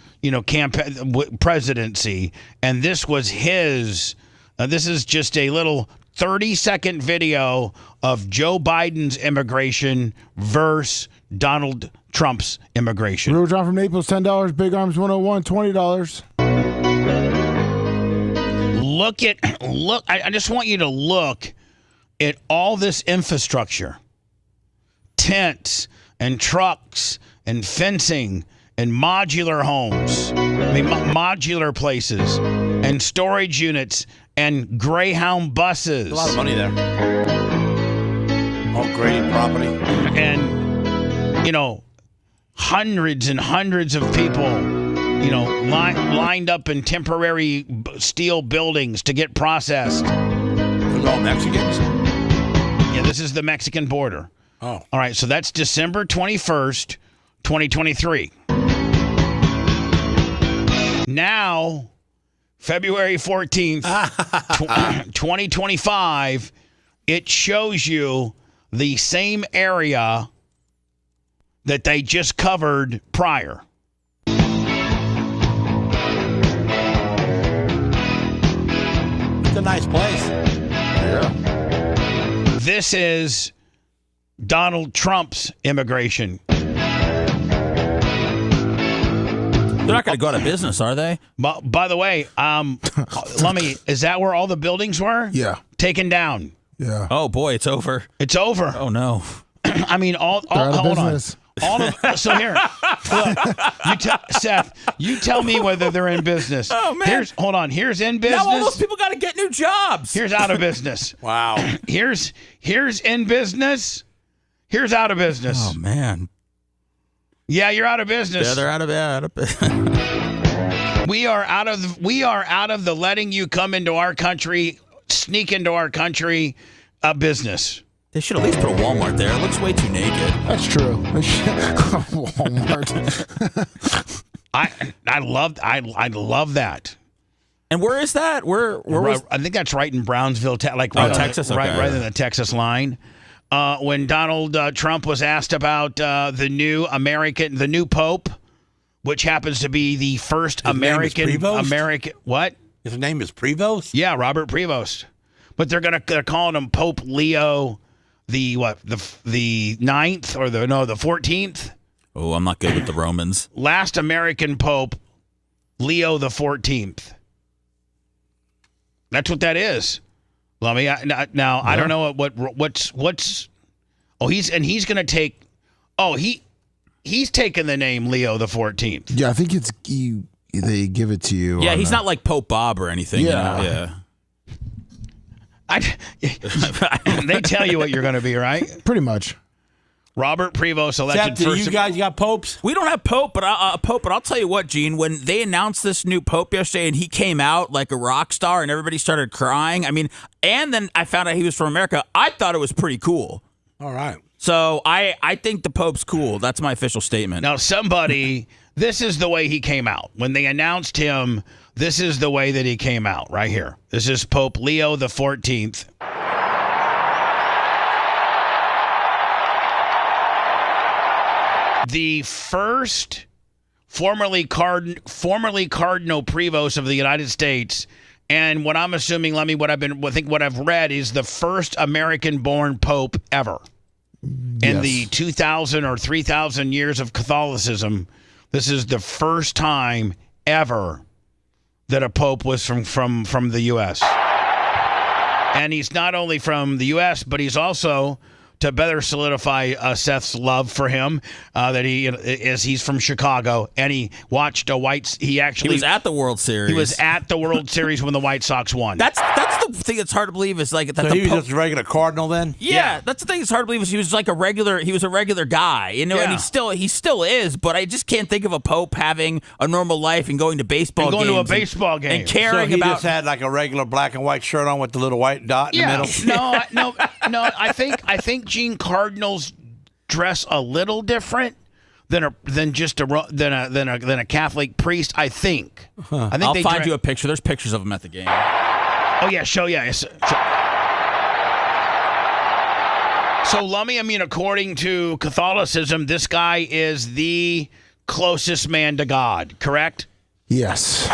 campaign presidency, and this was his this is just a little 30-second video of Joe Biden's immigration versus Donald Trump's immigration. Real John from Naples, $10. Big Arms 101, $20. I just want you to look at all this infrastructure. Tents and trucks and fencing and modular homes. Modular places and storage units and Greyhound buses. A lot of money there. All graded property. And, hundreds and hundreds of people, lined up in temporary steel buildings to get processed. Those all Mexicans? Yeah, this is the Mexican border. Oh. All right, so that's December 21st, 2023. Now, February 14th, 2025, it shows you the same area that they just covered prior. It's a nice place. Yeah. This is Donald Trump's immigration. They're not going to go out of business, are they? By the way, Lummy, is that where all the buildings were? Yeah. Taken down. Yeah. Oh, boy, it's over. It's over. Oh, no. I mean, hold on. So here, look, Seth, you tell me whether they're in business. Oh, man. Here's in business. Now all those people got to get new jobs. Here's out of business. Wow. Here's in business. Here's out of business. Oh, man. Yeah, you're out of business. Yeah, they're out of business. We are out of the letting you come into our country, sneak into our country, business. They should at least put a Walmart there. It looks way too naked. That's true. Walmart. I love that. And where is that? Where was? I think that's right in Brownsville, Texas. Right in the Texas line. When Donald Trump was asked about the new Pope, which happens to be the first American. What? His name is Prevost? Yeah, Robert Prevost. But they're calling him Pope Leo the 9th or the 14th. Oh, I'm not good with the Romans. Last American Pope, Leo the 14th. That's what that is. Lummy, I don't know what's. Oh, he's going to take. Oh, he's taking the name Leo the 14th. Yeah, I think they give it to you. Yeah, he's not like Pope Bob or anything. Yeah. You know? Yeah. They tell you what you're going to be, right? Pretty much. Robert Prevost elected first. You guys got popes? We don't have Pope, but I'll tell you what, Gene. When they announced this new Pope yesterday, and he came out like a rock star, and everybody started crying. I mean, and then I found out he was from America. I thought it was pretty cool. All right. So I think the Pope's cool. That's my official statement. Now, this is the way he came out. When they announced him, this is the way that he came out right here. This is Pope Leo the 14th. The first formerly Cardinal Prevost of the United States, and what I'm assuming, what I've read is the first American-born Pope ever. In the 2,000 or 3,000 years of Catholicism, this is the first time ever that a Pope was from the U.S. And he's not only from the U.S., but he's also, to better solidify Seth's love for him, that he's from Chicago, and he watched he was at the World Series. He was at the World Series when the White Sox won. That's the thing that's hard to believe is like that. So he was just a regular Cardinal then? Yeah, that's the thing that's hard to believe is he was like a regular guy, and he still is. But I just can't think of a Pope having a normal life and going to baseball games. To a baseball game. And caring so he about. just had like a regular black and white shirt on with the little white dot in the middle? No. I think Gene, Cardinals dress a little different than a Catholic priest. I think. Huh. I think I'll find you a picture. There's pictures of him at the game. Oh yeah, So Lummy, I mean, according to Catholicism, this guy is the closest man to God. Correct? Yes.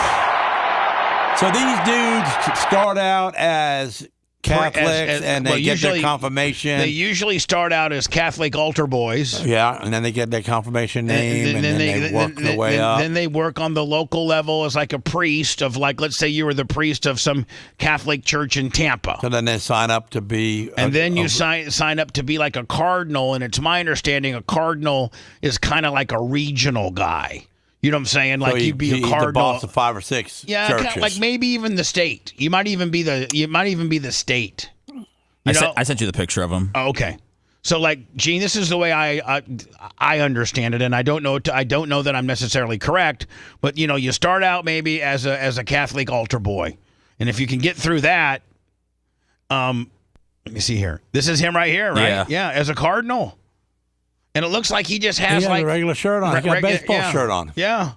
So these dudes start out as Catholics, and they get their confirmation. They usually start out as Catholic altar boys. Yeah, and then they get their confirmation name, and then they work their way up. Then they work on the local level as like a priest of, like, let's say you were the priest of some Catholic church in Tampa. So then they sign up to be... sign up to be like a cardinal, and it's my understanding a cardinal is kind of like a regional guy. You know what I'm saying? Like, you'd be a cardinal. The boss of 5 or 6 churches. Like maybe even the state. You might even be the state. I sent you the picture of him. Oh, okay. So, like, Gene, this is the way I understand it, and I don't know that I'm necessarily correct, but you start out maybe as a Catholic altar boy, and if you can get through that, let me see here. This is him right here, right? Yeah, as a cardinal. And it looks like he just has a regular shirt on. He got a baseball shirt on. Yeah.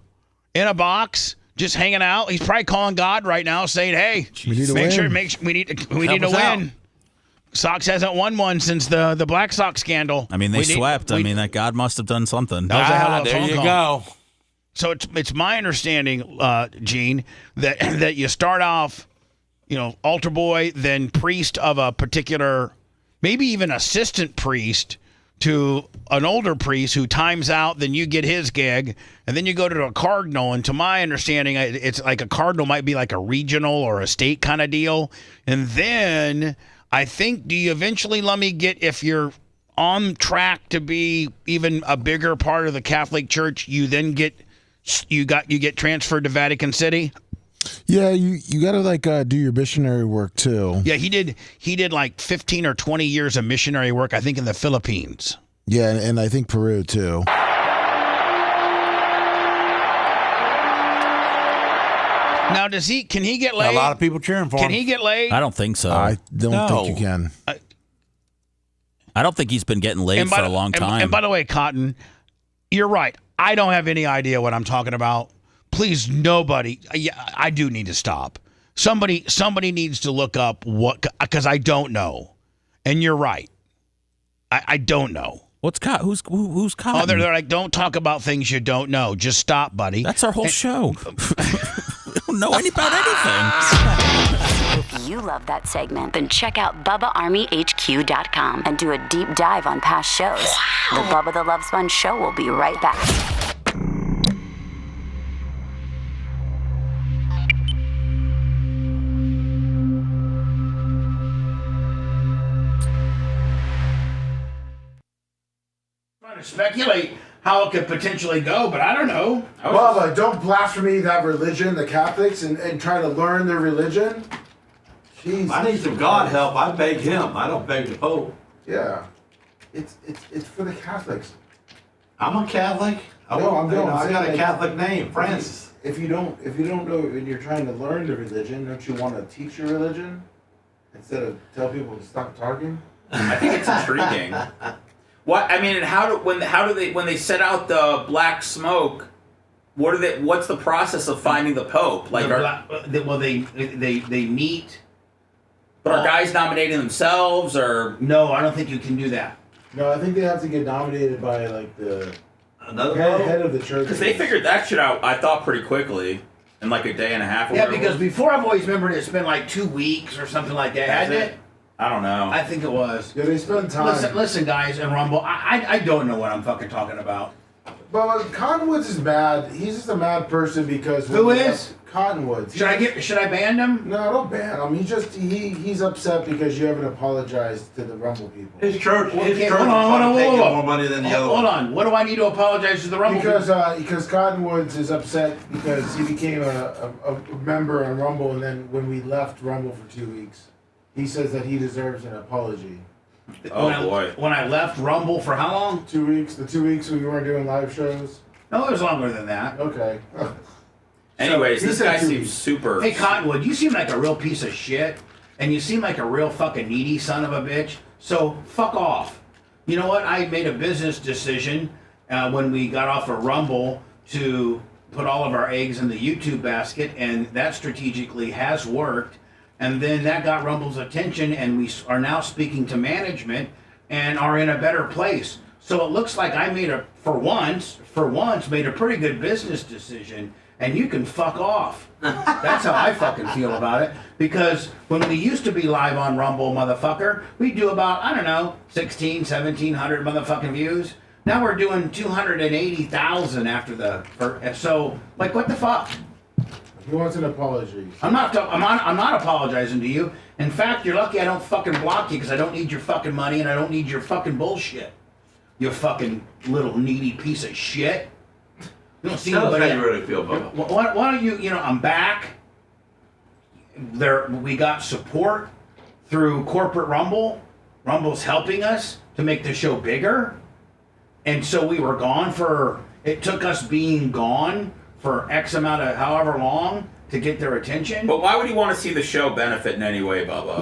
In a box, just hanging out. He's probably calling God right now, saying, "Hey, we need to win. Sox hasn't won one since the Black Sox scandal. I mean, they swept. That God must have done something. That was a hell of a there phone you call. go. So it's my understanding, Gene, that you start off, altar boy, then priest of a particular, maybe even assistant priest, to an older priest who times out, then you get his gig, and then you go to a cardinal. And to my understanding, it's like a cardinal might be like a regional or a state kind of deal. And then I think, do you eventually, get, if you're on track to be even a bigger part of the Catholic Church, you then get transferred to Vatican City? Yeah, you got to do your missionary work too. Yeah, he did like 15 or 20 years of missionary work, I think, in the Philippines. Yeah, and I think Peru too. Now, can he get laid? A lot of people cheering for him. Can he get laid? I don't think so. I don't think you can. I don't think he's been getting laid for a long time. And by the way, Cotton, you're right. I don't have any idea what I'm talking about. Please, nobody. I do need to stop. Somebody needs to look up because I don't know. And you're right. I don't know. Who's Cotton? Oh, they're like, don't talk about things you don't know. Just stop, buddy. That's our whole show. We don't know about anything. If you love that segment, then check out BubbaArmyHQ.com and do a deep dive on past shows. The Bubba the Love Sponge Show will be right back. Speculate how it could potentially go, but I don't know. Bubba, don't blaspheme that religion, the Catholics, and try to learn their religion. I need some God help. I beg him. I don't beg the Pope. Yeah. It's for the Catholics. I'm a Catholic. I got a Catholic name, Francis. If you don't know and you're trying to learn the religion, don't you want to teach your religion instead of tell people to stop talking? I think it's intriguing. When they set out the black smoke, what's the process of finding the Pope? They meet. But are guys nominating themselves, or no? I don't think you can do that. No, I think they have to get nominated by like the head of the church. Because they figured that shit out, I thought, pretty quickly in like a day and a half. Yeah, because before I've always remembered it's been like 2 weeks or something like that, hasn't it? I don't know. I think it was. Yeah, they spend time. Listen, guys, in Rumble, I don't know what I'm fucking talking about. But Cottonwoods is mad. He's just a mad person because who is Cottonwoods? Should I ban him? No, don't ban him. He's upset because you haven't apologized to the Rumble people. His church is taking more money than the other one. Hold on. What do I need to apologize to the Rumble people? Because Cottonwoods is upset because he became a member on Rumble, and then when we left Rumble for 2 weeks, he says that he deserves an apology. Boy. When I left Rumble for how long? 2 weeks. The 2 weeks we weren't doing live shows. No, it was longer than that. Okay. Anyways, So, this guy seems super. Hey, Cottonwood, you seem like a real piece of shit, and you seem like a real fucking needy son of a bitch. So fuck off. You know what? I made a business decision when we got off of Rumble to put all of our eggs in the YouTube basket, and that strategically has worked. And then that got Rumble's attention, and we are now speaking to management and are in a better place. So it looks like I made for once, made a pretty good business decision, and you can fuck off. That's how I fucking feel about it. Because when we used to be live on Rumble, motherfucker, we do about, 1,700 motherfucking views. Now we're doing 280,000 after so, like, what the fuck? He wants an apology. I'm not apologizing to you. In fact, you're lucky I don't fucking block you because I don't need your fucking money and I don't need your fucking bullshit. You fucking little needy piece of shit. You don't see Tell us anybody. how you really feel, Bubba. Why don't you? I'm back. We got support through corporate Rumble. Rumble's helping us to make the show bigger, and so we were gone for. It took us being gone for X amount of however long to get their attention. But why would you want to see the show benefit in any way, Bubba?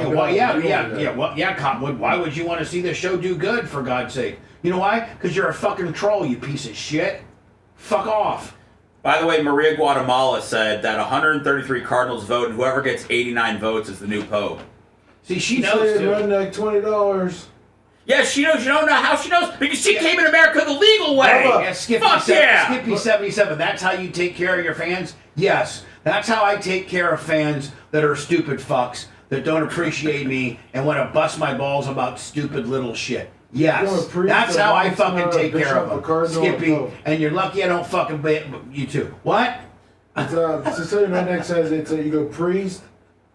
Cottonwood. Why would you want to see the show do good, for God's sake? You know why? Because you're a fucking troll, you piece of shit. Fuck off. By the way, Maria Guatemala said that 133 Cardinals vote, and whoever gets 89 votes is the new Pope. See, she knows too. Redneck $20. Yeah, she knows. You don't know how she knows? Because she came in America the legal way. Yeah, Skippy, Fuck yeah. Skippy 77. That's how you take care of your fans? Yes. That's how I take care of fans that are stupid fucks, that don't appreciate me and want to bust my balls about stupid little shit. Yes. That's how I fucking take care of them. Skippy, and you're lucky I don't fucking you too. What? Sicilian Redneck says you go priest,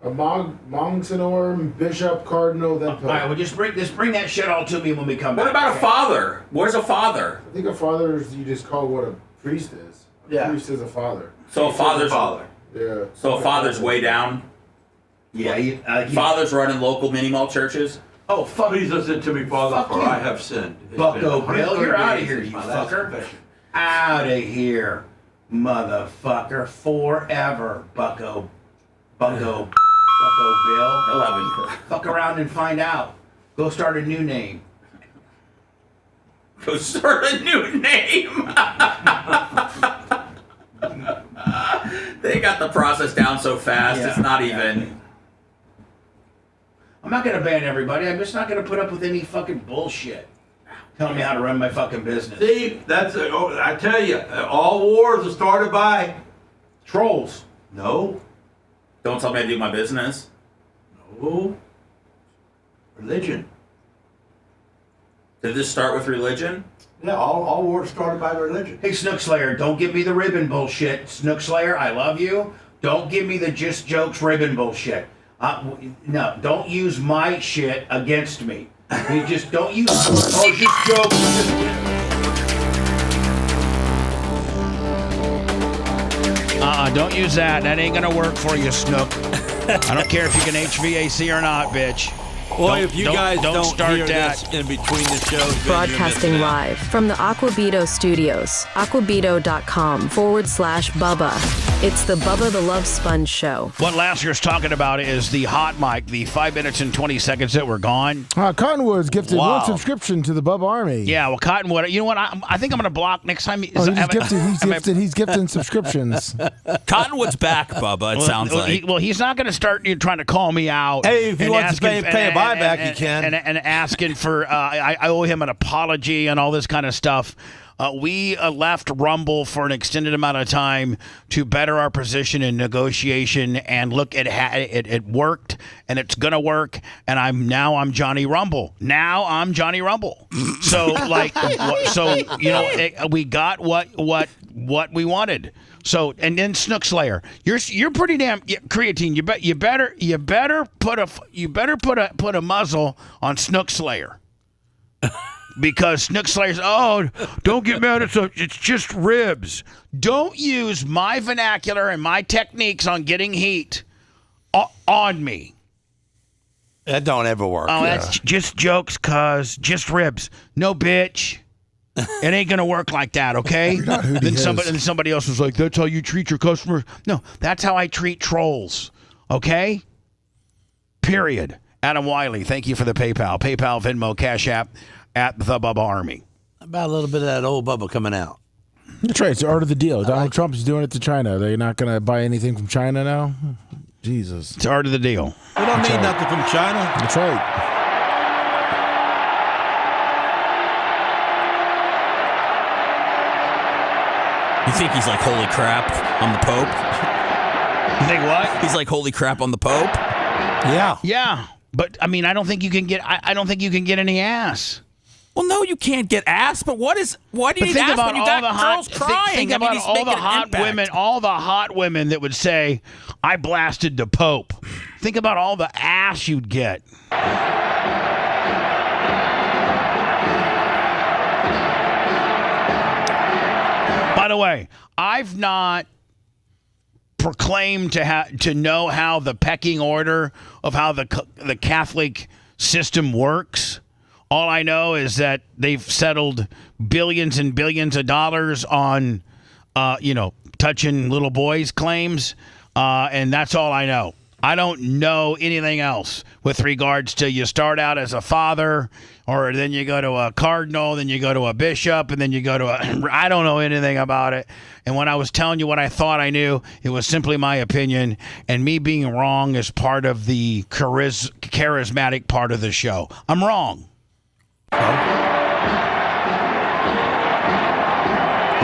a Monsignor, Bishop, Cardinal, then Pope. All right, well, just bring that shit all to me when we come back. What about a father? Where's a father? I think a father is you just call what a priest is. A priest is a father. So a father's father. Yeah. So a father's way down. Yeah. Fathers running local mini mall churches. Oh, fuck. Please listen to me, Father, for I have sinned. Bucko Bill, you're out of here, you fucker. Out of here, motherfucker. Forever, Bucko Bill. He'll have it. Fuck around and find out. Go start a new name. Go start a new name. They got the process down so fast, it's not even. I'm not going to ban everybody. I'm just not going to put up with any fucking bullshit telling me how to run my fucking business. See, I tell you, all wars are started by trolls. No. Don't tell me how to do my business. No. Religion. Did this start with religion? Yeah, all wars started by religion. Hey, Snook Slayer, don't give me the ribbon bullshit. Snook Slayer, I love you. Don't give me the just jokes ribbon bullshit. No, don't use my shit against me. You just don't use. Oh, just jokes. Don't use that. That ain't going to work for you, Snook. I don't care if you can HVAC or not, bitch. Well, if you guys don't start hear that this in between the shows, Broadcasting live from the Aquabito studios, aquabito.com/Bubba. It's the Bubba the Love Sponge Show. What Lasker's talking about is the hot mic, the 5 minutes and 20 seconds that were gone. Cottonwood's gifted one subscription to the Bubba Army. Yeah, well, Cottonwood, you know what? I think I'm going to block next time. He's gifting subscriptions. Cottonwood's back, Bubba, it sounds like. He's not going to start trying to call me out. Hey, if he wants to pay a buyback, he can. And asking for, I owe him an apology and all this kind of stuff. We left Rumble for an extended amount of time to better our position in negotiation, and look, it worked, and it's gonna work. And I'm Johnny Rumble. Now I'm Johnny Rumble. So we got what we wanted. So, and then Snook Slayer, you're pretty damn creatine. You better put a muzzle on Snook Slayer. Because Snook Slayer's, don't get mad, it's just ribs. Don't use my vernacular and my techniques on getting heat on me. That don't ever work. That's just jokes, cuz just ribs. No, bitch. It ain't gonna work like that, okay? Then somebody else was like, that's how you treat your customers. No, that's how I treat trolls. Okay? Period. Adam Wiley, thank you for the PayPal, Venmo, Cash App at the Bubba Army. About a little bit of that old Bubba coming out. That's right. It's the art of the deal. Donald Trump's doing it to China. They're not going to buy anything from China now? Jesus. It's the art of the deal. We don't need nothing from China. That's right. You think he's like, holy crap, I'm the Pope? You think what? He's like, holy crap, I'm the Pope? Yeah. Yeah. But I mean, I don't think you can get any ass. Well, no, you can't get ass. But why do you need ass when you got girls crying? Think about all the hot women that would say, "I blasted the Pope." Think about all the ass you'd get. By the way, I've not proclaimed to know how the pecking order of how the Catholic system works. All I know is that they've settled billions and billions of dollars on, touching little boys' claims, and that's all I know. I don't know anything else with regards to you start out as a father, or then you go to a cardinal, then you go to a bishop, and then you go to I don't know anything about it. And when I was telling you what I thought I knew, it was simply my opinion, and me being wrong is part of the charismatic part of the show. I'm wrong. What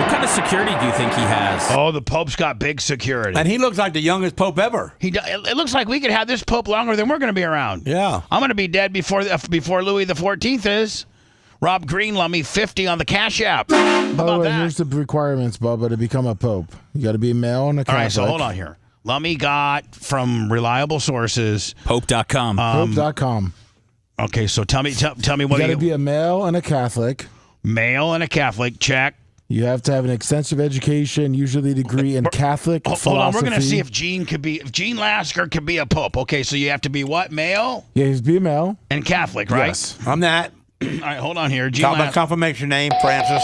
kind of security do you think he has? Oh, the Pope's got big security. And he looks like the youngest Pope ever. It looks like we could have this Pope longer than we're going to be around. Yeah. I'm going to be dead before Louis the 14th is. Rob Greenlummy, 50 on the Cash App. By the way, here's the requirements, Bubba, to become a Pope. You got to be male and a Catholic. All right, so hold on here. Lummy got from reliable sources. Pope.com. Pope.com. Okay, so tell me what you got to be a male and a Catholic. Male and a Catholic, check. You have to have an extensive education, usually a degree in Catholic philosophy. Hold on, we're going to see if Gene Lasker could be a Pope. Okay, so you have to be what? Male? Yeah, he's be a male. And Catholic, right? Yes, I'm that. All right, hold on here. Got my confirmation name, Francis.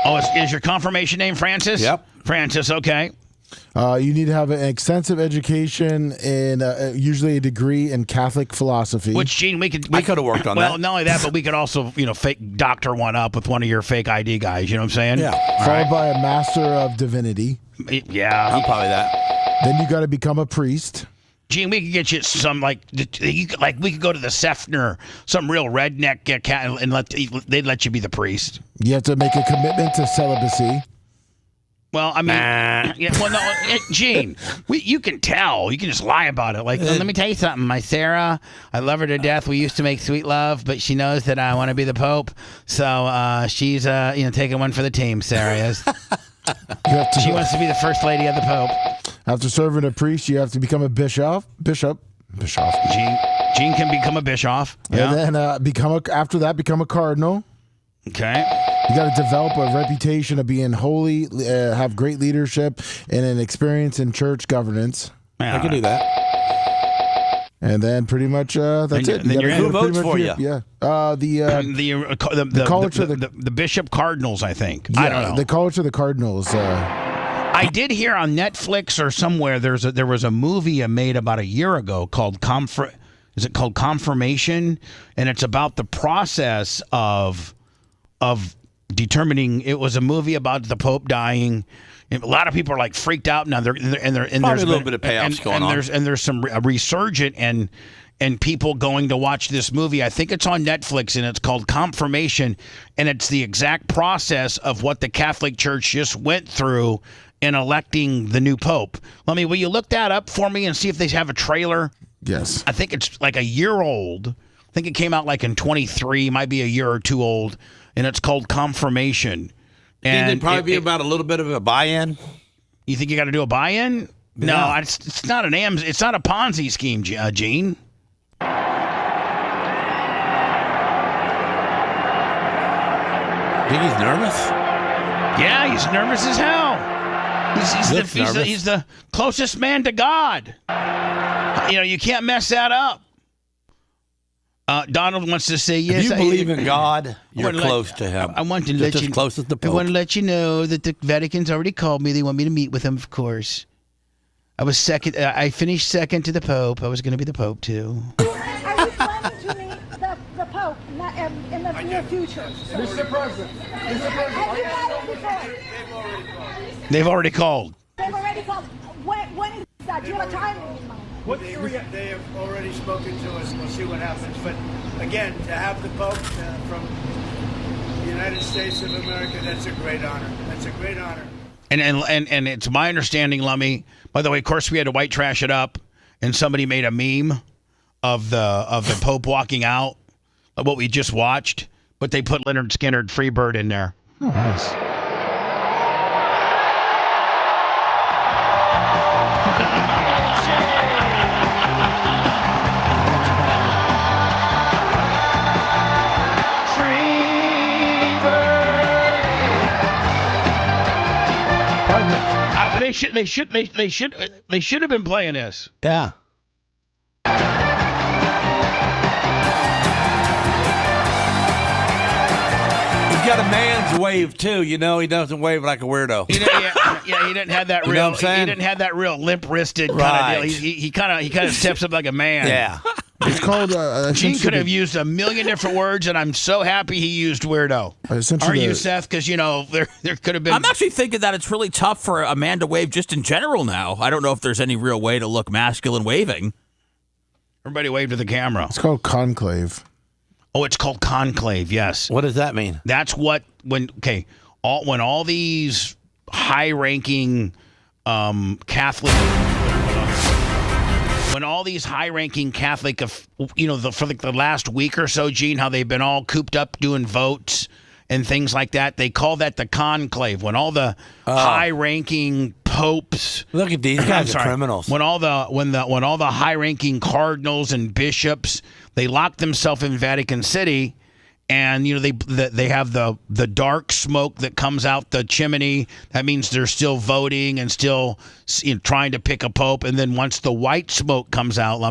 Oh, is your confirmation name Francis? Yep. Francis, okay. You need to have an extensive education in usually a degree in Catholic philosophy. Which, Gene, we could have worked on that. Well, not only that, but we could also, fake doctor one up with one of your fake ID guys. You know what I'm saying? Yeah. Followed by a master of divinity. Yeah. I'm probably that. Then you got to become a priest. Gene, we could get you some we could go to the Sefner, some real redneck cat, and they'd let you be the priest. You have to make a commitment to celibacy. Well, I mean, Gene, you can tell. You can just lie about it. Like, let me tell you something. My Sarah, I love her to death. We used to make sweet love, but she knows that I want to be the Pope. So she's, taking one for the team, Sarah is. She wants to be the first lady of the Pope. After serving a priest, you have to become a bishop. Gene can become a bishop. Yeah. And then become a cardinal. Okay. You got to develop a reputation of being holy, have great leadership, and an experience in church governance. I can do that. And then pretty much that's it. Then who votes for you? Yeah. The college of the Bishop Cardinals, I think. Yeah, I don't know. The College of the Cardinals. I did hear on Netflix or somewhere there was a movie made about a year ago called Is it called Confirmation? And it's about the process of determining. It was a movie about the Pope dying. And a lot of people are like freaked out now. There's a little bit of payoffs going on. There's some resurgent and people going to watch this movie. I think it's on Netflix and it's called Confirmation, and it's the exact process of what the Catholic Church just went through in electing the new Pope. Will you look that up for me and see if they have a trailer? Yes. I think it's like a year old. I think it came out like in 23, might be a year or two old, and it's called Confirmation. And it'd probably be about a little bit of a buy-in. You think you got to do a buy-in? Yeah. No, it's not it's not a Ponzi scheme, Gene. Think he's nervous? Yeah, he's nervous as hell. He's the closest man to God. You can't mess that up. Donald wants to say yes. If you believe in God, you're close to him. I want to just let as you. Close as the Pope. I want to let you know that the Vatican's already called me. They want me to meet with them, of course. I was second. I finished second to the Pope. I was going to be the Pope too. Are you planning to meet the Pope in the near future? Mr. President. Have you met him before? They've already called. They've already called. When is that? Do you have a time in mind? They have already spoken to us. We'll see what happens. But again, to have the Pope from the United States of America, that's a great honor. That's a great honor. And it's my understanding, Lummy. By the way, of course, we had to white trash it up, and somebody made a meme of the Pope walking out of what we just watched, but they put Leonard Skinner, Freebird in there. Oh, nice. They should have been playing this. Yeah. He's got a man's wave too. He doesn't wave like a weirdo. He didn't have that real. You know what I'm saying? He didn't have that real limp-wristed kind Right. of deal. He kind of steps up like a man. Yeah. It's called. Gene could have used a million different words, and I'm so happy he used weirdo. Are you, Seth? Because there could have been. I'm actually thinking that it's really tough for a man to wave just in general now. I don't know if there's any real way to look masculine waving. Everybody wave to the camera. It's called conclave. Oh, it's called conclave. Yes. What does that mean? That's when all these high-ranking Catholic. When all these high-ranking Catholic, for the last week or so, Gene, how they've been all cooped up doing votes and things like that, they call that the conclave. When all the high-ranking popes, look at these guys are criminals. When all the high-ranking cardinals and bishops, they lock themselves in Vatican City. And they have the dark smoke that comes out the chimney. That means they're still voting and still trying to pick a pope. And then once the white smoke comes out,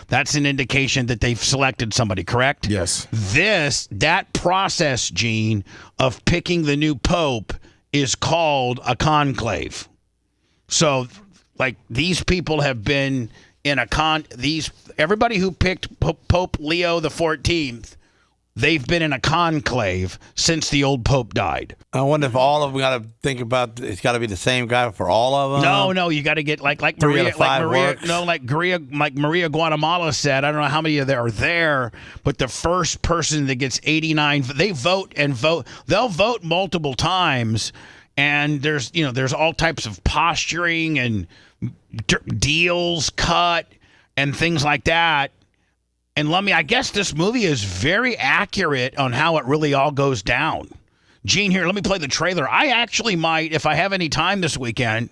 that's an indication that they've selected somebody. Correct? Yes. That process, Gene, of picking the new pope is called a conclave. So, these people have been in everybody who picked Pope Leo the 14th. They've been in a conclave since the old Pope died. I wonder if all of them got to think about it's got to be the same guy for all of them. No, you got to get like 3 Maria, out of 5 works. like Maria Guatemala said. I don't know how many of them are there, but the first person that gets 89, they vote and vote. They'll vote multiple times, and there's all types of posturing and deals cut and things like that. And Lummy, I guess this movie is very accurate on how it really all goes down. Gene, here, let me play the trailer. I actually might, if I have any time this weekend,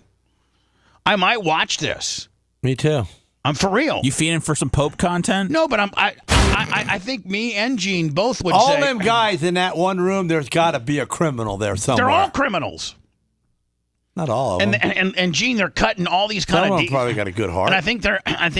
I might watch this. Me too. I'm for real. You feeding for some Pope content? No, but I think me and Gene both would all say. All them guys in that one room, there's got to be a criminal there somewhere. They're all criminals. Not all of them. And Gene, they're cutting all these kind Some of them probably got a good heart. And I think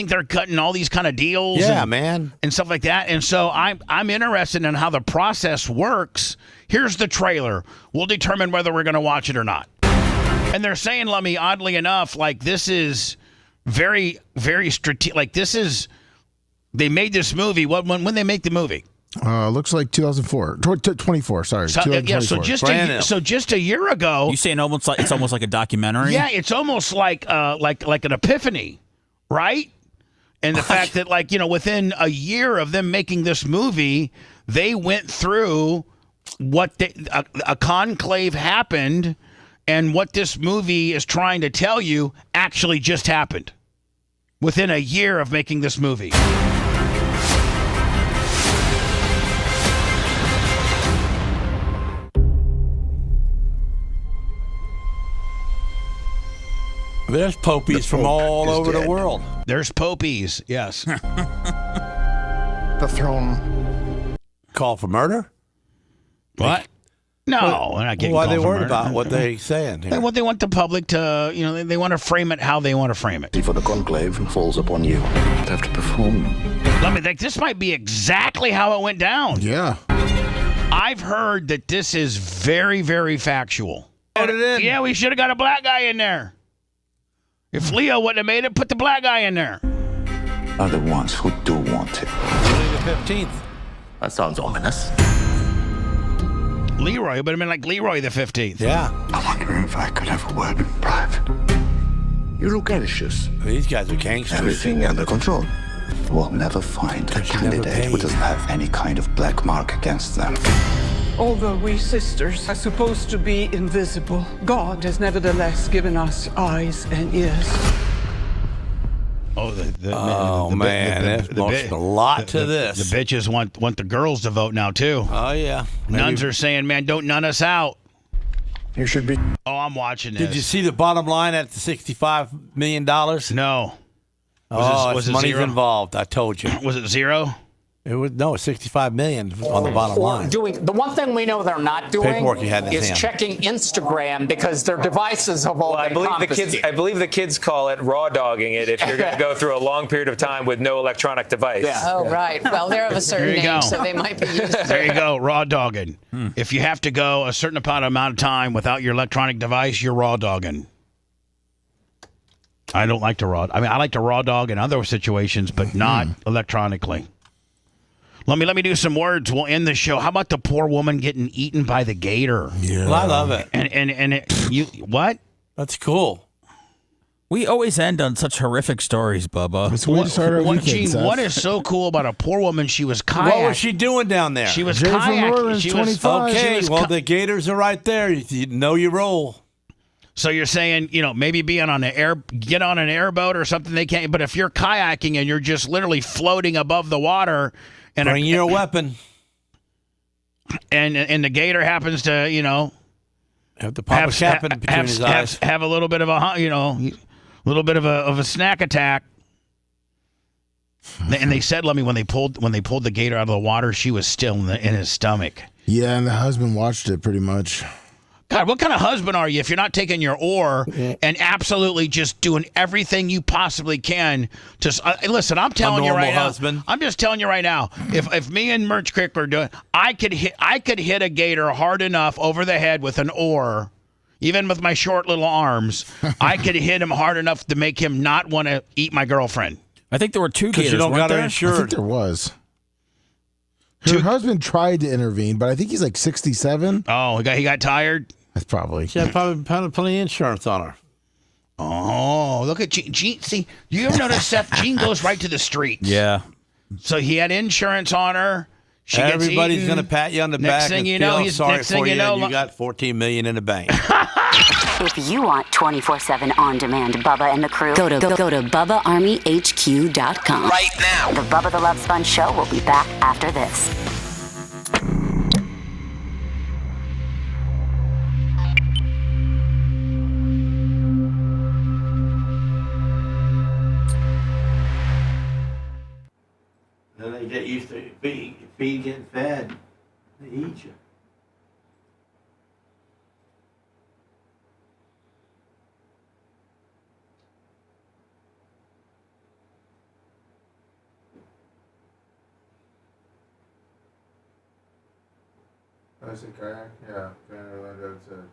they're cutting all these kind of deals. Yeah, man. And stuff like that. And so I'm interested in how the process works. Here's the trailer. We'll determine whether we're going to watch it or not. And they're saying, Lummy, oddly enough, like this is very, very strategic. Like this is, they made this movie. When they make the movie? Looks like 2004, 24. Sorry, so, yeah. So just a year ago, you saying it's almost like a documentary. Yeah, it's almost like an epiphany, right? And the fact that within a year of them making this movie, they went through what a conclave happened, and what this movie is trying to tell you actually just happened within a year of making this movie. There's popies from all over the world. There's popies, yes. The throne. Call for murder? What? No, they're not getting why called they for worried murder. about what they saying here? What they want the public to, they want to frame it how they want to frame it. For the conclave falls upon you. You have to perform. Let me think. This might be exactly how it went down. Yeah. I've heard that this is very, very factual. Yeah, we should have got a black guy in there. If Leo wouldn't have made it, put the black guy in there. Are the ones who do want it. Louis the 15th. That sounds ominous. Leroy would have been like Leroy the 15th. Yeah. I wonder if I could have a word in private. You look anxious. These guys are gangsters. Everything under control. We'll never find a candidate who doesn't have any kind of black mark against them. Although we sisters are supposed to be invisible, God has nevertheless given us eyes and ears. Oh, there's a lot to this. The bitches want the girls to vote now too. Oh yeah, nuns are saying, "Man, don't nun us out." You should be. Oh, I'm watching this. Did you see the bottom line at the $65 million? No. Was money's zero? Involved? I told you. Was it zero? It was $65 million on the bottom line. The one thing we know they're not doing Paperwork he had in his is hand. checking Instagram because their devices have all been confiscated. I believe the kids call it raw dogging it if you're going to go through a long period of time with no electronic device. Yeah. Oh, right. Well, they're of a certain age, so they might be used to There you go, raw dogging. If you have to go a certain amount of time without your electronic device, you're raw dogging. I don't like to raw. I mean, I like to raw dog in other situations, but not electronically. Let me do some words. We'll end the show. How about the poor woman getting eaten by the gator? Yeah, well, I love it. What? That's cool. We always end on such horrific stories, Bubba. What is so cool about a poor woman? She was kayaking. What was she doing down there? She was kayaking. She was 25. Okay, the gators are right there. You know your role. So you're saying, maybe get on an airboat or something. They can't. But if you're kayaking and you're just literally floating above the water, and bring your weapon, and the gator happens to, have to pop a cap in between his eyes, have a little bit of a snack attack. And they said, let me when they pulled the gator out of the water, she was still in his stomach. Yeah, and the husband watched it pretty much. God, what kind of husband are you if you're not taking your oar and absolutely just doing everything you possibly can to listen? I'm telling you right now. I'm just telling you right now. If me and Merch Crick were doing, I could hit a gator hard enough over the head with an oar, even with my short little arms. I could hit him hard enough to make him not want to eat my girlfriend. I think there were two gators. You don't got her I insured. think there was. Her husband tried to intervene, but I think he's like 67. Oh, he got tired? That's probably. She had probably plenty of insurance on her. Oh, look at Gene. See, you ever notice, Seth? Gene goes right to the street. Yeah. So he had insurance on her. Everybody's going to pat you on the back and feel sorry for you, and you got $14 million in the bank. If you want 24/7 on-demand Bubba and the crew, go to BubbaArmyHQ.com. Right now. The Bubba the Love Sponge Show will be back after this. Then they get used to feed getting fed. They eat you. I said kayak? Yeah, that's a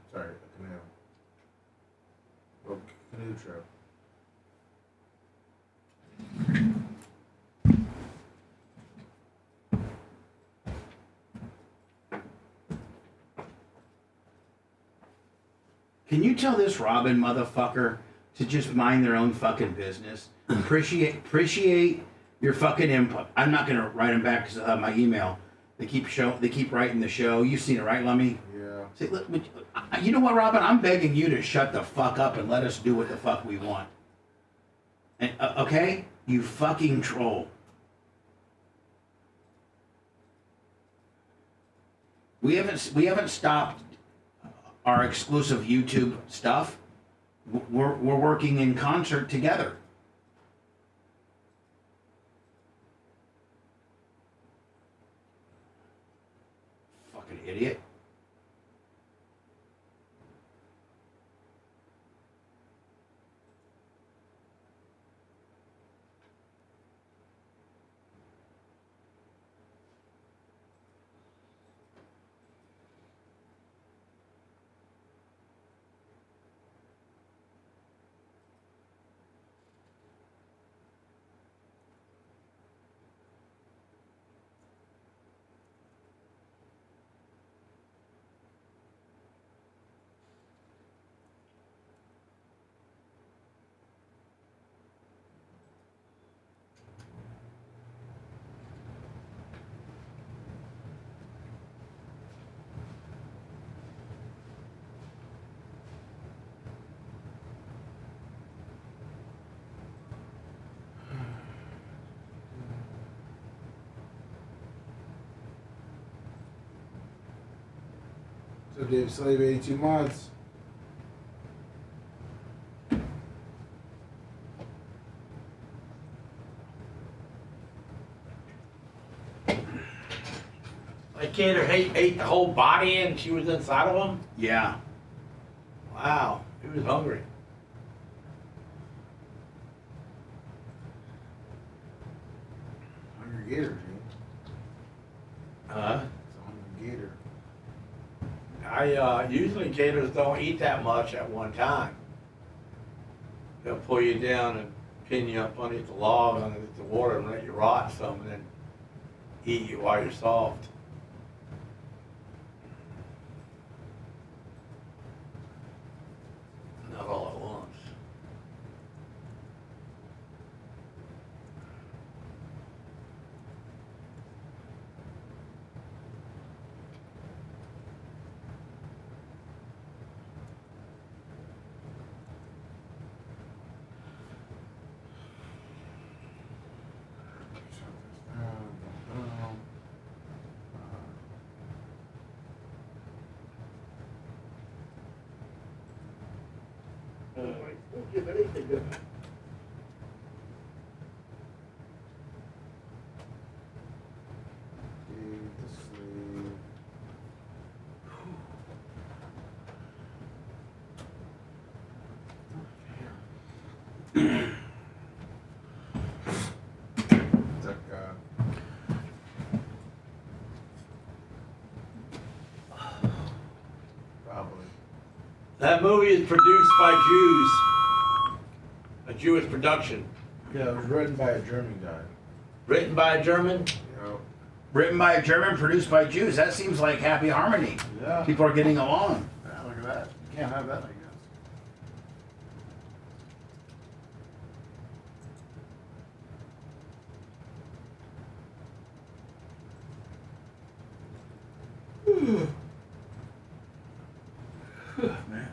canoe. Well, canoe trip. Can you tell this Robin motherfucker to just mind their own fucking business? Appreciate your fucking input. I'm not gonna write them back because I have my email. They keep writing the show. You've seen it, right, Lummy? Yeah. See, look, you know what, Robin? I'm begging you to shut the fuck up and let us do what the fuck we want. And, okay? You fucking troll. We haven't stopped our exclusive YouTube stuff. We're working in concert together. Fucking idiot. So Dave Slave 82 mods. Like Gator ate the whole body and she was inside of him? Yeah. Wow. He was hungry. Hungry Gator, dude. Huh? It's a hungry Gator. Usually gators don't eat that much at one time. They'll pull you down and pin you up underneath the log, underneath the water, and let you rot some, and then eat you while you're soft. Not all at once. Won't give anything to them. Probably. That movie is produced by Jews. A Jewish production. Yeah, it was written by a German guy. Written by a German? Yeah. Written by a German, produced by Jews. That seems like happy harmony. Yeah. People are getting along. Yeah, look at that. You can't have that, I guess. Man.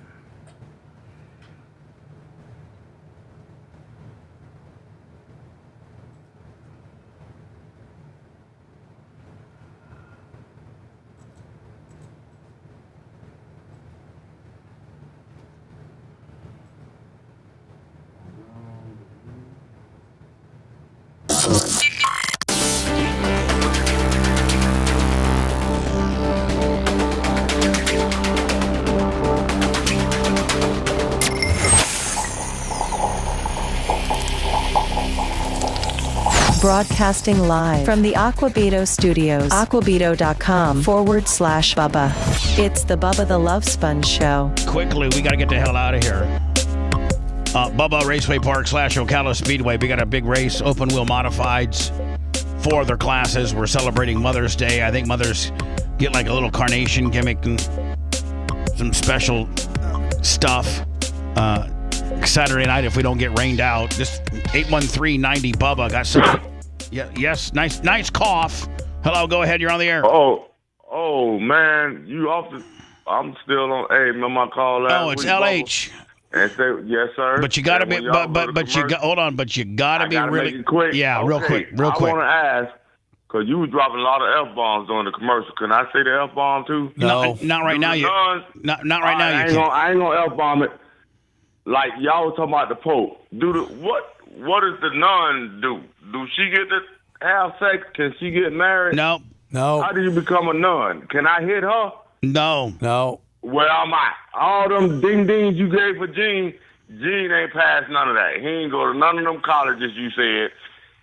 Broadcasting live from the Aquabito Studios. Aquabito.com/Bubba. It's the Bubba the Love Sponge Show. Quickly, we got to get the hell out of here. Bubba Raceway Park / Ocala Speedway. We got a big race, open wheel modifieds, 4 other classes. We're celebrating Mother's Day. I think mothers get like a little carnation gimmick and some special stuff. Saturday night, if we don't get rained out, just 813-90 Bubba got some. Yeah, yes, nice cough. Hello, go ahead. You're on the air. Oh man, you off the? I'm still on. Hey, remember my call last week? It's LH. And say yes, sir. But you got to be. But you got. Hold on. But you got to be really make it quick. Yeah, okay. real quick. I want to ask. Because you was dropping a lot of F-bombs during the commercial. Can I say the F-bomb too? No. Not right now. Not right now. I ain't gonna F-bomb it. Like y'all was talking about the Pope. What does the nun do? Do she get to have sex? Can she get married? No. How do you become a nun? Can I hit her? No. Well, I'm out. All them ding-dings you gave for Gene ain't passed none of that. He ain't go to none of them colleges you said.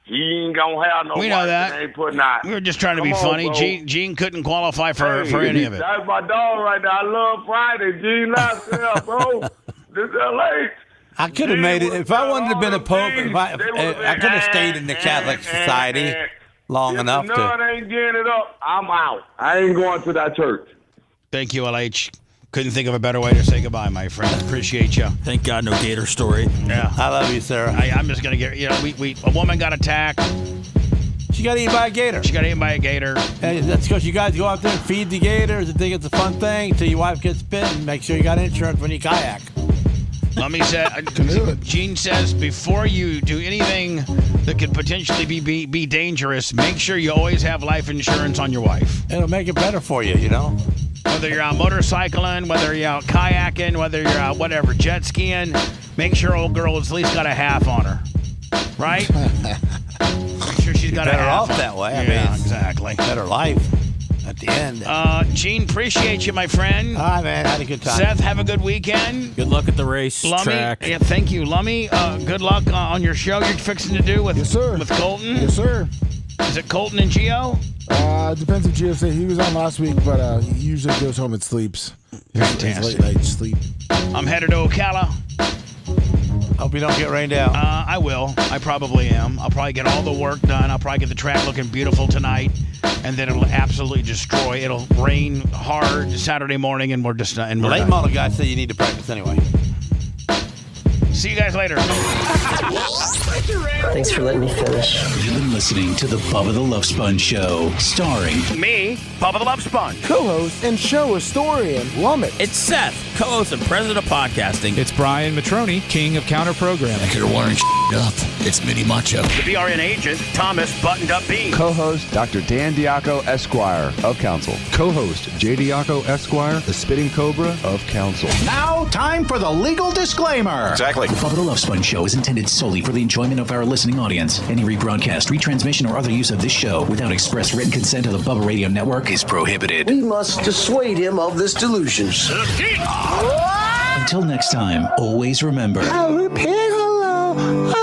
He ain't gonna have no. We know that. Ain't putting out. We were just trying to be funny. Gene couldn't qualify for any of it. That's my dog right there. I love Friday. Gene Lassell, bro. This LA. I could have made it if I wanted to have been a pope. I could have stayed in the Catholic Society long enough If the nun ain't getting it up, I'm out. I ain't going to that church. Thank you, LH. Couldn't think of a better way to say goodbye, my friend. Appreciate you. Thank God, no gator story. Yeah, I love you, Sarah. I'm just gonna get. A woman got attacked. She got eaten by a gator. Hey, that's because you guys go out there and feed the gators and think it's a fun thing until your wife gets bitten. Make sure you got insurance when you kayak. Gene says before you do anything that could potentially be dangerous, make sure you always have life insurance on your wife. It'll make it better for you, you know. Whether you're out motorcycling, whether you're out kayaking, whether you're out jet skiing, make sure old girl has at least got a half on her, right? Make sure she's got a half. Better off that way. I mean, exactly. Better life at the end. Gene, appreciate you, my friend. All right, man. Had a good time. Seth, have a good weekend. Good luck at the race track. Yeah, thank you, Lummy. Good luck on your show you're fixing to do with Colton. Yes, sir. Is it Colton and Gio? Depends if Gio said he was on last week, but he usually goes home and sleeps. Fantastic. Late night sleep. I'm headed to Ocala. Hope you don't get rained out. I will. I probably am. I'll probably get all the work done. I'll probably get the track looking beautiful tonight, and then it'll absolutely destroy. It'll rain hard Saturday morning, and we're just the late model guy said you need to practice anyway. See you guys later. Thanks for letting me finish. You've been listening to the Bubba the Love Sponge Show, starring me, Bubba the Love Sponge, co-host and show historian, Lummit. It's Seth, co-host and president of podcasting. It's Brian Matroni, king of counter programming. Back here wiring up. It's Mini Macho. The BRN agent, Thomas Buttoned Up Bean. Co-host, Dr. Dan Diaco, Esquire of Council. Co-host, J. Diaco, Esquire, the Spitting Cobra of Council. Now, time for the legal disclaimer. Exactly. The Bubba the Love Sponge Show is intended solely for the enjoyment of our listening audience. Any rebroadcast, retransmission, or other use of this show without express written consent of the Bubba Radio Network is prohibited. We must dissuade him of this delusion. Until next time, always remember. I'll repeat hello.